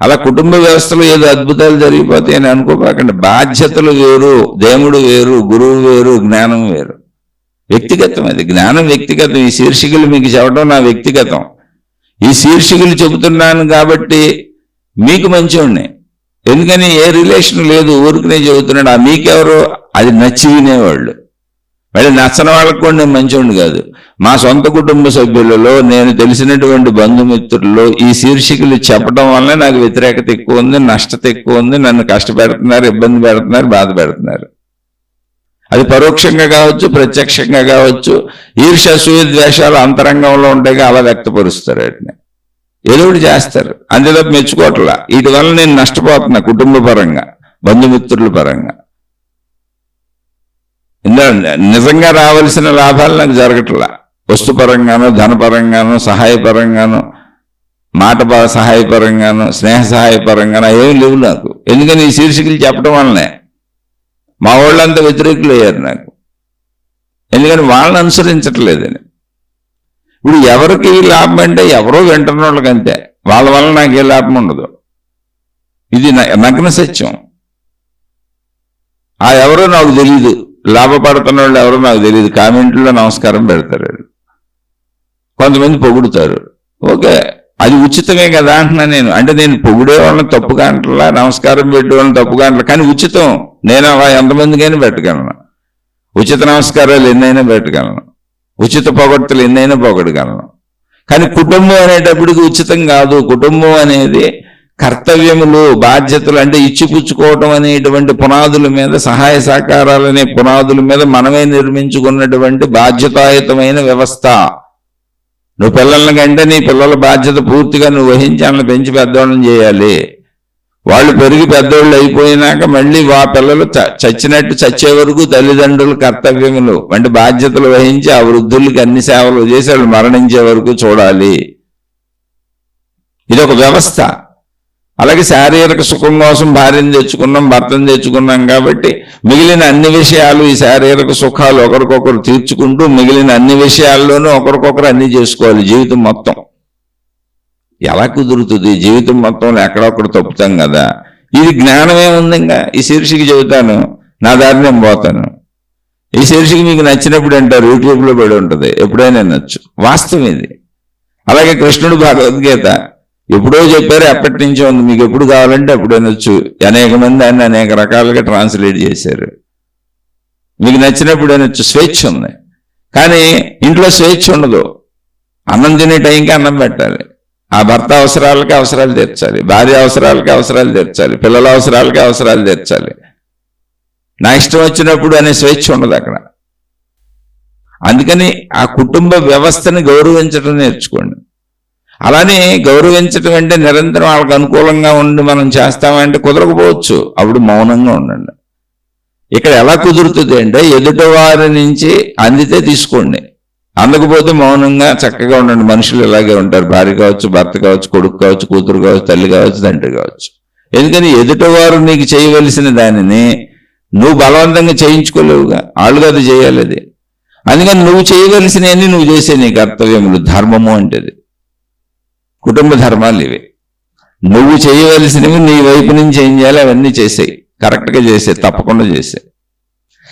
అలా కుటుంబ వ్యవస్థలో ఏదో అద్భుతాలు జరిగిపోతాయని అనుకోపాకండి. బాధ్యతలు వేరు, దేవుడు వేరు, గురువు వేరు, జ్ఞానం వేరు. వ్యక్తిగతం అది, జ్ఞానం వ్యక్తిగతం. ఈ శీర్షికలు మీకు చెప్పడం నా వ్యక్తిగతం. ఈ శీర్షికలు చెబుతున్నాను కాబట్టి మీకు మంచివాడిని, ఎందుకని ఏ రిలేషన్ లేదు, ఊరికనే చెబుతున్నాడు. ఆ మీకెవరు అది నచ్చి వినేవాళ్ళు, మళ్ళీ నచ్చని వాళ్ళకు కూడా నేను మంచివాడిని కాదు. మా సొంత కుటుంబ సభ్యులలో, నేను తెలిసినటువంటి బంధుమిత్రుల్లో ఈ శీర్షికలు చెప్పడం వల్లనే నాకు వ్యతిరేకత ఎక్కువ ఉంది, నష్టత ఎక్కువ ఉంది. నన్ను కష్టపెడుతున్నారు, ఇబ్బంది పెడుతున్నారు, బాధ పెడుతున్నారు. అది పరోక్షంగా కావచ్చు, ప్రత్యక్షంగా కావచ్చు. ఈర్ష్య, అసూయ, ద్వేషాలు అంతరంగంలో ఉంటాయి, అలా వ్యక్తపరుస్తారు. వాటిని ఏదో ఒకటి చేస్తారు, అంతేతప్ప మెచ్చుకోవట్లా. వీటి వల్ల నేను నష్టపోతున్నా, కుటుంబ పరంగా, బంధుమిత్రుల పరంగా. నిజంగా రావాల్సిన లాభాలు నాకు జరగట్లా. వస్తుపరంగానో, ధనపరంగానో, సహాయపరంగానో, మాట సహాయపరంగానో, స్నేహ సహాయపరంగానో ఏం లేవు నాకు. ఎందుకని ఈ శీర్షికలు చెప్పడం వల్లనే మా వాళ్ళంతా వ్యతిరేకులు అయ్యారు నాకు. ఎందుకని వాళ్ళని అనుసరించట్లేదని. ఇప్పుడు ఎవరికి లాభం అంటే ఎవరో వింటున్న వాళ్ళకి అంతే, వాళ్ళ వల్ల నాకు ఏ లాభం ఉండదు. ఇది నగ్న సత్యం. ఆ ఎవరో నాకు తెలియదు, లాభపడుతున్న వాళ్ళు ఎవరో నాకు తెలియదు. కామెంట్లో నమస్కారం పెడతారు, కొంతమంది పొగుడుతారు. ఓకే, అది ఉచితమే కదా అంటున్నా నేను. అంటే నేను పొగిడే వాళ్ళని తప్పుగా అంటలా, నమస్కారం పెట్టే వాళ్ళని తప్పుగా అంటలా, కానీ ఉచితం. నేను అలా ఎంతమందికైనా పెట్టగలను. ఉచిత నమస్కారాలు ఎన్నైనా పెట్టగలను, ఉచిత పొగడ్తలు ఎన్నైనా పొగడగలను. కానీ కుటుంబం అనేటప్పటికి ఉచితం కాదు. కుటుంబం అనేది కర్తవ్యములు, బాధ్యతలు, అంటే ఇచ్చిపుచ్చుకోవటం అనేటువంటి పునాదుల మీద, సహాయ సహకారాలనే పునాదుల మీద మనమే నిర్మించుకున్నటువంటి బాధ్యతాయుతమైన వ్యవస్థ. నువ్వు పిల్లల కంటే నీ పిల్లల బాధ్యత పూర్తిగా నువ్వు వహించి వాళ్ళని పెంచి పెద్దవాళ్ళని చేయాలి. వాళ్ళు పెరిగి పెద్దోళ్ళు అయిపోయినాక మళ్ళీ ఆ పిల్లలు చచ్చినట్టు చచ్చే వరకు తల్లిదండ్రుల కర్తవ్యములు అంటే బాధ్యతలు వహించి ఆ వృద్ధులకి అన్ని సేవలు చేసి వాళ్ళు మరణించే వరకు చూడాలి. ఇది ఒక వ్యవస్థ. అలాగే శారీరక సుఖం కోసం భార్యను తెచ్చుకున్నాం, భర్తను తెచ్చుకున్నాం కాబట్టి మిగిలిన అన్ని విషయాలు ఈ శారీరక సుఖాలు ఒకరికొకరు తీర్చుకుంటూ మిగిలిన అన్ని విషయాల్లోనూ ఒకరికొకరు అన్ని చేసుకోవాలి జీవితం మొత్తం. ఎలా కుదురుతుంది? జీవితం మొత్తంలో ఎక్కడొక్కడ తప్పుతాం కదా. ఇది జ్ఞానమే ఉంది. ఇంకా ఈ శీర్షిక చెబుతాను, నా దారి నేను పోతాను. ఈ శీర్షిక మీకు నచ్చినప్పుడు అంటారు, యూట్యూబ్లో పడి ఉంటుంది, ఎప్పుడైనా నచ్చు. వాస్తవం ఇది. అలాగే కృష్ణుడు భగవద్గీత ఎప్పుడో చెప్పారు, ఎప్పటి నుంచో ఉంది, మీకు ఎప్పుడు కావాలంటే అప్పుడే నచ్చు. అనేక మంది ఆయన అనేక రకాలుగా ట్రాన్స్లేట్ చేశారు. మీకు నచ్చినప్పుడు అనొచ్చు. స్వేచ్ఛ ఉంది. కానీ ఇంట్లో స్వేచ్ఛ ఉండదు. అన్నం తినే టైంకి అన్నం పెట్టాలి. ఆ భర్త అవసరాలకి అవసరాలు తీర్చాలి, భార్య అవసరాలకి అవసరాలు తీర్చాలి, పిల్లల అవసరాలకి అవసరాలు తీర్చాలి. నా ఇష్టం వచ్చినప్పుడు అనే స్వేచ్ఛ ఉండదు అక్కడ. అందుకని ఆ కుటుంబ వ్యవస్థని గౌరవించడం నేర్చుకోండి. అలానే గౌరవించడం అంటే నిరంతరం వాళ్ళకి అనుకూలంగా ఉండి మనం చేస్తామంటే కుదరకపోవచ్చు. అప్పుడు మౌనంగా ఉండండి. ఇక్కడ ఎలా కుదురుతుంది అంటే ఎదుటి వారి నుంచి అందితే తీసుకోండి, అందకపోతే మౌనంగా చక్కగా ఉండండి. మనుషులు ఇలాగే ఉంటారు. భార్య కావచ్చు, భర్త కావచ్చు, కొడుకు కావచ్చు, కూతురు కావచ్చు, తల్లి కావచ్చు, తండ్రి కావచ్చు. ఎందుకని ఎదుటివారు నీకు చేయవలసిన దానిని నువ్వు బలవంతంగా చేయించుకోలేవుగా, వాళ్ళు అది చేయాలి. అది అందుకని నువ్వు చేయవలసినవన్నీ నువ్వు చేసే నీ కర్తవ్యములు. ధర్మము అంటేది కుటుంబ ధర్మాలు ఇవి. నువ్వు చేయవలసినవి నీ వైపు నుంచి ఏం చేయాలి అవన్నీ చేసేయి, కరెక్ట్గా చేసే, తప్పకుండా చేసే.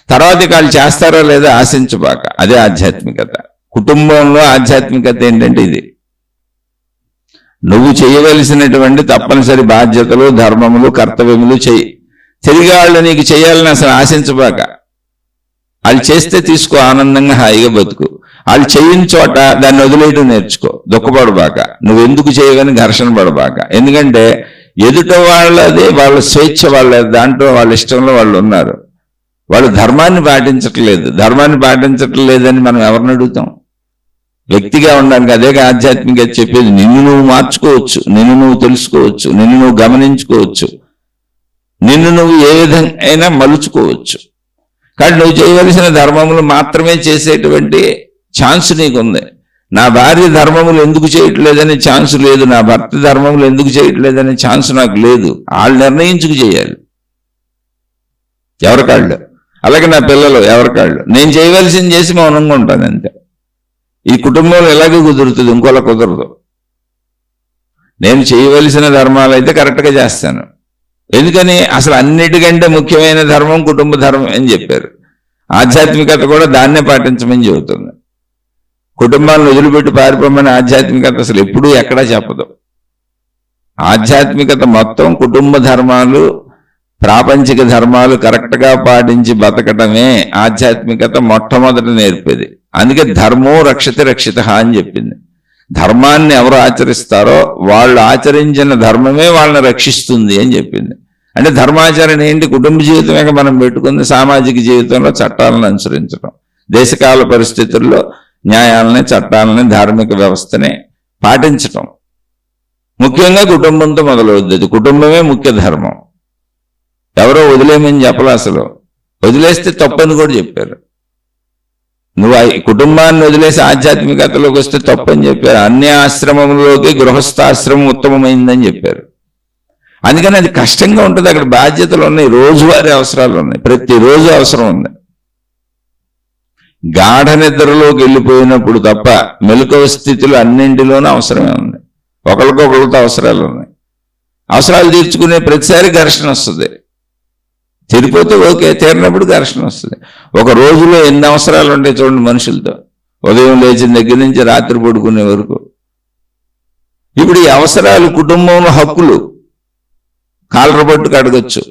తర్వాత వాళ్ళు చేస్తారో లేదో ఆశించబాక. అదే ఆధ్యాత్మికత. కుటుంబంలో ఆధ్యాత్మికత ఏంటంటే ఇది. నువ్వు చేయవలసినటువంటి తప్పనిసరి బాధ్యతలు, ధర్మములు, కర్తవ్యములు చెయ్యి. తిరిగి వాళ్ళు నీకు చేయాలని అసలు ఆశించబాక. వాళ్ళు చేస్తే తీసుకో, ఆనందంగా హాయిగా బతుకు. వాళ్ళు చేయని చోట దాన్ని వదిలేయడం నేర్చుకో, దుఃఖపడబాక. నువ్వెందుకు చేయవని ఘర్షణ పడబాక. ఎందుకంటే ఎదుట వాళ్ళది వాళ్ళ స్వేచ్ఛ, వాళ్ళ దాంట్లో వాళ్ళ ఇష్టంలో వాళ్ళు ఉన్నారు. వాళ్ళు ధర్మాన్ని పాటించట్లేదు. ధర్మాన్ని పాటించట్లేదని మనం ఎవరిని అడుగుతాం? వ్యక్తిగా ఉండడానికి అదే ఆధ్యాత్మికత చెప్పేది. నిన్ను నువ్వు మార్చుకోవచ్చు, నిన్ను నువ్వు తెలుసుకోవచ్చు, నిన్ను నువ్వు గమనించుకోవచ్చు, నిన్ను నువ్వు ఏ విధంగా అయినా మలుచుకోవచ్చు. కానీ నువ్వు చేయవలసిన ధర్మములు మాత్రమే చేసేటువంటి ఛాన్స్ నీకుంది. నా భార్య ధర్మములు ఎందుకు చేయట్లేదనే ఛాన్స్ లేదు, నా భర్త ధర్మములు ఎందుకు చేయట్లేదనే ఛాన్స్ నాకు లేదు. వాళ్ళు నిర్ణయించుకు చేయాలి ఎవరికాళ్ళు. అలాగే నా పిల్లలు ఎవరికాళ్ళు. నేను చేయవలసింది చేసి మౌనంగా ఉంటాను అంతే. ఈ కుటుంబంలో ఎలాగే కుదురుతుంది, ఇంకోలా కుదరదు. నేను చేయవలసిన ధర్మాలు అయితే కరెక్ట్గా చేస్తాను. ఎందుకని? అసలు అన్నిటికంటే ముఖ్యమైన ధర్మం కుటుంబ ధర్మం అని చెప్పారు. ఆధ్యాత్మికత కూడా దాన్నే పాటించమని చెబుతుంది. కుటుంబాలను వదిలిపెట్టి పారిపోమని ఆధ్యాత్మికత అసలు ఎప్పుడూ ఎక్కడా చెప్పదు. ఆధ్యాత్మికత మొత్తం కుటుంబ ధర్మాలు, ప్రాపంచిక ధర్మాలు కరెక్ట్గా పాటించి బతకటమే ఆధ్యాత్మికత మొట్టమొదట నేర్పేది. అందుకే ధర్మో రక్షతి రక్షిత అని చెప్పింది. ధర్మాన్ని ఎవరు ఆచరిస్తారో వాళ్ళు ఆచరించిన ధర్మమే వాళ్ళని రక్షిస్తుంది అని చెప్పింది. అంటే ధర్మాచరణ ఏంటి? కుటుంబ జీవితమే మనం పెట్టుకుంది. సామాజిక జీవితంలో చట్టాలను అనుసరించడం, దేశకాల పరిస్థితుల్లో న్యాయాలని, చట్టాలని, ధార్మిక వ్యవస్థని పాటించటం. ముఖ్యంగా కుటుంబంతో మొదలవుద్ది. కుటుంబమే ముఖ్య ధర్మం. ఎవరో వదిలేమని చెప్పలే. అసలు వదిలేస్తే తప్పని కూడా చెప్పారు. నువ్వు కుటుంబాన్ని వదిలేసి ఆధ్యాత్మికతలోకి వస్తే తప్పని చెప్పారు. అన్ని ఆశ్రమంలోకి గృహస్థాశ్రమం ఉత్తమమైందని చెప్పారు. అందుకని అది కష్టంగా ఉంటుంది. అక్కడ బాధ్యతలు ఉన్నాయి, రోజువారీ అవసరాలు ఉన్నాయి, ప్రతిరోజు అవసరం ఉంది. గాఢ నిద్రలోకి వెళ్ళిపోయినప్పుడు తప్ప మెలకువ స్థితిలో అన్నింటిలోనూ అవసరమే ఉంది. ఒకరికొకరితో అవసరాలు ఉన్నాయి. అవసరాలు తీర్చుకునే ప్రతిసారి ఘర్షణ వస్తుంది. తీరిపోతే ఓకే, తీరినప్పుడు ఘర్షణ వస్తుంది. ఒక రోజులో ఎన్ని అవసరాలు ఉంటాయి చూడండి మనుషులతో, ఉదయం లేచిన దగ్గర నుంచి రాత్రి పడుకునే వరకు. ఇప్పుడు ఈ అవసరాలు కుటుంబంలో హక్కులు. కాలర పట్టుకు అడగచ్చు,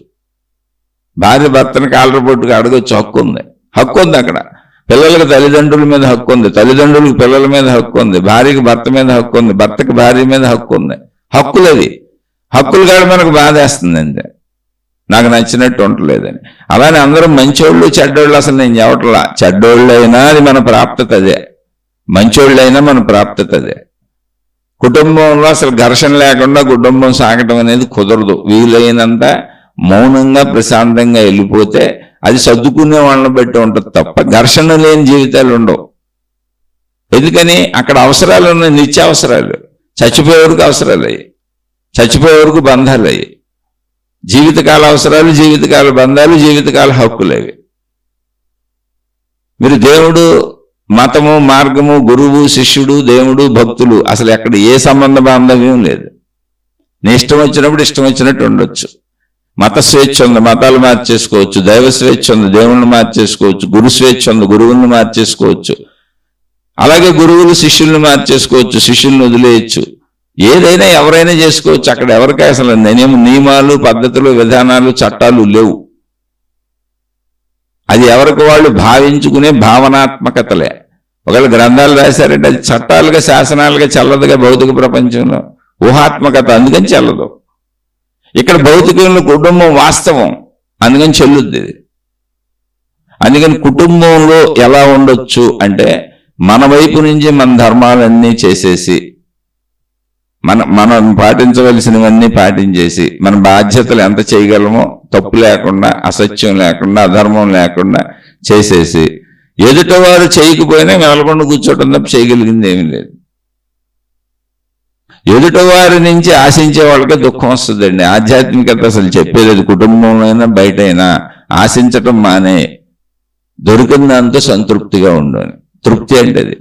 భార్య భర్తను కాలర పట్టుకు అడగచ్చు, హక్కు ఉంది. హక్కు ఉంది అక్కడ. పిల్లలకు తల్లిదండ్రుల మీద హక్కు ఉంది, తల్లిదండ్రులకు పిల్లల మీద హక్కు ఉంది, భార్యకి భర్త మీద హక్కు ఉంది, భర్తకి భార్య మీద హక్కు ఉంది. హక్కులు అవి. హక్కులు కాడ మనకు బాధేస్తుంది అంతే, నాకు నచ్చినట్టు ఉండలేదని. అలానే అందరూ మంచోళ్ళు చెడ్డోళ్ళు అసలు నేను చెప్పట్లా. చెడ్డోళ్ళు అయినా అది మన ప్రాప్తత. అదే మంచోళ్ళైనా మన ప్రాప్తత అదే. కుటుంబంలో అసలు ఘర్షణ లేకుండా కుటుంబం సాగటం అనేది కుదరదు. వీలైనంత మౌనంగా ప్రశాంతంగా వెళ్ళిపోతే అది సర్దుకునే వాళ్ళని బట్టి ఉంటుంది తప్ప ఘర్షణ లేని జీవితాలు ఉండవు. ఎందుకని అక్కడ అవసరాలు ఉన్నాయి, నిత్యావసరాలు. చచ్చిపోయే వరకు అవసరాలు అయ్యి, చచ్చిపోయే వరకు బంధాలు అయ్యి, జీవితకాల అవసరాలు, జీవితకాల బంధాలు, జీవితకాల హక్కులు అవి. మీరు దేవుడు, మతము, మార్గము, గురువు, శిష్యుడు, దేవుడు, భక్తులు అసలు ఎక్కడ ఏ సంబంధ బాంధవ్యం లేదు. నీ ఇష్టం వచ్చినప్పుడు ఇష్టం వచ్చినట్టు ఉండొచ్చు. మత స్వేచ్ఛ ఉంది, మతాలు మార్చేసుకోవచ్చు. దైవ స్వేచ్ఛ ఉంది, దేవుణ్ణి మార్చేసుకోవచ్చు. గురు స్వేచ్ఛ ఉంది, గురువుల్ని మార్చేసుకోవచ్చు. అలాగే గురువులు శిష్యుల్ని మార్చేసుకోవచ్చు, శిష్యుల్ని వదిలేయచ్చు. ఏదైనా ఎవరైనా చేసుకోవచ్చు. అక్కడ ఎవరికి అసలు నియమాలు, పద్ధతులు, విధానాలు, చట్టాలు లేవు. అది ఎవరికి వాళ్ళు భావించుకునే భావనాత్మకతలే. ఒకవేళ గ్రంథాలు రాశారంటే అది చట్టాలుగా, శాసనాలుగా చెల్లదుగా భౌతిక ప్రపంచంలో. ఊహాత్మకత, అందుకని చెల్లదు. ఇక్కడ భౌతికంలో కుటుంబం వాస్తవం, అందుకని చెల్లుద్ది. అందుకని కుటుంబంలో ఎలా ఉండొచ్చు అంటే మన వైపు నుంచి మన ధర్మాలన్నీ చేసేసి, మనం పాటించవలసినవన్నీ పాటించేసి, మన బాధ్యతలు ఎంత చేయగలమో తప్పు లేకుండా, అసత్యం లేకుండా, అధర్మం లేకుండా చేసేసి, ఎదుటవారు చేయకపోయినా మెలకుండా కూర్చోవటం తప్ప చేయగలిగింది ఏమీ లేదు. ఎదుటవారి నుంచి ఆశించే వాళ్ళకే దుఃఖం వస్తుందండి. ఆధ్యాత్మికత అసలు చెప్పేది కుటుంబంలో అయినా బయట అయినా ఆశించటం మానే, దొరికిన దాంతో సంతృప్తిగా ఉండు అని. తృప్తి అంటే అది.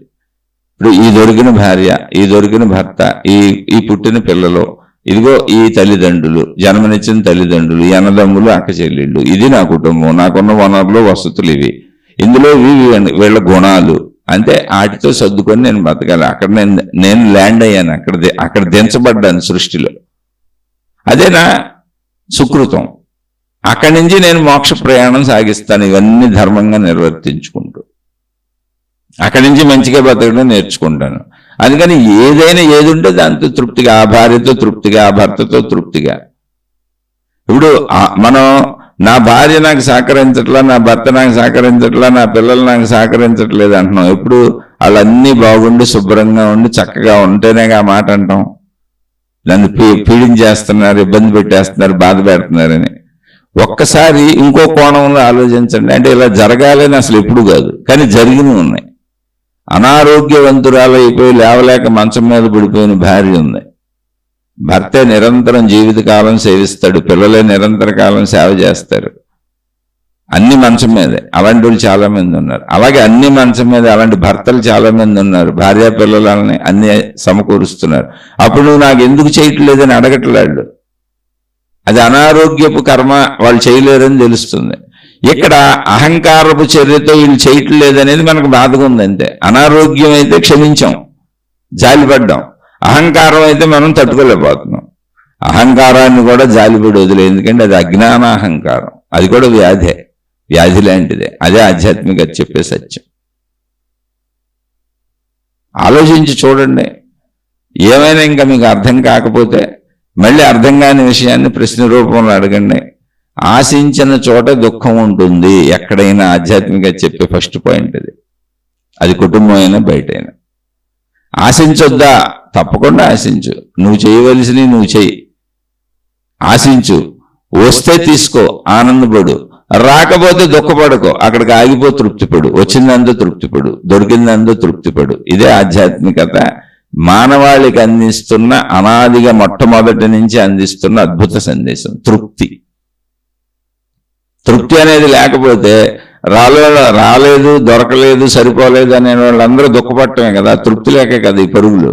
ఇప్పుడు ఈ దొరికిన భార్య, ఈ దొరికిన భర్త, ఈ పుట్టిన పిల్లలు, ఇదిగో ఈ తల్లిదండ్రులు, జన్మనిచ్చిన తల్లిదండ్రులు, ఈ అన్నదమ్ములు, అక్క చెల్లెళ్ళు, ఇది నా కుటుంబం, నాకున్న వనరులు, వసతులు ఇవి, ఇందులో వీళ్ళ గుణాలు, అంటే వాటితో సర్దుకొని నేను బతకాలి. అక్కడ నేను ల్యాండ్ అయ్యాను, అక్కడ దించబడ్డాను సృష్టిలో. అదేనా సుకృతం. అక్కడి నుంచి నేను మోక్ష ప్రయాణం సాగిస్తాను, ఇవన్నీ ధర్మంగా నిర్వర్తించుకుంటూ. అక్కడి నుంచి మంచిగా బతకడం నేర్చుకుంటాను. అందుకని ఏదైనా ఏది ఉంటే దాంతో తృప్తిగా, ఆ భార్యతో తృప్తిగా, ఆ భర్తతో తృప్తిగా. ఇప్పుడు మనం నా భార్య నాకు సహకరించట్లా, నా భర్త నాకు సహకరించట్లా, నా పిల్లలు నాకు సహకరించట్లేదు అంటున్నాం. ఎప్పుడు వాళ్ళన్నీ బాగుండి శుభ్రంగా ఉండి చక్కగా ఉంటేనే ఆ మాట అంటాం. నన్ను పీడించేస్తున్నారు, ఇబ్బంది పెట్టేస్తున్నారు, బాధ పెడుతున్నారని. ఒక్కసారి ఇంకో కోణంలో ఆలోచించండి. అంటే ఇలా జరగాలని అసలు ఎప్పుడు కాదు, కానీ జరిగినవి ఉన్నాయి. అనారోగ్యవంతురాలైపోయి లేవలేక మంచం మీద పడిపోయిన భార్య ఉంది. భర్తే నిరంతరం జీవితకాలం సేవిస్తాడు, పిల్లలే నిరంతర కాలం సేవ చేస్తారు. అన్ని మంచం మీదే అలాంటి వాళ్ళు చాలా మంది ఉన్నారు. అలాగే అన్ని మంచం మీద అలాంటి భర్తలు చాలా మంది ఉన్నారు. భార్య పిల్లలని అన్ని సమకూరుస్తున్నారు. అప్పుడు నువ్వు నాకు ఎందుకు చేయట్లేదని అడగట్లేడు. అది అనారోగ్యపు కర్మ, వాళ్ళు చేయలేరని తెలుస్తుంది. ఇక్కడ అహంకారపు చర్యతో వీళ్ళు చేయట్లేదనేది మనకు బాధగా ఉంది అంతే. అనారోగ్యం అయితే క్షమించాం, జాలిపడ్డాం. అహంకారం అయితే మనం తట్టుకోలేకపోతున్నాం. అహంకారాన్ని కూడా జాలిపడి వదిలే, ఎందుకంటే అది అజ్ఞాన అహంకారం, అది కూడా వ్యాధి లాంటిదే. అదే ఆధ్యాత్మికత చెప్పే సత్యం. ఆలోచించి చూడండి. ఏమైనా ఇంకా మీకు అర్థం కాకపోతే మళ్ళీ అర్థం కాని విషయాన్ని ప్రశ్న రూపంలో అడగండి. ఆశించిన చోట దుఃఖం ఉంటుంది ఎక్కడైనా. ఆధ్యాత్మికత చెప్పే ఫస్ట్ పాయింట్ అది కుటుంబం అయినా బయట అయినా. ఆశించొద్దా? తప్పకుండా ఆశించు. నువ్వు చేయవలసినవి నువ్వు చెయ్యి, ఆశించు. వస్తే తీసుకో, ఆనందపడు. రాకపోతే దుఃఖపడుకో, అక్కడికి ఆగిపో, తృప్తిపడు. వచ్చిందంతా తృప్తిపడు, దొరికిందంతా తృప్తిపడు. ఇదే ఆధ్యాత్మికత మానవాళికి అందిస్తున్న, అనాదిగా మొట్టమొదటి నుంచి అందిస్తున్న అద్భుత సందేశం. తృప్తి అనేది లేకపోతే రాలేదు, దొరకలేదు, సరిపోలేదు అనే వాళ్ళందరూ దుఃఖపడటమే కదా. తృప్తి లేకే కదా ఈ పరుగులు.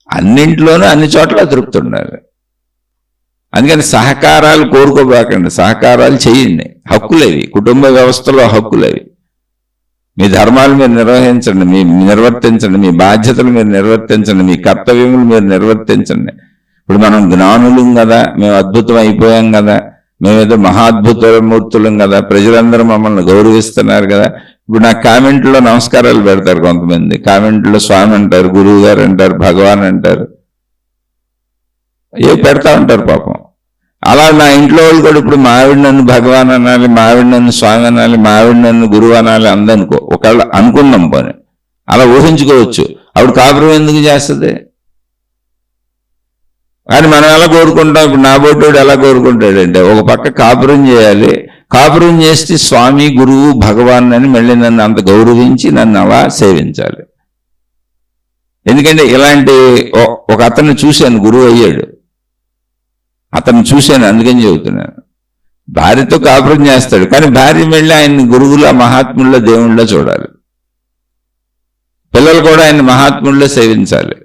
అన్నింట్లోనూ అన్ని చోట్ల తృప్తి ఉండాలి. అందుకని సహకారాలు కోరుకోబాకండి, సహకారాలు చేయండి. హక్కులేవి, కుటుంబ వ్యవస్థలో హక్కులేవి. మీ ధర్మాలు మీరు నిర్వర్తించండి, మీ బాధ్యతలు మీరు నిర్వర్తించండి, మీ కర్తవ్యములు మీరు నిర్వర్తించండి. ఇప్పుడు మనం జ్ఞానులం కదా, మేము అద్భుతం అయిపోయాం కదా, మేమేదో మహాద్భుత మూర్తులం కదా, ప్రజలందరూ మమ్మల్ని గౌరవిస్తున్నారు కదా. ఇప్పుడు నాకు కామెంట్లో నమస్కారాలు పెడతారు కొంతమంది. కామెంట్లో స్వామి అంటారు, గురువు గారు అంటారు, భగవాన్ అంటారు, ఏ పెడతా ఉంటారు పాపం. అలా నా ఇంట్లో వాళ్ళు కూడా ఇప్పుడు మా ఆవిడ నన్ను భగవాన్ అనాలి, మా ఆవిడ నన్ను స్వామి అనాలి, మా ఆవిడ నన్ను గురువు అనాలి అందనుకో. ఒకవేళ అనుకున్నాం పోనీ, అలా ఊహించుకోవచ్చు. ఆవిడ కాపురం ఎందుకు చేస్తుంది? కానీ మనం ఎలా కోరుకుంటాం? ఇప్పుడు నా బోటోడు ఎలా కోరుకుంటాడంటే, ఒక పక్క కాపురం చేయాలి, కాపురం చేస్తే స్వామి, గురువు, భగవాన్ అని మళ్ళీ నన్ను అంత గౌరవించి నన్ను అలా సేవించాలి. ఎందుకంటే ఇలాంటి ఒక అతన్ని చూశాను, గురువు అయ్యాడు, అతన్ని చూశాను, అందుకని చెబుతున్నాను. భార్యతో కాపురం చేస్తాడు, కానీ భార్య మళ్ళీ ఆయన్ని గురువుల, మహాత్ముల్లో, దేవుళ్ళ చూడాలి. పిల్లలు కూడా ఆయన మహాత్ముల్లో సేవించాలి.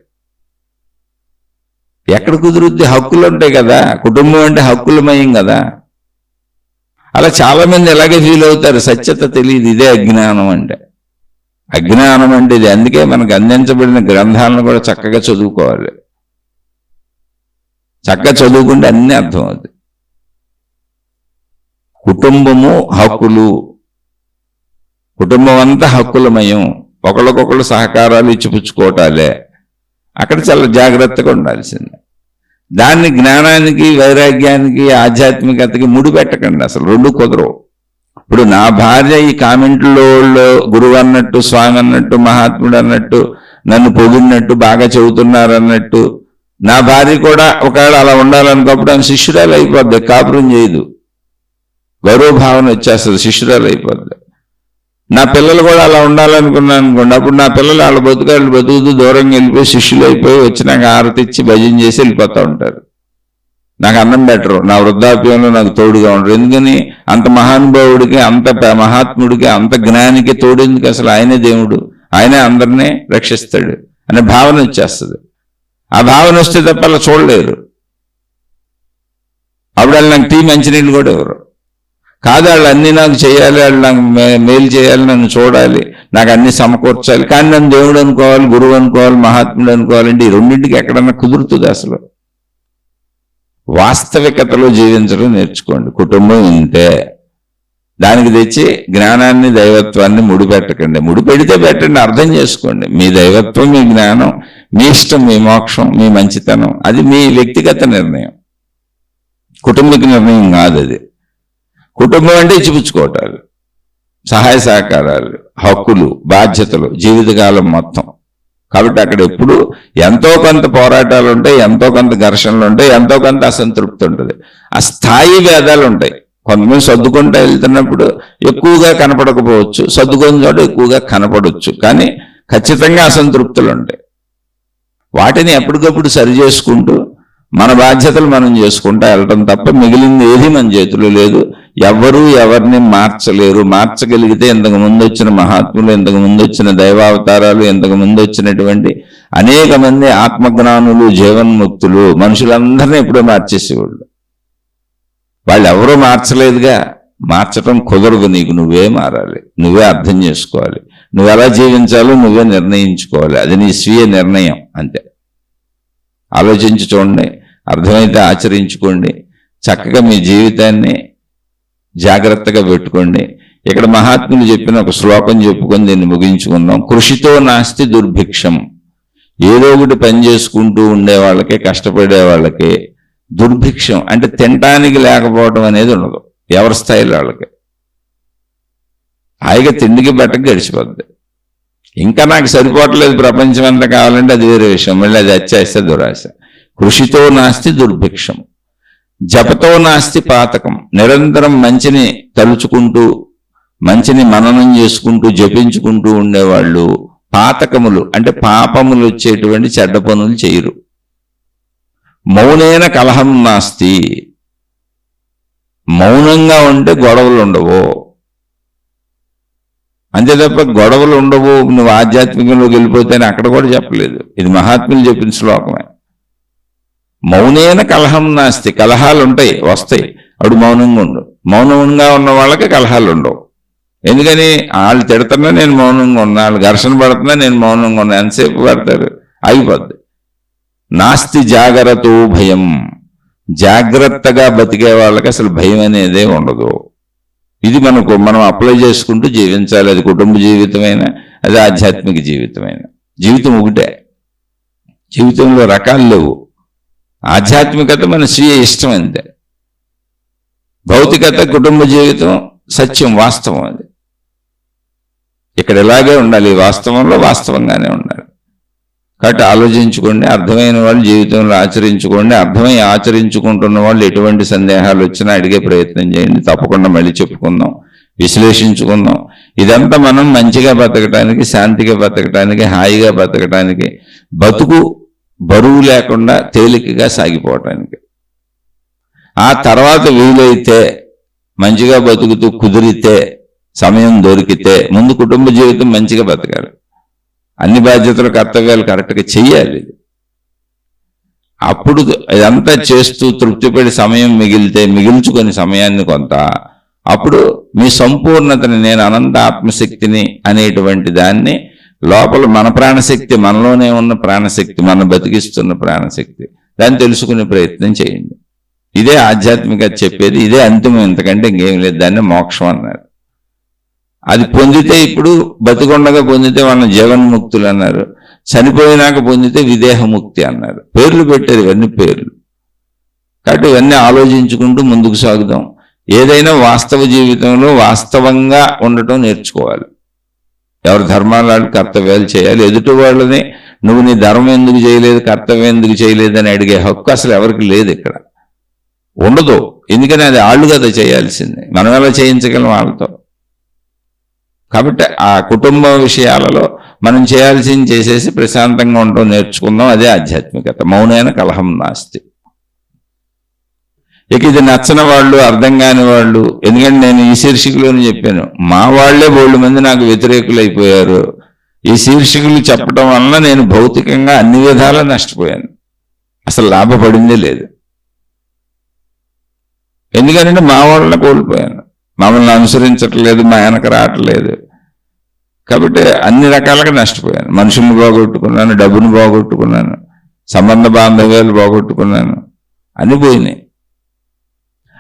ఎక్కడ కుదురుద్ది? హక్కులు ఉంటాయి కదా, కుటుంబం అంటే హక్కులమయం కదా. అలా చాలా మంది ఎలాగే ఫీల్ అవుతారు, సత్యత తెలియదు. ఇదే అజ్ఞానం అంటే. అజ్ఞానం అంటే ఇది. అందుకే మనకు అందించబడిన గ్రంథాలను కూడా చక్కగా చదువుకోవాలి. చక్కగా చదువుకుంటే అన్నీ అర్థమవుతాయి. కుటుంబము హక్కులు, కుటుంబం అంతా హక్కులమయం, ఒకళ్ళకొకళ్ళు సహకారాలు ఇచ్చిపుచ్చుకోవటాలే. అక్కడ చాలా జాగ్రత్తగా ఉండాల్సిందే. దాన్ని జ్ఞానానికి, వైరాగ్యానికి, ఆధ్యాత్మికతకి ముడిపెట్టకండి, అసలు రెండు కుదరవు. ఇప్పుడు నా భార్య ఈ కామెంట్లో గురువు అన్నట్టు, స్వామి అన్నట్టు, మహాత్ముడు అన్నట్టు, నన్ను పొగిడినట్టు, బాగా చెబుతున్నారన్నట్టు నా భార్య కూడా ఒకవేళ అలా ఉండాలనుకోప్పుడు ఆమె శిష్యురాలు అయిపోద్ది, కాపురం చేయదు, గౌరవ భావన వచ్చేస్తుంది, శిష్యురాలు అయిపోద్ది. నా పిల్లలు కూడా అలా ఉండాలనుకున్నాను అనుకోండి, అప్పుడు నా పిల్లలు వాళ్ళ బతుకుతూ దూరంగా వెళ్ళిపోయి శిష్యులు అయిపోయి వచ్చినాక ఆరతి ఇచ్చి భజన చేసి వెళ్ళిపోతూ ఉంటారు. నాకు అన్నం పెట్టరు, నా వృద్ధాప్యంలో నాకు తోడుగా ఉండరు. ఎందుకని? అంత మహానుభావుడికి, అంత మహాత్ముడికి, అంత జ్ఞానికి తోడేందుకు? అసలు ఆయనే దేవుడు, ఆయనే అందరినీ రక్షిస్తాడు అనే భావన వచ్చేస్తుంది. ఆ భావన వస్తే తప్ప అలా చూడలేరు. అప్పుడు వాళ్ళు నాకు టీ, మంచినీళ్ళు కూడా ఎవరు కాదు. వాళ్ళు అన్నీ నాకు చేయాలి, వాళ్ళు నాకు మేలు చేయాలి, నన్ను చూడాలి, నాకు అన్ని సమకూర్చాలి. కానీ నన్ను దేవుడు అనుకోవాలి, గురువు అనుకోవాలి, మహాత్ముడు అనుకోవాలంటే ఈ రెండింటికి ఎక్కడన్నా కుదురుతుంది? అసలు వాస్తవికతలో జీవించడం నేర్చుకోండి. కుటుంబం ఉంటే దానికి తెచ్చి జ్ఞానాన్ని, దైవత్వాన్ని ముడిపెట్టకండి. ముడిపెడితే పెట్టండి, అర్థం చేసుకోండి. మీ దైవత్వం, మీ జ్ఞానం, మీ ఇష్టం, మీ మోక్షం, మీ మంచితనం, అది మీ వ్యక్తిగత నిర్ణయం, కుటుంబిక నిర్ణయం కాదు అది. కుటుంబం అంటే ఇచ్చిపుచ్చుకోవటాలు, సహాయ సహకారాలు, హక్కులు, బాధ్యతలు, జీవితకాలం మొత్తం. కాబట్టి అక్కడ ఎప్పుడు ఎంతో కొంత పోరాటాలు ఉంటాయి, ఎంతో కొంత ఘర్షణలు ఉంటాయి, ఎంతో కొంత అసంతృప్తి ఉంటుంది. ఆ స్థాయి భేదాలు ఉంటాయి. కొంతమంది సర్దుకుంటూ వెళ్తున్నప్పుడు ఎక్కువగా కనపడకపోవచ్చు, సర్దుకొని చోట ఎక్కువగా కనపడవచ్చు, కానీ ఖచ్చితంగా అసంతృప్తులు ఉంటాయి. వాటిని ఎప్పటికప్పుడు సరి చేసుకుంటూ మన బాధ్యతలు మనం చేసుకుంటూ వెళ్ళటం తప్ప మిగిలింది ఏది మన చేతిలో లేదు. ఎవరు ఎవరిని మార్చలేరు. మార్చగలిగితే ఇంతకు ముందు వచ్చిన మహాత్ములు, ఇంతకు ముందు వచ్చిన దైవావతారాలు, ఇంతకు ముందు వచ్చినటువంటి అనేక మంది ఆత్మజ్ఞానులు, జీవన్ముక్తులు, మనుషులందరినీ ఎప్పుడో మార్చేసేవాళ్ళు. వాళ్ళు ఎవరూ మార్చలేదుగా. మార్చటం కుదరదు. నీకు నువ్వే మారాలి, నువ్వే అర్థం చేసుకోవాలి, నువ్వు ఎలా జీవించాలో నువ్వే నిర్ణయించుకోవాలి. అది నీ స్వీయ నిర్ణయం, అంతే. ఆలోచించి చూడండి, అర్థమైతే ఆచరించుకోండి, చక్కగా మీ జీవితాన్ని జాగ్రత్తగా పెట్టుకోండి. ఇక్కడ మహాత్ములు చెప్పిన ఒక శ్లోకం చెప్పుకొని దీన్ని ముగించుకుందాం. కృషితో నాస్తి దుర్భిక్షం. ఏదో ఒకటి పని చేసుకుంటూ ఉండే వాళ్ళకి, కష్టపడే వాళ్ళకి దుర్భిక్షం అంటే తినటానికి లేకపోవడం అనేది ఉండదు. ఎవరి స్థాయిలో వాళ్ళకి హాయిగా తిండికి బట్టకి గడిచిపోద్ది. ఇంకా నాకు సరిపోవట్లేదు, ప్రపంచం అంతా కావాలంటే అది వేరే విషయం, మళ్ళీ అది అత్యాశ, దురాశ. కృషితో నాస్తి దుర్భిక్షం, జపతో నాస్తి పాతకం. నిరంతరం మంచిని తలుచుకుంటూ, మంచిని మననం చేసుకుంటూ, జపించుకుంటూ ఉండేవాళ్ళు పాతకములు అంటే పాపములు వచ్చేటువంటి చెడ్డ పనులు చేయరు. మౌనేన కలహం నాస్తి. మౌనంగా ఉంటే గొడవలు ఉండవు, అంతే తప్ప గొడవలు ఉండవు. నువ్వు ఆధ్యాత్మికంలోకి వెళ్ళిపోతేనే అక్కడ కూడా చెప్పలేదు, ఇది మహాత్ములు చెప్పిన శ్లోకమే. మౌనేన కలహం నాస్తి. కలహాలు ఉంటాయి, వస్తాయి, అప్పుడు మౌనంగా ఉండు. మౌనంగా ఉన్న వాళ్ళకి కలహాలు ఉండవు. ఎందుకని? వాళ్ళు తిడుతున్నా నేను మౌనంగా ఉన్నా, వాళ్ళు ఘర్షణ పడుతున్నా నేను మౌనంగా ఉన్నా. ఎంతసేపు పడతారు? ఆగిపోద్ది. నాస్తి జాగ్రత్త భయం. జాగ్రత్తగా బతికే వాళ్ళకి అసలు భయం అనేదే ఉండదు. ఇది మనం అప్లై చేసుకుంటూ జీవించాలి. అది కుటుంబ జీవితమైనా, అది ఆధ్యాత్మిక జీవితమైనా. జీవితం ఒకటే, జీవితంలో రకాలు లేవు. ఆధ్యాత్మికత మన స్వీయ ఇష్టం అంతే. భౌతికత, కుటుంబ జీవితం సత్యం, వాస్తవం. అది ఇక్కడ ఇలాగే ఉండాలి, వాస్తవంలో వాస్తవంగానే ఉండాలి. కాబట్టి ఆలోచించుకోండి, అర్థమైన వాళ్ళు జీవితంలో ఆచరించుకోండి. అర్థమై ఆచరించుకుంటున్న వాళ్ళు ఎటువంటి సందేహాలు వచ్చినా అడిగే ప్రయత్నం చేయండి. తప్పకుండా మళ్ళీ చెప్పుకుందాం, విశ్లేషించుకుందాం. ఇదంతా మనం మంచిగా బతకటానికి, శాంతిగా బతకటానికి, హాయిగా బతకటానికి, బతుకు బరువు లేకుండా తేలికగా సాగిపోవటానికి. ఆ తర్వాత వీలైతే మంచిగా బతుకుతూ కుదిరితే, సమయం దొరికితే ముందు కుటుంబ జీవితం మంచిగా బతకాలి. అన్ని బాధ్యతలు, కర్తవ్యాలు కరెక్ట్గా చెయ్యాలి. అప్పుడు ఇదంతా చేస్తూ తృప్తిపడి సమయం మిగిలితే, మిగిల్చుకొని సమయాన్ని కొంత, అప్పుడు మీ సంపూర్ణతని, నేను అనంత ఆత్మశక్తిని అనేటువంటి దాన్ని, లోపల మన ప్రాణశక్తి, మనలోనే ఉన్న ప్రాణశక్తి, మన బతికిస్తున్న ప్రాణశక్తి, దాన్ని తెలుసుకునే ప్రయత్నం చేయండి. ఇదే ఆధ్యాత్మిక చెప్పేది, ఇదే అంతిమం, ఇంతకంటే ఇంకేం లేదు. దాన్ని మోక్షం అన్నారు. అది పొందితే, ఇప్పుడు బతికొండగా పొందితే వాళ్ళని జీవన్ముక్తులు అన్నారు, చనిపోయినాక పొందితే విదేహముక్తి అన్నారు. పేర్లు పెట్టారు, ఇవన్నీ పేర్లు. కాబట్టి ఇవన్నీ ఆలోచించుకుంటూ ముందుకు సాగుదాం. ఏదైనా వాస్తవ జీవితంలో వాస్తవంగా ఉండటం నేర్చుకోవాలి. ఎవరి ధర్మాలు, కర్తవ్యాలు చేయాలి. ఎదుటి వాళ్ళని నువ్వు నీ ధర్మం ఎందుకు చేయలేదు, కర్తవ్యం ఎందుకు చేయలేదు అని అడిగే హక్కు అసలు ఎవరికి లేదు, ఇక్కడ ఉండదు. ఎందుకని అది వాళ్ళు కదా చేయాల్సింది, మనం ఎలా చేయించగలం వాళ్ళతో. కాబట్టి ఆ కుటుంబ విషయాలలో మనం చేయాల్సింది చేసేసి ప్రశాంతంగా ఉండటం నేర్చుకుందాం. అదే ఆధ్యాత్మికత. మౌనైన కలహం నాస్తి. ఇక ఇది నచ్చని వాళ్ళు, అర్థం కాని వాళ్ళు, ఎందుకంటే నేను ఈ శీర్షికలోనే చెప్పాను, మా వాళ్లే బోళ్ళు మంది నాకు వ్యతిరేకులు అయిపోయారు. ఈ శీర్షికలు చెప్పడం వలన నేను భౌతికంగా అన్ని విధాలా నష్టపోయాను, అసలు లాభపడిందే లేదు. ఎందుకంటే మా వాళ్ళని కోల్పోయాను, మమ్మల్ని అనుసరించట్లేదు, మా వెనక రావట్లేదు. కాబట్టి అన్ని రకాలుగా నష్టపోయాను. మనుషుల్ని పోగొట్టుకున్నాను, డబ్బును పోగొట్టుకున్నాను, సంబంధ బాంధవ్యాలు పోగొట్టుకున్నాను, అన్ని పోయినాయి.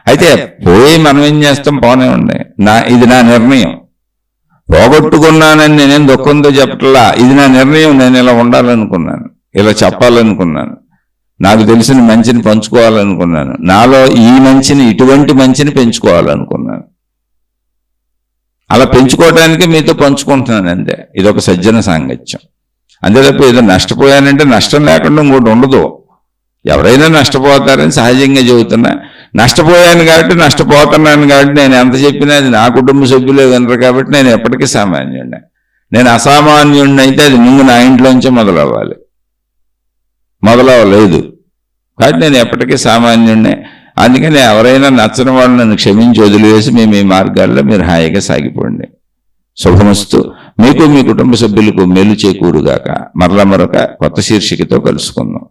అయితే పోయి మనం ఏం చేస్తాం, పోనే ఉన్నాయి. ఇది నా నిర్ణయం. పోగొట్టుకున్నానని నేనేం దుఃఖంతో చెప్పట్లా, ఇది నా నిర్ణయం. నేను ఇలా ఉండాలనుకున్నాను, ఇలా చెప్పాలనుకున్నాను, నాకు తెలిసిన మంచిని పంచుకోవాలనుకున్నాను, నాలో ఈ మంచిని, ఇటువంటి మంచిని పెంచుకోవాలనుకున్నాను. అలా పెంచుకోవడానికి మీతో పంచుకుంటున్నాను అంతే. ఇదొక సజ్జన సాంగత్యం అంతే తప్ప ఏదో నష్టపోయానంటే నష్టం లేకుండా ఇంకోటి ఉండదు. ఎవరైనా నష్టపోతారని సహజంగా చెబుతున్నా. నష్టపోయాను కాబట్టి, నష్టపోతున్నాను కాబట్టి, నేను ఎంత చెప్పినా అది నా కుటుంబ సభ్యులే వినరు కాబట్టి నేను ఎప్పటికీ సామాన్యుడిని. నేను అసామాన్యుడిని అయితే అది ముందు నా ఇంట్లోంచే మొదలవ్వాలి, మొదలవ్వలేదు. కాబట్టి నేను ఎప్పటికీ సామాన్యుడినే. అందుకని ఎవరైనా నచ్చని వాళ్ళు నన్ను క్షమించి వదిలివేసి మీ మార్గాల్లో మీరు హాయిగా సాగిపోండి. శుభమస్తు. మీకు, మీ కుటుంబ సభ్యులకు మేలు చేకూరుగాక. మరలా మరొక కొత్త శీర్షికతో కలుసుకుందాం.